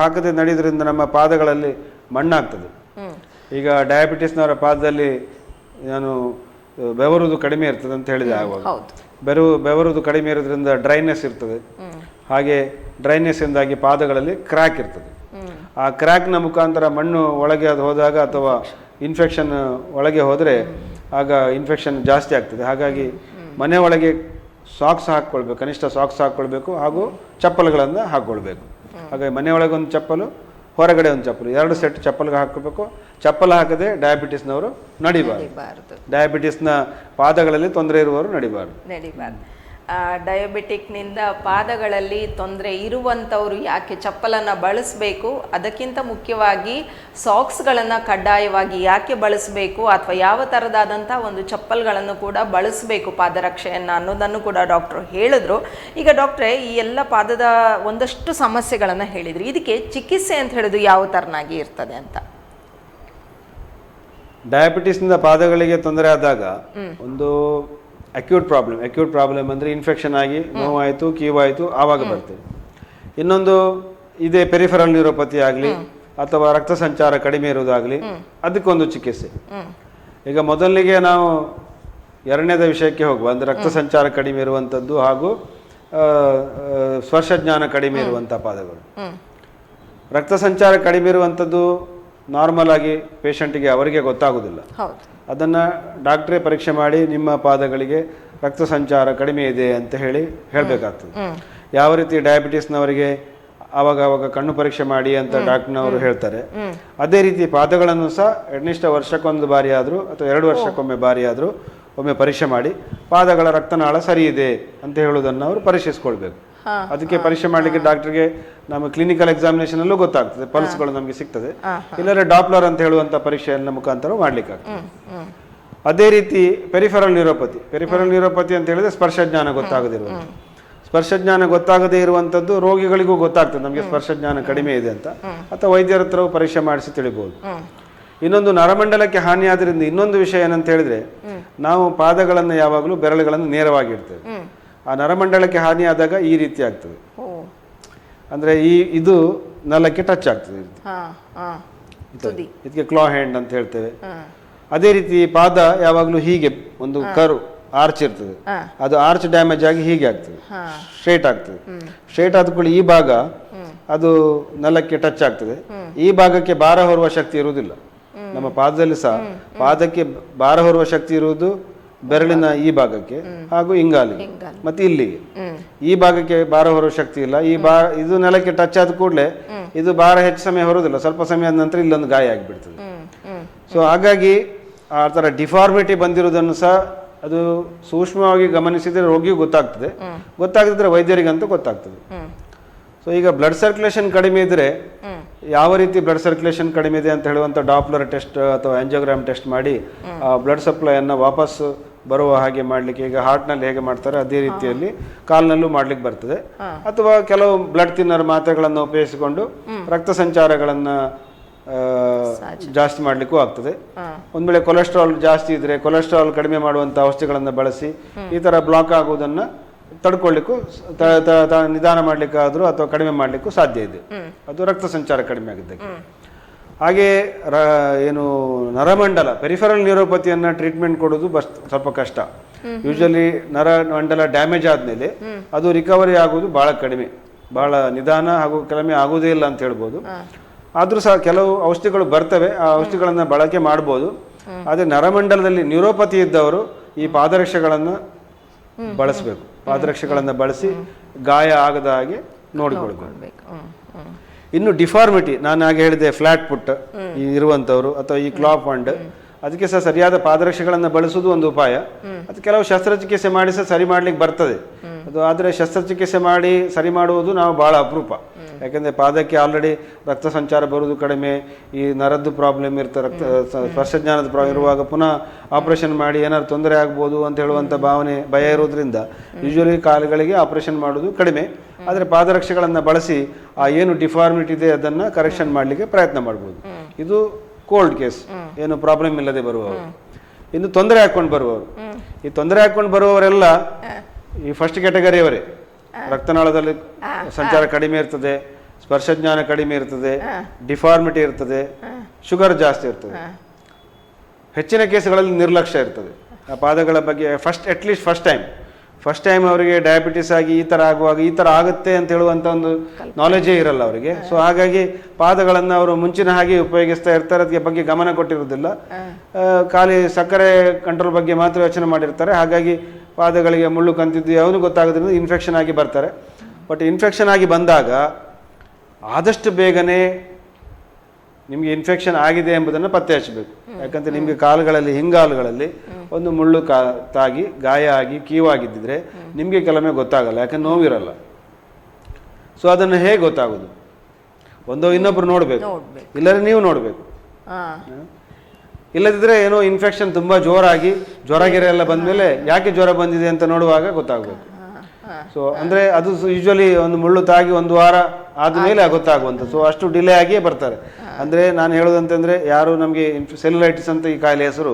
ಹಾಕದೆ ನಡೆಯೋದ್ರಿಂದ ನಮ್ಮ ಪಾದಗಳಲ್ಲಿ ಮಣ್ಣಾಗ್ತದೆ. ಈಗ ಡಯಾಬಿಟಿಸ್ನವರ ಪಾದದಲ್ಲಿ ನಾನು ಬೆವರುದು ಕಡಿಮೆ ಇರ್ತದೆ ಅಂತ ಹೇಳಿದೆ ಆವಾಗ. ಬೆವರುದು ಕಡಿಮೆ ಇರೋದ್ರಿಂದ ಡ್ರೈನೆಸ್ ಇರ್ತದೆ. ಹಾಗೆ ಡ್ರೈನೆಸ್ ಇಂದಾಗಿ ಪಾದಗಳಲ್ಲಿ ಕ್ರ್ಯಾಕ್ ಇರ್ತದೆ. ಆ ಕ್ರ್ಯಾಕ್ನ ಮುಖಾಂತರ ಮಣ್ಣು ಒಳಗೆ ಅದು ಹೋದಾಗ ಅಥವಾ ಇನ್ಫೆಕ್ಷನ್ ಒಳಗೆ ಹೋದರೆ ಆಗ ಇನ್ಫೆಕ್ಷನ್ ಜಾಸ್ತಿ ಆಗ್ತದೆ. ಹಾಗಾಗಿ ಮನೆ ಒಳಗೆ ಸಾಕ್ಸ್ ಹಾಕ್ಕೊಳ್ಬೇಕು, ಕನಿಷ್ಠ ಸಾಕ್ಸ್ ಹಾಕ್ಕೊಳ್ಬೇಕು, ಹಾಗೂ ಚಪ್ಪಲ್ಗಳನ್ನು ಹಾಕ್ಕೊಳ್ಬೇಕು. ಹಾಗಾಗಿ ಮನೆಯೊಳಗೆ ಒಂದು ಚಪ್ಪಲು, ಹೊರಗಡೆ ಒಂದು ಚಪ್ಪಲು, 2 ಸೆಟ್ ಚಪ್ಪಲ್ಗೆ ಹಾಕಬೇಕು. ಚಪ್ಪಲ್ ಹಾಕದೆ ಡಯಾಬಿಟಿಸ್ನವರು ನಡಿಬಾರ್ದು. ಡಯಾಬಿಟಿಸ್ನ ಪಾದಗಳಲ್ಲಿ ತೊಂದರೆ ಇರುವವರು ನಡಿಬಾರ್ದು. ಡಯಾಬಿಟಿಕ್ನಿಂದ ಪಾದಗಳಲ್ಲಿ ತೊಂದರೆ ಇರುವಂಥವ್ರು ಯಾಕೆ ಚಪ್ಪಲನ್ನು ಬಳಸಬೇಕು, ಅದಕ್ಕಿಂತ ಮುಖ್ಯವಾಗಿ ಸಾಕ್ಸ್ಗಳನ್ನು ಕಡ್ಡಾಯವಾಗಿ ಯಾಕೆ ಬಳಸಬೇಕು, ಅಥವಾ ಯಾವ ಥರದಾದಂಥ ಒಂದು ಚಪ್ಪಲ್ಗಳನ್ನು ಕೂಡ ಬಳಸಬೇಕು ಪಾದರಕ್ಷೆಯನ್ನು ಅನ್ನೋದನ್ನು ಕೂಡ ಡಾಕ್ಟ್ರು ಹೇಳಿದ್ರು. ಈಗ ಡಾಕ್ಟ್ರೇ, ಈ ಎಲ್ಲ ಪಾದದ ಒಂದಷ್ಟು ಸಮಸ್ಯೆಗಳನ್ನು ಹೇಳಿದ್ರು, ಇದಕ್ಕೆ ಚಿಕಿತ್ಸೆ ಅಂತ ಹೇಳಿದ್ರು ಯಾವ ಥರನಾಗಿ ಇರ್ತದೆ ಅಂತ? ಡಯಾಬಿಟಿಸ್ನಿಂದ ಪಾದಗಳಿಗೆ ತೊಂದರೆ ಆದಾಗ ಒಂದು ಅಕ್ಯೂಟ್ ಪ್ರಾಬ್ಲಮ್ ಅಂದರೆ ಇನ್ಫೆಕ್ಷನ್ ಆಗಿ ನೋವಾಯಿತು, ಕೀವಾಯಿತು, ಆವಾಗ ಬರ್ತದೆ. ಇನ್ನೊಂದು ಇದೇ ಪೆರಿಫೆರಲ್ ನ್ಯೂರೋಪತಿ ಆಗಲಿ ಅಥವಾ ರಕ್ತ ಸಂಚಾರ ಕಡಿಮೆ ಇರುವುದಾಗಲಿ, ಅದಕ್ಕೊಂದು ಚಿಕಿತ್ಸೆ. ಈಗ ಮೊದಲಿಗೆ ನಾವು ಎರಡನೇದ ವಿಷಯಕ್ಕೆ ಹೋಗುವ, ಅಂದರೆ ರಕ್ತ ಸಂಚಾರ ಕಡಿಮೆ ಇರುವಂಥದ್ದು ಹಾಗೂ ಸ್ಪರ್ಶಜ್ಞಾನ ಕಡಿಮೆ ಇರುವಂಥ ಪಾದಗಳು. ರಕ್ತ ಸಂಚಾರ ಕಡಿಮೆ ಇರುವಂಥದ್ದು ನಾರ್ಮಲ್ ಆಗಿ ಪೇಷಂಟಿಗೆ ಅವರಿಗೆ ಗೊತ್ತಾಗೋದಿಲ್ಲ. ಅದನ್ನು ಡಾಕ್ಟ್ರೇ ಪರೀಕ್ಷೆ ಮಾಡಿ ನಿಮ್ಮ ಪಾದಗಳಿಗೆ ರಕ್ತ ಸಂಚಾರ ಕಡಿಮೆ ಇದೆ ಅಂತ ಹೇಳಬೇಕಾಗ್ತದೆ. ಯಾವ ರೀತಿ ಡಯಾಬಿಟಿಸ್ನವರಿಗೆ ಆವಾಗ ಕಣ್ಣು ಪರೀಕ್ಷೆ ಮಾಡಿ ಅಂತ ಡಾಕ್ಟರ್ನವರು ಹೇಳ್ತಾರೆ, ಅದೇ ರೀತಿ ಪಾದಗಳನ್ನು ಸಹ ಅಟ್ಲೀಸ್ಟ್ ವರ್ಷಕ್ಕೊಂದು ಬಾರಿ ಆದರೂ ಅಥವಾ 2 ವರ್ಷಕ್ಕೊಮ್ಮೆ ಬಾರಿ ಆದರೂ ಒಮ್ಮೆ ಪರೀಕ್ಷೆ ಮಾಡಿ ಪಾದಗಳ ರಕ್ತನಾಳ ಸರಿ ಇದೆ ಅಂತ ಹೇಳುವುದನ್ನು ಅವರು ಪರೀಕ್ಷಿಸ್ಕೊಳ್ಬೇಕು. ಅದಕ್ಕೆ ಪರೀಕ್ಷೆ ಮಾಡಲಿಕ್ಕೆ ಡಾಕ್ಟರ್ಗೆ ನಮ್ಮ ಕ್ಲಿನಿಕಲ್ ಎಕ್ಸಾಮಿನೇಷನ್ ಅಲ್ಲೂ ಗೊತ್ತಾಗ್ತದೆ, ಪಲ್ಸ್ಗಳು ನಮಗೆ ಸಿಗ್ತದೆ. ಇಲ್ಲದ್ರೆ ಡಾಪ್ಲರ್ ಅಂತ ಹೇಳುವಂಥ ಪರೀಕ್ಷೆಯನ್ನು ಮುಖಾಂತರ ಮಾಡ್ಲಿಕ್ಕಾಗ್ತದೆ. ಅದೇ ರೀತಿ ಪೆರಿಫೆರಲ್ ನ್ಯೂರೋಪತಿ ಅಂತ ಹೇಳಿದ್ರೆ ಸ್ಪರ್ಶಜ್ಞಾನ ಗೊತ್ತಾಗದೇ ಇರುವಂಥದ್ದು ರೋಗಿಗಳಿಗೂ ಗೊತ್ತಾಗ್ತದೆ, ನಮಗೆ ಸ್ಪರ್ಶಜ್ಞಾನ ಕಡಿಮೆ ಇದೆ ಅಂತ, ಅಥವಾ ವೈದ್ಯರ ಹತ್ರ ಪರೀಕ್ಷೆ ಮಾಡಿಸಿ ತಿಳಿಬಹುದು. ಇನ್ನೊಂದು, ನರಮಂಡಲಕ್ಕೆ ಹಾನಿ ಆದ್ರಿಂದ ಇನ್ನೊಂದು ವಿಷಯ ಏನಂತ ಹೇಳಿದ್ರೆ, ನಾವು ಪಾದಗಳನ್ನು ಯಾವಾಗಲೂ ಬೆರಳುಗಳನ್ನು ನೇರವಾಗಿ ಇಡ್ತೇವೆ. ಆ ನರಮಂಡಲಕ್ಕೆ ಹಾನಿ ಆದಾಗ ಈ ರೀತಿ ಆಗ್ತದೆ, ಅಂದ್ರೆ ಇದು ನೆಲಕ್ಕೆ ಟಚ್ ಆಗ್ತದೆ. ಇದಕ್ಕೆ ಕ್ಲಾ ಹ್ಯಾಂಡ್ ಅಂತ ಹೇಳ್ತೇವೆ. ಅದೇ ರೀತಿ ಪಾದ ಯಾವಾಗಲೂ ಹೀಗೆ ಒಂದು ಕರು ಆರ್ಚ್ ಇರ್ತದೆ, ಅದು ಆರ್ಚ್ ಡ್ಯಾಮೇಜ್ ಆಗಿ ಹೀಗೆ ಆಗ್ತದೆ, ಸ್ಟ್ರೇಟ್ ಆಗ್ತದೆ. ಸ್ಟ್ರೇಟ್ ಆದ ಕೂಡಲೇ ಈ ಭಾಗ ಅದು ನೆಲಕ್ಕೆ ಟಚ್ ಆಗ್ತದೆ. ಈ ಭಾಗಕ್ಕೆ ಭಾರ ಹೊರುವ ಶಕ್ತಿ ಇರುವುದಿಲ್ಲ. ನಮ್ಮ ಪಾದದಲ್ಲಿ ಸಹ ಪಾದಕ್ಕೆ ಭಾರ ಹೊರುವ ಶಕ್ತಿ ಇರುವುದು ಬೆರಳಿನ ಈ ಭಾಗಕ್ಕೆ ಹಾಗೂ ಇಂಗಾಲಿಗೆ ಮತ್ತೆ ಇಲ್ಲಿಗೆ. ಈ ಭಾಗಕ್ಕೆ ಭಾರ ಹೊರುವ ಶಕ್ತಿ ಇಲ್ಲ. ಇದು ನೆಲಕ್ಕೆ ಟಚ್ ಆದ ಕೂಡಲೇ ಇದು ಭಾರ ಹೆಚ್ಚು ಸಮಯ ಹೊರೋದಿಲ್ಲ, ಸ್ವಲ್ಪ ಸಮಯದ ನಂತರ ಇಲ್ಲೊಂದು ಗಾಯ ಆಗಿಬಿಡ್ತದೆ. ಸೊ ಹಾಗಾಗಿ ಆ ಥರ ಡಿಫಾರ್ಮಿಟಿ ಬಂದಿರೋದನ್ನು ಸಹ ಅದು ಸೂಕ್ಷ್ಮವಾಗಿ ಗಮನಿಸಿದರೆ ರೋಗಿಗೂ ಗೊತ್ತಾಗ್ತಿದ್ರೆ ವೈದ್ಯರಿಗಂತೂ ಗೊತ್ತಾಗ್ತದೆ. ಸೊ ಈಗ ಬ್ಲಡ್ ಸರ್ಕ್ಯುಲೇಷನ್ ಕಡಿಮೆ ಇದ್ರೆ, ಯಾವ ರೀತಿ ಬ್ಲಡ್ ಸರ್ಕ್ಯುಲೇಷನ್ ಕಡಿಮೆ ಇದೆ ಅಂತ ಹೇಳುವಂಥ ಡಾಪ್ಲರ್ ಟೆಸ್ಟ್ ಅಥವಾ ಆಂಜಿಯೋಗ್ರಾಮ್ ಟೆಸ್ಟ್ ಮಾಡಿ ಆ ಬ್ಲಡ್ ಸಪ್ಲೈಯನ್ನು ವಾಪಸ್ ಬರುವ ಹಾಗೆ ಮಾಡಲಿಕ್ಕೆ, ಈಗ ಹಾರ್ಟ್ನಲ್ಲಿ ಹೇಗೆ ಮಾಡ್ತಾರೆ ಅದೇ ರೀತಿಯಲ್ಲಿ ಕಾಲ್ನಲ್ಲೂ ಮಾಡ್ಲಿಕ್ಕೆ ಬರ್ತದೆ. ಅಥವಾ ಕೆಲವು ಬ್ಲಡ್ ಥಿನ್ನರ್ ಮಾತ್ರೆಗಳನ್ನು ಉಪಯೋಗಿಸಿಕೊಂಡು ರಕ್ತ ಸಂಚಾರಗಳನ್ನು ಜಾಸ್ತಿ ಮಾಡಲಿಕ್ಕೂ ಆಗ್ತದೆ. ಒಂದ್ ವೇಳೆ ಕೊಲೆಸ್ಟ್ರಾಲ್ ಜಾಸ್ತಿ ಇದ್ರೆ ಕೊಲೆಸ್ಟ್ರಾಲ್ ಕಡಿಮೆ ಮಾಡುವಂಥ ಔಷಧಿಗಳನ್ನು ಬಳಸಿ ಈ ಥರ ಬ್ಲಾಕ್ ಆಗುವುದನ್ನು ತಡ್ಕೊಳ್ಳಿಕ್ಕೂ ನಿಧಾನ ಮಾಡ್ಲಿಕ್ಕಾದ್ರೂ ಅಥವಾ ಕಡಿಮೆ ಮಾಡ್ಲಿಕ್ಕೂ ಸಾಧ್ಯ ಇದೆ, ಅದು ರಕ್ತ ಸಂಚಾರ ಕಡಿಮೆ ಆಗಿದ್ದಕ್ಕೆ. ಹಾಗೆ ಏನು ನರಮಂಡಲ ಪೆರಿಫೆರಲ್ ನ್ಯೂರೋಪತಿಯನ್ನು ಟ್ರೀಟ್ಮೆಂಟ್ ಕೊಡೋದು ಸ್ವಲ್ಪ ಕಷ್ಟ. ಯೂಶಲಿ ನರಮಂಡಲ ಡ್ಯಾಮೇಜ್ ಆದಮೇಲೆ ಅದು ರಿಕವರಿ ಆಗೋದು ಬಹಳ ಕಡಿಮೆ, ಬಹಳ ನಿಧಾನ ಹಾಗೂ ಕಡಿಮೆ ಆಗೋದೇ ಇಲ್ಲ ಅಂತ ಹೇಳ್ಬೋದು. ಆದರೂ ಸಹ ಕೆಲವು ಔಷಧಿಗಳು ಬರ್ತವೆ, ಆ ಔಷಧಿಗಳನ್ನು ಬಳಕೆ ಮಾಡ್ಬೋದು. ಆದರೆ ನರಮಂಡಲದಲ್ಲಿ ನ್ಯೂರೋಪತಿ ಇದ್ದವರು ಈ ಪಾದರಕ್ಷೆಗಳನ್ನು ಬಳಸಬೇಕು. ಪಾದರಕ್ಷೆಗಳನ್ನು ಬಳಸಿ ಗಾಯ ಆಗದ ಹಾಗೆ ನೋಡಿಕೊಳ್ಬೇಕು. ಇನ್ನು ಡಿಫಾರ್ಮಿಟಿ, ನಾನು ಹಾಗೆ ಹೇಳಿದೆ, ಫ್ಲಾಟ್ ಫುಟ್ ಇರುವಂಥವ್ರು ಅಥವಾ ಈ ಕ್ಲಾಪ್ ಹ್ಯಾಂಡ್, ಅದಕ್ಕೆ ಸಹ ಸರಿಯಾದ ಪಾದರಕ್ಷೆಗಳನ್ನು ಬಳಸುವುದು ಒಂದು ಉಪಾಯ. ಅದು ಕೆಲವು ಶಸ್ತ್ರಚಿಕಿತ್ಸೆ ಮಾಡಿ ಸಹ ಸರಿ ಮಾಡ್ಲಿಕ್ಕೆ ಬರ್ತದೆ ಅದು. ಆದರೆ ಶಸ್ತ್ರಚಿಕಿತ್ಸೆ ಮಾಡಿ ಸರಿ ಮಾಡುವುದು ನಾವು ಬಹಳ ಅಪರೂಪ. ಯಾಕೆಂದರೆ ಪಾದಕ್ಕೆ ಆಲ್ರೆಡಿ ರಕ್ತ ಸಂಚಾರ ಬರುವುದು ಕಡಿಮೆ, ಈ ನರದ್ದು ಪ್ರಾಬ್ಲಮ್ ಇರ್ತದೆ, ಸ್ಪರ್ಶಜ್ಞಾನದ ಪ್ರಾಬ್ಲಮ್ ಇರುವಾಗ ಪುನಃ ಆಪರೇಷನ್ ಮಾಡಿ ಏನಾದ್ರು ತೊಂದರೆ ಆಗ್ಬೋದು ಅಂತ ಹೇಳುವಂಥ ಭಾವನೆ, ಭಯ ಇರೋದ್ರಿಂದ ಯೂಶಲಿ ಕಾಲುಗಳಿಗೆ ಆಪರೇಷನ್ ಮಾಡೋದು ಕಡಿಮೆ. ಆದರೆ ಪಾದರಕ್ಷೆಗಳನ್ನು ಬಳಸಿ ಆ ಏನು ಡಿಫಾರ್ಮಿಟಿ ಇದೆ ಅದನ್ನು ಕರೆಕ್ಷನ್ ಮಾಡಲಿಕ್ಕೆ ಪ್ರಯತ್ನ ಮಾಡ್ಬೋದು. ಇದು ಕೋಲ್ಡ್ ಕೇಸ್, ಏನು ಪ್ರಾಬ್ಲಮ್ ಇಲ್ಲದೆ ಬರುವವರು. ಇನ್ನು ತೊಂದರೆ ಹಾಕೊಂಡು ಬರುವವರು, ಈ ತೊಂದರೆ ಹಾಕೊಂಡು ಬರುವವರೆಲ್ಲ ಈ ಫಸ್ಟ್ ಕ್ಯಾಟಗರಿಯವರೇ. ರಕ್ತನಾಳದಲ್ಲಿ ಸಂಚಾರ ಕಡಿಮೆ ಇರ್ತದೆ, ಸ್ಪರ್ಶಜ್ಞಾನ ಕಡಿಮೆ ಇರ್ತದೆ, ಡಿಫಾರ್ಮಿಟಿ ಇರ್ತದೆ, ಶುಗರ್ ಜಾಸ್ತಿ ಇರ್ತದೆ. ಹೆಚ್ಚಿನ ಕೇಸುಗಳಲ್ಲಿ ನಿರ್ಲಕ್ಷ್ಯ ಇರ್ತದೆ ಆ ಪಾದಗಳ ಬಗ್ಗೆ. ಅಟ್ಲೀಸ್ಟ್ ಫಸ್ಟ್ ಟೈಮ್ ಅವರಿಗೆ ಡಯಾಬಿಟಿಸ್ ಆಗಿ ಈ ಥರ ಆಗುವಾಗ ಈ ಥರ ಆಗುತ್ತೆ ಅಂತ ಹೇಳುವಂಥ ಒಂದು ನಾಲೆಜೇ ಇರಲ್ಲ ಅವರಿಗೆ. ಸೊ ಹಾಗಾಗಿ ಪಾದಗಳನ್ನು ಅವರು ಮುಂಚಿನ ಹಾಗೆ ಉಪಯೋಗಿಸ್ತಾ ಇರ್ತಾರೆ, ಅದಕ್ಕೆ ಬಗ್ಗೆ ಗಮನ ಕೊಟ್ಟಿರೋದಿಲ್ಲ. ಖಾಲಿ ಸಕ್ಕರೆ ಕಂಟ್ರೋಲ್ ಬಗ್ಗೆ ಮಾತ್ರ ಯೋಚನೆ ಮಾಡಿರ್ತಾರೆ. ಹಾಗಾಗಿ ಪಾದಗಳಿಗೆ ಮುಳ್ಳು ಕಂತಿದ್ದು ಅವನು ಗೊತ್ತಾಗೋದ್ರಿಂದ ಇನ್ಫೆಕ್ಷನ್ ಆಗಿ ಬರ್ತಾರೆ. ಬಟ್ ಇನ್ಫೆಕ್ಷನ್ ಆಗಿ ಬಂದಾಗ ಆದಷ್ಟು ಬೇಗನೆ ನಿಮಗೆ ಇನ್ಫೆಕ್ಷನ್ ಆಗಿದೆ ಎಂಬುದನ್ನು ಪತ್ತೆ ಹಚ್ಚಬೇಕು. ಯಾಕಂದರೆ ನಿಮಗೆ ಕಾಲುಗಳಲ್ಲಿ, ಹಿಂಗಾಲುಗಳಲ್ಲಿ ಒಂದು ಮುಳ್ಳು ತಾಗಿ ಗಾಯ ಆಗಿ ಕೀವಾಗಿದ್ದಿದ್ರೆ ನಿಮಗೆ ಕೆಲವೊಮ್ಮೆ ಗೊತ್ತಾಗಲ್ಲ, ಯಾಕಂದ್ರೆ ನೋವಿರಲ್ಲ. ಸೊ ಅದನ್ನು ಹೇಗೆ ಗೊತ್ತಾಗೋದು? ಇನ್ನೊಬ್ರು ನೋಡಬೇಕು, ಇಲ್ಲದ್ರೆ ನೀವು ನೋಡಬೇಕು. ಇಲ್ಲದಿದ್ದರೆ ಏನೋ ಇನ್ಫೆಕ್ಷನ್ ತುಂಬ ಜೋರಾಗಿ ಜ್ವರ ಎಲ್ಲ ಬಂದಮೇಲೆ ಯಾಕೆ ಜ್ವರ ಬಂದಿದೆ ಅಂತ ನೋಡುವಾಗ ಗೊತ್ತಾಗಬೇಕು. ಸೊ ಅಂದರೆ ಅದು ಯೂಶ್ವಲಿ ಒಂದು ಮುಳ್ಳು ತಾಗಿ ಒಂದು ವಾರ ಆದಮೇಲೆ ಗೊತ್ತಾಗುವಂಥ. ಸೊ ಅಷ್ಟು ಡಿಲೇ ಆಗಿಯೇ ಬರ್ತಾರೆ. ಅಂದರೆ ನಾನು ಹೇಳೋದಂತಂದರೆ, ಯಾರು ನಮಗೆ ಸೆಲ್ಯುಲೈಟಿಸ್ ಅಂತ ಈ ಕಾಯಿಲೆ ಹೆಸರು,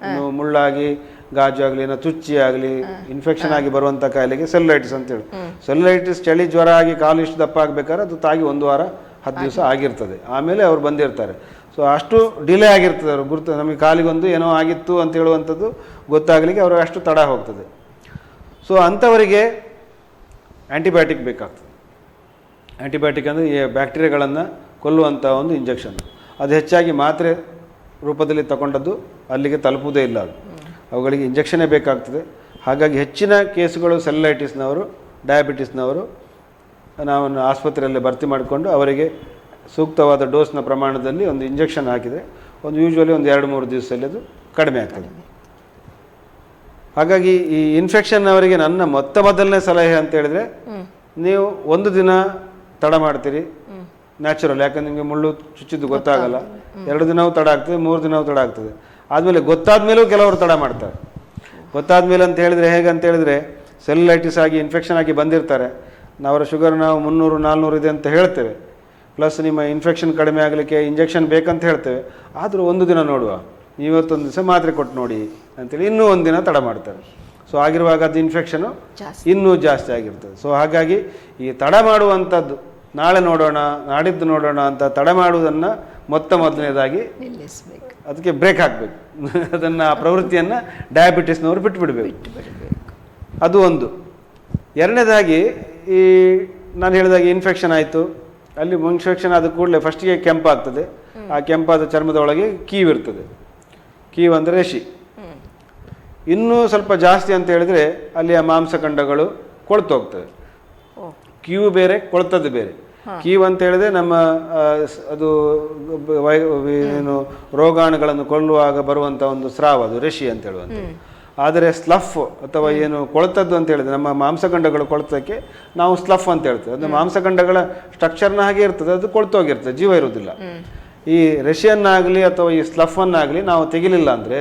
ಇನ್ನು ಮುಳ್ಳಾಗಿ ಗಾಜು ಆಗಲಿ, ಏನೋ ತುಚ್ಚಿ ಆಗಲಿ, ಇನ್ಫೆಕ್ಷನ್ ಆಗಿ ಬರುವಂಥ ಕಾಯಿಲೆಗೆ ಸೆಲ್ಯುಲೈಟಿಸ್ ಅಂತೇಳಿ. ಸೆಲ್ಯುಲೈಟಿಸ್ ಚಳಿ ಜ್ವರ ಆಗಿ ಕಾಲು ಇಷ್ಟು ದಪ್ಪ ಆಗಬೇಕಾದ್ರೆ ಅದು ತಾಗಿ 1 ವಾರ 10 ದಿವಸ ಆಗಿರ್ತದೆ, ಆಮೇಲೆ ಅವ್ರು ಬಂದಿರ್ತಾರೆ. ಸೊ ಅಷ್ಟು ಡಿಲೇ ಆಗಿರ್ತದೆ. ಅವರು ಗುರುತು ನಮಗೆ ಕಾಲಿಗೊಂದು ಏನೋ ಆಗಿತ್ತು ಅಂತ ಹೇಳುವಂಥದ್ದು ಗೊತ್ತಾಗಲಿಕ್ಕೆ ಅವ್ರಿಗೆ ಅಷ್ಟು ತಡ ಹೋಗ್ತದೆ. ಸೊ ಅಂಥವರಿಗೆ ಆ್ಯಂಟಿಬಯೋಟಿಕ್ ಬೇಕಾಗ್ತದೆ. ಆ್ಯಂಟಿಬಯೋಟಿಕ್ ಅಂದರೆ ಈ ಬ್ಯಾಕ್ಟೀರಿಯಾಗಳನ್ನು ಕೊಲ್ಲುವಂಥ ಒಂದು ಇಂಜೆಕ್ಷನ್. ಅದು ಹೆಚ್ಚಾಗಿ ಮಾತ್ರೆ ರೂಪದಲ್ಲಿ ತಗೊಂಡದ್ದು ಅಲ್ಲಿಗೆ ತಲುಪುವುದೇ ಇಲ್ಲ. ಅವುಗಳಿಗೆ ಇಂಜೆಕ್ಷನ್ನೇ ಬೇಕಾಗ್ತದೆ. ಹಾಗಾಗಿ ಹೆಚ್ಚಿನ ಕೇಸುಗಳು ಸೆಲ್ಯುಲೈಟಿಸ್ನವರು, ಡಯಾಬಿಟಿಸ್ನವರು ನಾವು ಆಸ್ಪತ್ರೆಯಲ್ಲಿ ಭರ್ತಿ ಮಾಡಿಕೊಂಡು ಅವರಿಗೆ ಸೂಕ್ತವಾದ ಡೋಸ್ನ ಪ್ರಮಾಣದಲ್ಲಿ ಒಂದು ಇಂಜೆಕ್ಷನ್ ಹಾಕಿದರೆ ಯೂಶ್ವಲಿ 2-3 ದಿವಸದಲ್ಲಿ ಅದು ಕಡಿಮೆ ಆಗ್ತದೆ. ಹಾಗಾಗಿ ಈ ಇನ್ಫೆಕ್ಷನ್ ಅವರಿಗೆ ನನ್ನ ಮೊದಲನೇ ಸಲಹೆ ಅಂತ ಹೇಳಿದ್ರೆ, ನೀವು 1 ದಿನ ತಡ ಮಾಡ್ತೀರಿ ನ್ಯಾಚುರಲ್, ಯಾಕಂದ್ರೆ ನಿಮಗೆ ಮುಳ್ಳು ಚುಚ್ಚಿದ್ದು ಗೊತ್ತಾಗಲ್ಲ. 2 ದಿನವೂ ತಡ ಆಗ್ತದೆ, 3 ದಿನವೂ ತಡ ಆಗ್ತದೆ. ಆದಮೇಲೆ ಗೊತ್ತಾದ್ಮೇಲೂ ಕೆಲವರು ತಡ ಮಾಡ್ತಾರೆ. ಗೊತ್ತಾದ್ಮೇಲೆ ಅಂತ ಹೇಳಿದ್ರೆ ಹೇಗಂತ ಹೇಳಿದ್ರೆ, ಸೆಲ್ಯುಲೈಟಿಸ್ ಆಗಿ ಇನ್ಫೆಕ್ಷನ್ ಆಗಿ ಬಂದಿರ್ತಾರೆ, ಅವರ ಶುಗರ್ ನಾವು 300-400 ಇದೆ ಅಂತ ಹೇಳ್ತೇವೆ, ಪ್ಲಸ್ ನಿಮ್ಮ ಇನ್ಫೆಕ್ಷನ್ ಕಡಿಮೆ ಆಗಲಿಕ್ಕೆ ಇಂಜೆಕ್ಷನ್ ಬೇಕಂತ ಹೇಳ್ತೇವೆ. ಆದರೂ 1 ದಿನ ನೋಡುವ, ಇವತ್ತೊಂದು ದಿವಸ ಮಾತ್ರೆ ಕೊಟ್ಟು ನೋಡಿ ಅಂತೇಳಿ ಇನ್ನೂ 1 ದಿನ ತಡ ಮಾಡ್ತಾರೆ. ಸೊ ಆಗಿರುವಾಗ ಅದು ಇನ್ಫೆಕ್ಷನು ಇನ್ನೂ ಜಾಸ್ತಿ ಆಗಿರ್ತದೆ. ಸೊ ಹಾಗಾಗಿ ಈ ತಡ ಮಾಡುವಂಥದ್ದು, ನಾಳೆ ನೋಡೋಣ, ನಾಡಿದ್ದು ನೋಡೋಣ ಅಂತ ತಡ ಮಾಡುವುದನ್ನು ಮೊದಲನೇದಾಗಿ ನಿಲ್ಲಿಸಬೇಕು, ಅದಕ್ಕೆ ಬ್ರೇಕ್ ಹಾಕಬೇಕು. ಅದನ್ನು, ಆ ಪ್ರವೃತ್ತಿಯನ್ನು ಡಯಾಬಿಟಿಸ್ನವರು ಬಿಟ್ಟುಬಿಡಬೇಕು. ಅದು ಒಂದು. ಎರಡನೇದಾಗಿ, ಈ ನಾನು ಹೇಳಿದಾಗೆ ಇನ್ಫೆಕ್ಷನ್ ಆಯಿತು, ಅಲ್ಲಿ ಇನ್ಫೆಕ್ಷನ್ ಆದ ಕೂಡಲೇ ಫಸ್ಟಿಗೆ ಕೆಂಪಾಗ್ತದೆ. ಆ ಕೆಂಪಾದ ಚರ್ಮದ ಒಳಗೆ ಕೀವಿರ್ತದೆ. ಕೀವು ಅಂದರೆ ರೆಶಿ. ಇನ್ನೂ ಸ್ವಲ್ಪ ಜಾಸ್ತಿ ಅಂತ ಹೇಳಿದ್ರೆ ಅಲ್ಲಿ ಆ ಮಾಂಸಖಂಡಗಳು ಕೊಳ್ತೋಗ್ತವೆ. ಕೀವು ಬೇರೆ, ಕೊಳ್ತದ್ದು ಬೇರೆ. ಕೀವು ಅಂತ ಹೇಳಿದ್ರೆ ನಮ್ಮ ಅದು ಏನು ರೋಗಾಣುಗಳನ್ನು ಕೊಲ್ಲುವಾಗ ಬರುವಂಥ ಒಂದು ಸ್ರಾವ, ಅದು ರೆಶಿ ಅಂತ ಹೇಳುವಂಥ. ಆದರೆ ಸ್ಲಫ್ ಅಥವಾ ಏನು ಕೊಳ್ತದ್ದು ಅಂತ ಹೇಳಿದ್ರೆ, ನಮ್ಮ ಮಾಂಸಖಂಡಗಳು ಕೊಳ್ತಕ್ಕೆ ನಾವು ಸ್ಲಫ್ ಅಂತ ಹೇಳ್ತೇವೆ. ಅದು ಮಾಂಸಖಂಡಗಳ ಸ್ಟ್ರಕ್ಚರ್ನ ಹಾಗೆ ಇರ್ತದೆ, ಅದು ಕೊಳ್ತೋಗಿರ್ತದೆ, ಜೀವ ಇರುವುದಿಲ್ಲ. ಈ ರೆಶಿಯನ್ನಾಗಲಿ ಅಥವಾ ಈ ಸ್ಲಫನ್ನಾಗಲಿ ನಾವು ತೆಗಿಲಿಲ್ಲ ಅಂದರೆ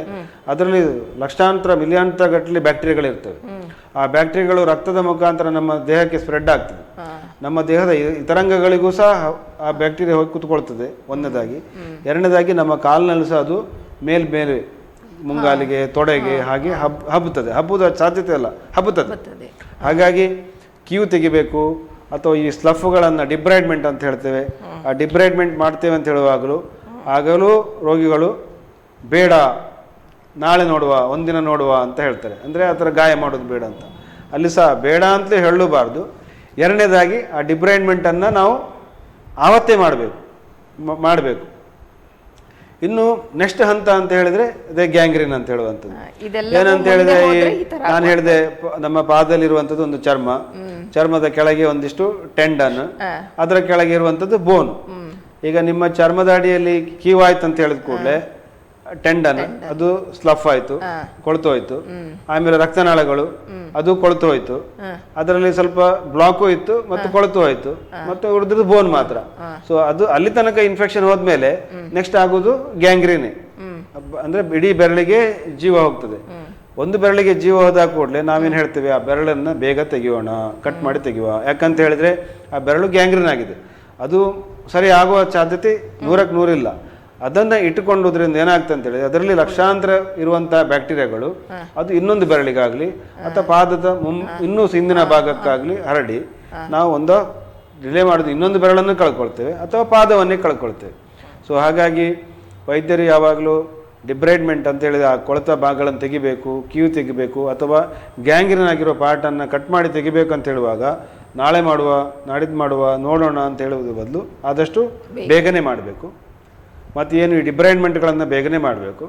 ಅದರಲ್ಲಿ ಲಕ್ಷಾಂತರ ಮಿಲಿಯಾಂತರ ಗಟ್ಟಲೆ ಬ್ಯಾಕ್ಟೀರಿಯಾಗಳಿರ್ತವೆ. ಆ ಬ್ಯಾಕ್ಟೀರಿಯಾಗಳು ರಕ್ತದ ಮುಖಾಂತರ ನಮ್ಮ ದೇಹಕ್ಕೆ ಸ್ಪ್ರೆಡ್ ಆಗ್ತದೆ. ನಮ್ಮ ದೇಹದ ಇತರಂಗಗಳಿಗೂ ಸಹ ಆ ಬ್ಯಾಕ್ಟೀರಿಯಾ ಹೋಗಿ ಕೂತ್ಕೊಳ್ತದೆ, ಒಂದನೇದಾಗಿ. ಎರಡನೇದಾಗಿ ನಮ್ಮ ಕಾಲಿನಲ್ಲಿ ಸಹ ಅದು ಮೇಲೆ ಮುಂಗಾಲಿಗೆ, ತೊಡೆಗೆ ಹಾಗೆ ಹಬ್ಬುತ್ತದೆ. ಹಬ್ಬುದ ಸಾಧ್ಯತೆ ಅಲ್ಲ, ಹಬ್ಬುತ್ತದೆ. ಹಾಗಾಗಿ ಕೀವು ತೆಗಿಬೇಕು. ಅಥವಾ ಈ ಸ್ಲಫ್ಗಳನ್ನು ಡಿಬ್ರೈಡ್ಮೆಂಟ್ ಅಂತ ಹೇಳ್ತೇವೆ. ಆ ಡಿಬ್ರೈಡ್ಮೆಂಟ್ ಮಾಡ್ತೇವೆ ಅಂತ ಹೇಳುವಾಗಲೂ ರೋಗಿಗಳು ಬೇಡ, ನಾಳೆ ನೋಡುವ, ಒಂದಿನ ನೋಡುವ ಅಂತ ಹೇಳ್ತಾರೆ. ಅಂದರೆ ಆ ಥರ ಗಾಯ ಮಾಡೋದು ಬೇಡ ಅಂತ. ಅಲ್ಲಿ ಸಹ ಬೇಡ ಅಂತಲೇ ಹೇಳಬಾರ್ದು. ಎರಡನೇದಾಗಿ ಆ ಡಿಬ್ರೈನ್ಮೆಂಟನ್ನು ನಾವು ಆವತ್ತೇ ಮಾಡಬೇಕು. ಇನ್ನು ನೆಕ್ಸ್ಟ್ ಹಂತ ಅಂತ ಹೇಳಿದ್ರೆ ಅದೇ ಗ್ಯಾಂಗ್ರೀನ್ ಅಂತ ಹೇಳುವಂಥದ್ದು. ಏನಂತ ಹೇಳಿದ್ರೆ, ನಾನು ಹೇಳಿದೆ ನಮ್ಮ ಪಾದದಲ್ಲಿರುವಂಥದ್ದು ಒಂದು ಚರ್ಮದ ಕೆಳಗೆ ಒಂದಿಷ್ಟು ಟೆಂಡನ್, ಅದರ ಕೆಳಗೆ ಇರುವಂಥದ್ದು ಬೋನ್. ಈಗ ನಿಮ್ಮ ಚರ್ಮದ ಅಡಿಯಲ್ಲಿ ಕೀವಾಯ್ತು ಅಂತ ಹೇಳಿದ ಕೂಡಲೇ ಟೆಂಡನ್ ಅದು ಸ್ಲಫ್ ಆಯ್ತು, ಕೊಳ್ತು ಹೋಯ್ತು. ಆಮೇಲೆ ರಕ್ತನಾಳಗಳು ಅದು ಕೊಳ್ತು ಹೋಯ್ತು, ಅದರಲ್ಲಿ ಸ್ವಲ್ಪ ಬ್ಲಾಕು ಇತ್ತು ಮತ್ತು ಕೊಳ್ತು ಹೋಯ್ತು, ಮತ್ತೆ ಉಳಿದ್ರದ್ದು ಬೋನ್ ಮಾತ್ರ. ಸೊ ಅದು ಅಲ್ಲಿ ತನಕ ಇನ್ಫೆಕ್ಷನ್ ಹೋದ್ಮೇಲೆ ನೆಕ್ಸ್ಟ್ ಆಗೋದು ಗ್ಯಾಂಗ್ರೀನೆ. ಅಂದ್ರೆ ಇಡೀ ಬೆರಳಿಗೆ ಜೀವ ಹೋಗ್ತದೆ. ಒಂದು ಬೆರಳಿಗೆ ಜೀವ ಹೋದ ಕೂಡಲೇ ನಾವೇನು ಹೇಳ್ತೇವೆ, ಆ ಬೆರಳನ್ನ ಬೇಗ ತೆಗೆಯೋಣ, ಕಟ್ ಮಾಡಿ ತೆಗೆಯುವ. ಯಾಕಂತ ಹೇಳಿದ್ರೆ ಆ ಬೆರಳು ಗ್ಯಾಂಗ್ರೀನ್ ಆಗಿದೆ, ಅದು ಸರಿ ಆಗುವ ಸಾಧ್ಯತೆ 100ಕ್ಕೆ 100 ಇಲ್ಲ. ಅದನ್ನ ಇಟ್ಟುಕೊಂಡೋದ್ರಿಂದ ಏನಾಗ್ತದೆ ಅಂತ ಹೇಳಿದ್ರೆ ಅದರಲ್ಲಿ ಲಕ್ಷಾಂತರ ಇರುವಂತಹ ಬ್ಯಾಕ್ಟೀರಿಯಾಗಳು ಅದು ಇನ್ನೊಂದು ಬೆರಳಿಗಾಗ್ಲಿ ಅಥವಾ ಪಾದದ ಇನ್ನೂ ಹಿಂದಿನ ಭಾಗಕ್ಕಾಗ್ಲಿ ಹರಡಿ ನಾವು ಒಂದು ಡಿಲೇ ಮಾಡೋದು ಇನ್ನೊಂದು ಬೆರಳನ್ನು ಕಳ್ಕೊಳ್ತೇವೆ ಅಥವಾ ಪಾದವನ್ನೇ ಕಳ್ಕೊಳ್ತೇವೆ. ಸೊ ಹಾಗಾಗಿ ವೈದ್ಯರು ಯಾವಾಗಲೂ ಡಿಬ್ರೈಡ್ಮೆಂಟ್ ಅಂತ ಹೇಳಿದ್ರೆ ಆ ಕೊಳೆತ ಭಾಗಗಳನ್ನು ತೆಗಿಬೇಕು, ಕೀವು ತೆಗಿಬೇಕು, ಅಥವಾ ಗ್ಯಾಂಗ್ರೀನ್ ಆಗಿರೋ ಪಾರ್ಟನ್ನು ಕಟ್ ಮಾಡಿ ತೆಗಿಬೇಕು ಅಂತ ಹೇಳುವಾಗ ನಾಳೆ ಮಾಡುವ, ನಾಡಿದ್ದು ಮಾಡುವ, ನೋಡೋಣ ಅಂತ ಹೇಳುವುದ್ರ ಬದಲು ಆದಷ್ಟು ಬೇಗನೆ ಮಾಡಬೇಕು. ಮತ್ತು ಏನು ಈ ಡಿಬ್ರೈಡ್ಮೆಂಟ್ಗಳನ್ನು ಬೇಗನೆ ಮಾಡಬೇಕು.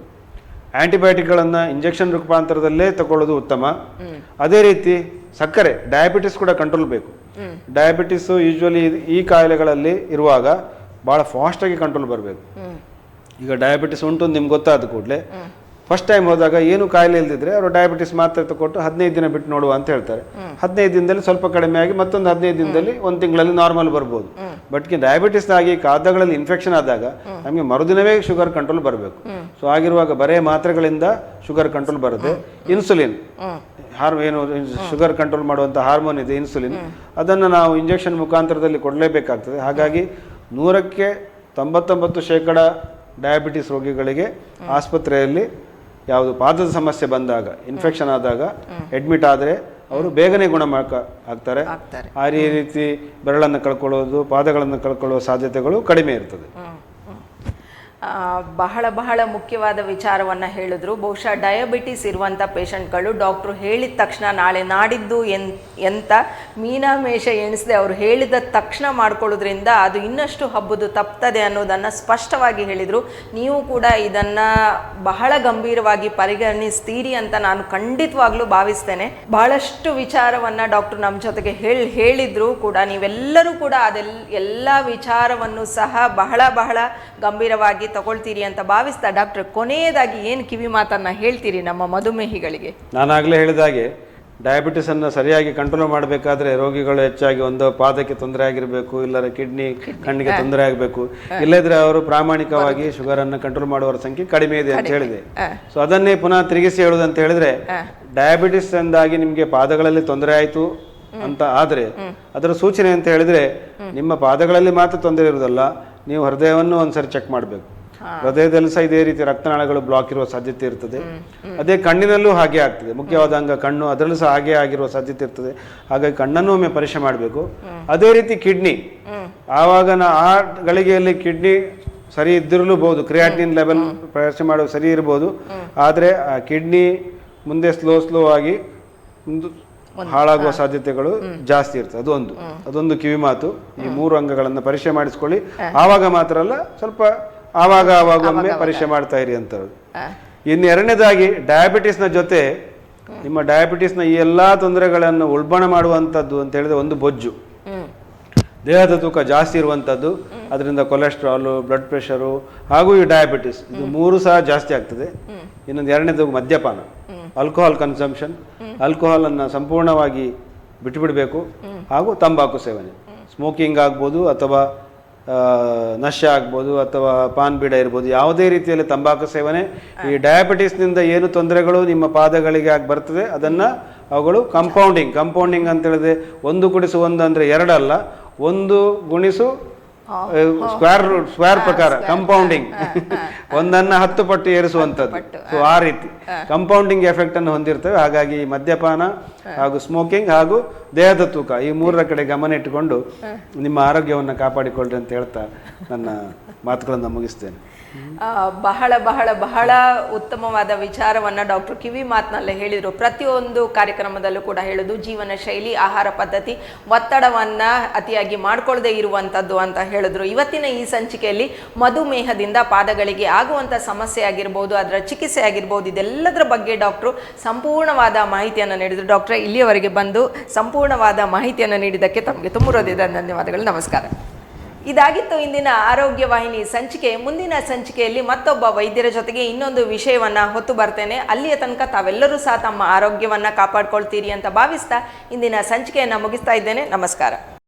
ಆ್ಯಂಟಿಬಯೋಟಿಕ್ಗಳನ್ನು ಇಂಜೆಕ್ಷನ್ ರೂಪಾಂತರದಲ್ಲೇ ತಗೊಳ್ಳೋದು ಉತ್ತಮ. ಅದೇ ರೀತಿ ಸಕ್ಕರೆ, ಡಯಾಬಿಟಿಸ್ ಕೂಡ ಕಂಟ್ರೋಲ್ ಬೇಕು. ಡಯಾಬಿಟಿಸು ಯೂಶ್ವಲಿ ಈ ಕಾಯಿಲೆಗಳಲ್ಲಿ ಇರುವಾಗ ಭಾಳ ಫಾಸ್ಟಾಗಿ ಕಂಟ್ರೋಲ್ ಬರಬೇಕು. ಈಗ ಡಯಾಬಿಟಿಸ್ ಉಂಟು ನಿಮ್ಗೆ ಗೊತ್ತಾದ ಕೂಡಲೇ ಫಸ್ಟ್ ಟೈಮ್ ಹೋದಾಗ ಏನು ಕಾಯಿಲೆ ಇಲ್ದಿದ್ರೆ ಅವರು ಡಯಾಬಿಟಿಸ್ ಮಾತ್ರೆ ತಗೊಟ್ಟು 15 ದಿನ ಬಿಟ್ಟು ನೋಡುವ ಅಂತ ಹೇಳ್ತಾರೆ. 15 ದಿನದಲ್ಲಿ ಸ್ವಲ್ಪ ಕಡಿಮೆ ಆಗಿ ಮತ್ತೊಂದು 15 ದಿನದಲ್ಲಿ 1 ತಿಂಗಳಲ್ಲಿ ನಾರ್ಮಲ್ ಬರ್ಬೋದು. ಬಟ್ ಡಯಾಬಿಟಿಸ್ ಆಗಿ ಕಾದಗಳಲ್ಲಿ ಇನ್ಫೆಕ್ಷನ್ ಆದಾಗ ನಮಗೆ ಮರುದಿನವೇ ಶುಗರ್ ಕಂಟ್ರೋಲ್ ಬರಬೇಕು. ಸೊ ಆಗಿರುವಾಗ ಬರೇ ಮಾತ್ರೆಗಳಿಂದ ಶುಗರ್ ಕಂಟ್ರೋಲ್ ಬರುತ್ತೆ. ಇನ್ಸುಲಿನ್ ಏನು ಶುಗರ್ ಕಂಟ್ರೋಲ್ ಮಾಡುವಂಥ ಹಾರ್ಮೋನ್ ಇದೆ ಇನ್ಸುಲಿನ್, ಅದನ್ನು ನಾವು ಇಂಜೆಕ್ಷನ್ ಮುಖಾಂತರದಲ್ಲಿ ಕೊಡಲೇಬೇಕಾಗ್ತದೆ. ಹಾಗಾಗಿ 100ಕ್ಕೆ 99% ಡಯಾಬಿಟಿಸ್ ರೋಗಿಗಳಿಗೆ ಆಸ್ಪತ್ರೆಯಲ್ಲಿ ಯಾವುದು ಪಾದದ ಸಮಸ್ಯೆ ಬಂದಾಗ, ಇನ್ಫೆಕ್ಷನ್ ಆದಾಗ ಅಡ್ಮಿಟ್ ಆದರೆ ಅವರು ಬೇಗನೆ ಗುಣಮುಖ ಆಗ್ತಾರೆ. ಆ ರೀತಿ ಬೆರಳನ್ನು ಕಳ್ಕೊಳ್ಳೋದು, ಪಾದಗಳನ್ನು ಕಳ್ಕೊಳ್ಳುವ ಸಾಧ್ಯತೆಗಳು ಕಡಿಮೆ ಇರ್ತದೆ. ಬಹಳ ಮುಖ್ಯವಾದ ವಿಚಾರವನ್ನು ಹೇಳಿದ್ರು. ಬಹುಶಃ ಡಯಾಬಿಟಿಸ್ ಇರುವಂಥ ಪೇಷಂಟ್ಗಳು ಡಾಕ್ಟ್ರು ಹೇಳಿದ ತಕ್ಷಣ ನಾಳೆ ನಾಡಿದ್ದು ಎಂತ ಮೀನಾಮೇಷ ಎಣಿಸದೆ ಅವರು ಹೇಳಿದ ತಕ್ಷಣ ಮಾಡ್ಕೊಳ್ಳೋದ್ರಿಂದ ಅದು ಇನ್ನಷ್ಟು ಹಬ್ಬದು ತಪ್ತದೆ ಅನ್ನೋದನ್ನು ಸ್ಪಷ್ಟವಾಗಿ ಹೇಳಿದರು. ನೀವು ಕೂಡ ಇದನ್ನು ಬಹಳ ಗಂಭೀರವಾಗಿ ಪರಿಗಣಿಸ್ತೀರಿ ಅಂತ ನಾನು ಖಂಡಿತವಾಗ್ಲೂ ಭಾವಿಸ್ತೇನೆ. ಬಹಳಷ್ಟು ವಿಚಾರವನ್ನು ಡಾಕ್ಟ್ರು ನಮ್ಮ ಜೊತೆಗೆ ಹೇಳಿದ್ರು ಕೂಡ ನೀವೆಲ್ಲರೂ ಕೂಡ ಎಲ್ಲ ವಿಚಾರವನ್ನು ಸಹ ಬಹಳ ಗಂಭೀರವಾಗಿ ತಗೊಳ್ತೀರಿ ಅಂತ ಭಾವಿಸ್ತಾ ಡಾಕ್ಟರ್, ಕೊನೆಯದಾಗಿ ಏನು ಕಿವಿ ಮಾತನ್ನ ಹೇಳ್ತೀರಿ ನಮ್ಮ ಮಧುಮೇಹಿಗಳಿಗೆ? ನಾನಾಗಲೇ ಹೇಳಿದಾಗೆ ಡಯಾಬಿಟಿಸ್ ಅನ್ನು ಸರಿಯಾಗಿ ಕಂಟ್ರೋಲ್ ಮಾಡಬೇಕಾದ್ರೆ ರೋಗಿಗಳು ಹೆಚ್ಚಾಗಿ ಒಂದು ಪಾದಕ್ಕೆ ತೊಂದರೆ ಆಗಿರಬೇಕು, ಇಲ್ಲರ ಕಣ್ಣಿಗೆ ತೊಂದರೆ ಆಗಬೇಕು, ಇಲ್ಲದ್ರೆ ಅವರು ಪ್ರಾಮಾಣಿಕವಾಗಿ ಶುಗರ್ ಅನ್ನು ಕಂಟ್ರೋಲ್ ಮಾಡುವವರ ಸಂಖ್ಯೆ ಕಡಿಮೆ ಇದೆ ಅಂತ ಹೇಳಿದೆ. ಸೊ ಅದನ್ನೇ ಪುನಃ ತಿರುಗಿಸಿ ಹೇಳುವುದು ಅಂತ ಹೇಳಿದ್ರೆ, ಡಯಾಬಿಟಿಸ್ ಎಂದಾಗಿ ನಿಮಗೆ ಪಾದಗಳಲ್ಲಿ ತೊಂದರೆ ಆಯಿತು ಅಂತ ಆದರೆ ಅದರ ಸೂಚನೆ ಅಂತ ಹೇಳಿದ್ರೆ ನಿಮ್ಮ ಪಾದಗಳಲ್ಲಿ ಮಾತ್ರ ತೊಂದರೆ ಇರುವುದಲ್ಲ, ನೀವು ಹೃದಯವನ್ನು ಒಂದ್ಸರಿ ಚೆಕ್ ಮಾಡಬೇಕು. ಹೃದಯದಲ್ಲಿ ಸಹ ಇದೇ ರೀತಿ ರಕ್ತನಾಳಗಳು ಬ್ಲಾಕ್ ಇರುವ ಸಾಧ್ಯತೆ ಇರ್ತದೆ. ಅದೇ ಕಣ್ಣಿನಲ್ಲೂ ಹಾಗೆ ಆಗ್ತದೆ, ಮುಖ್ಯವಾದ ಅಂಗ ಕಣ್ಣು, ಅದರಲ್ಲೂ ಸಹ ಹಾಗೆ ಆಗಿರುವ ಸಾಧ್ಯತೆ ಇರ್ತದೆ. ಹಾಗಾಗಿ ಕಣ್ಣನ್ನು ಒಮ್ಮೆ ಪರೀಕ್ಷೆ ಮಾಡಬೇಕು. ಅದೇ ರೀತಿ ಕಿಡ್ನಿ, ಆವಾಗ ಆ ಗಳಿಗೆಯಲ್ಲಿ ಕಿಡ್ನಿ ಸರಿ ಇದ್ದಿರಲೂಬಹುದು, ಕ್ರಿಯಾಟಿನಿನ್ ಲೆವೆಲ್ ಪರೀಕ್ಷೆ ಮಾಡುವ ಸರಿ ಇರ್ಬೋದು, ಆದರೆ ಆ ಕಿಡ್ನಿ ಮುಂದೆ ಸ್ಲೋ ಆಗಿ ಹಾಳಾಗುವ ಸಾಧ್ಯತೆಗಳು ಜಾಸ್ತಿ ಇರ್ತದೆ. ಅದೊಂದು ಕಿವಿ ಮಾತು. ಈ 3 ಅಂಗಗಳನ್ನು ಪರೀಕ್ಷೆ ಮಾಡಿಸ್ಕೊಳ್ಳಿ. ಆವಾಗ ಮಾತ್ರ ಅಲ್ಲ, ಸ್ವಲ್ಪ ಆವಾಗ ಒಮ್ಮೆ ಪರೀಕ್ಷೆ ಮಾಡ್ತಾ ಇರಿ ಅಂತ. ಇನ್ನು ಎರಡನೇದಾಗಿ ಡಯಾಬಿಟಿಸ್ನ ಜೊತೆ ನಿಮ್ಮ ಡಯಾಬಿಟಿಸ್ನ ಈ ಎಲ್ಲಾ ತೊಂದರೆಗಳನ್ನು ಉಲ್ಬಣ ಮಾಡುವಂಥದ್ದು ಅಂತ ಹೇಳಿದ್ರೆ ಒಂದು ಬೊಜ್ಜು, ದೇಹದ ತೂಕ ಜಾಸ್ತಿ ಇರುವಂಥದ್ದು, ಅದರಿಂದ ಕೊಲೆಸ್ಟ್ರಾಲು, ಬ್ಲಡ್ ಪ್ರೆಷರು ಹಾಗೂ ಈ ಡಯಾಬಿಟಿಸ್, ಇದು 3 ಸಹ ಜಾಸ್ತಿ ಆಗ್ತದೆ. ಇನ್ನೊಂದು ಎರಡನೇದು ಮದ್ಯಪಾನ, ಆಲ್ಕೋಹಾಲ್ ಕನ್ಸಂಪ್ಷನ್, ಆಲ್ಕೋಹಾಲ್ ಅನ್ನು ಸಂಪೂರ್ಣವಾಗಿ ಬಿಟ್ಟುಬಿಡಬೇಕು. ಹಾಗೂ ತಂಬಾಕು ಸೇವನೆ, ಸ್ಮೋಕಿಂಗ್ ಆಗ್ಬೋದು ಅಥವಾ ನಶೆ ಆಗ್ಬೋದು ಅಥವಾ ಪಾನ್ ಬೀಡ ಇರ್ಬೋದು, ಯಾವುದೇ ರೀತಿಯಲ್ಲಿ ತಂಬಾಕು ಸೇವನೆ ಈ ಡಯಾಬಿಟಿಸ್ನಿಂದ ಏನು ತೊಂದರೆಗಳು ನಿಮ್ಮ ಪಾದಗಳಿಗೆ ಆಗಿ ಬರ್ತದೆ ಅದನ್ನು ಅವುಗಳು ಕಂಪೌಂಡಿಂಗ್ ಅಂತ ಹೇಳಿದ್ರೆ 1+1 ಅಂದರೆ 2 ಅಲ್ಲ, 1 ಸ್ಕ್ವೇರ್ ಪ್ರಕಾರ ಕಂಪೌಂಡಿಂಗ್, 1ಅನ್ನು 10 ಪಟ್ಟು ಏರಿಸುವಂಥದ್ದು. ಸೊ ಆ ರೀತಿ ಕಂಪೌಂಡಿಂಗ್ ಎಫೆಕ್ಟ್ ಅನ್ನು ಹೊಂದಿರ್ತವೆ. ಹಾಗಾಗಿ ಮದ್ಯಪಾನ ಹಾಗೂ ಸ್ಮೋಕಿಂಗ್ ಹಾಗೂ ದೇಹದ ತೂಕ ಈ 3ರ ಕಡೆ ಗಮನ ಇಟ್ಟುಕೊಂಡು ನಿಮ್ಮ ಆರೋಗ್ಯವನ್ನು ಕಾಪಾಡಿಕೊಳ್ಳ್ರಿ ಅಂತ ಹೇಳ್ತಾ ನನ್ನ ಮಾತುಗಳನ್ನು ಮುಗಿಸ್ತೇನೆ. ಬಹಳ ಬಹಳ ಬಹಳ ಉತ್ತಮವಾದ ವಿಚಾರವನ್ನು ಡಾಕ್ಟರ್ ಕಿವಿ ಮಾತಿನಲ್ಲೇ ಹೇಳಿದರು. ಪ್ರತಿಯೊಂದು ಕಾರ್ಯಕ್ರಮದಲ್ಲೂ ಕೂಡ ಹೇಳೋದು ಜೀವನ ಶೈಲಿ, ಆಹಾರ ಪದ್ಧತಿ, ಒತ್ತಡವನ್ನು ಅತಿಯಾಗಿ ಮಾಡ್ಕೊಳ್ಳದೆ ಇರುವಂಥದ್ದು ಅಂತ ಹೇಳಿದ್ರು. ಇವತ್ತಿನ ಈ ಸಂಚಿಕೆಯಲ್ಲಿ ಮಧುಮೇಹದಿಂದ ಪಾದಗಳಿಗೆ ಆಗುವಂಥ ಸಮಸ್ಯೆ ಆಗಿರ್ಬೋದು, ಅದರ ಚಿಕಿತ್ಸೆ ಆಗಿರ್ಬೋದು, ಇದೆಲ್ಲದರ ಬಗ್ಗೆ ಡಾಕ್ಟ್ರು ಸಂಪೂರ್ಣವಾದ ಮಾಹಿತಿಯನ್ನು ನೀಡಿದರು. ಡಾಕ್ಟ್ರೆ, ಇಲ್ಲಿಯವರೆಗೆ ಬಂದು ಸಂಪೂರ್ಣವಾದ ಮಾಹಿತಿಯನ್ನು ನೀಡಿದ್ದಕ್ಕೆ ತಮಗೆ ತುಂಬ ಹೃದಯದ ಧನ್ಯವಾದಗಳು. ನಮಸ್ಕಾರ. ಇದಾಗಿತ್ತು ಇಂದಿನ ಆರೋಗ್ಯ ವಾಹಿನಿ ಸಂಚಿಕೆ. ಮುಂದಿನ ಸಂಚಿಕೆಯಲ್ಲಿ ಮತ್ತೊಬ್ಬ ವೈದ್ಯರ ಜೊತೆಗೆ ಇನ್ನೊಂದು ವಿಷಯವನ್ನು ಹೊತ್ತು ಬರ್ತೇನೆ. ಅಲ್ಲಿಯ ತನಕ ತಾವೆಲ್ಲರೂ ಸಹ ತಮ್ಮ ಆರೋಗ್ಯವನ್ನು ಕಾಪಾಡ್ಕೊಳ್ತೀರಿ ಅಂತ ಭಾವಿಸ್ತಾ ಇಂದಿನ ಸಂಚಿಕೆಯನ್ನು ಮುಗಿಸ್ತಾ ಇದ್ದೇನೆ. ನಮಸ್ಕಾರ.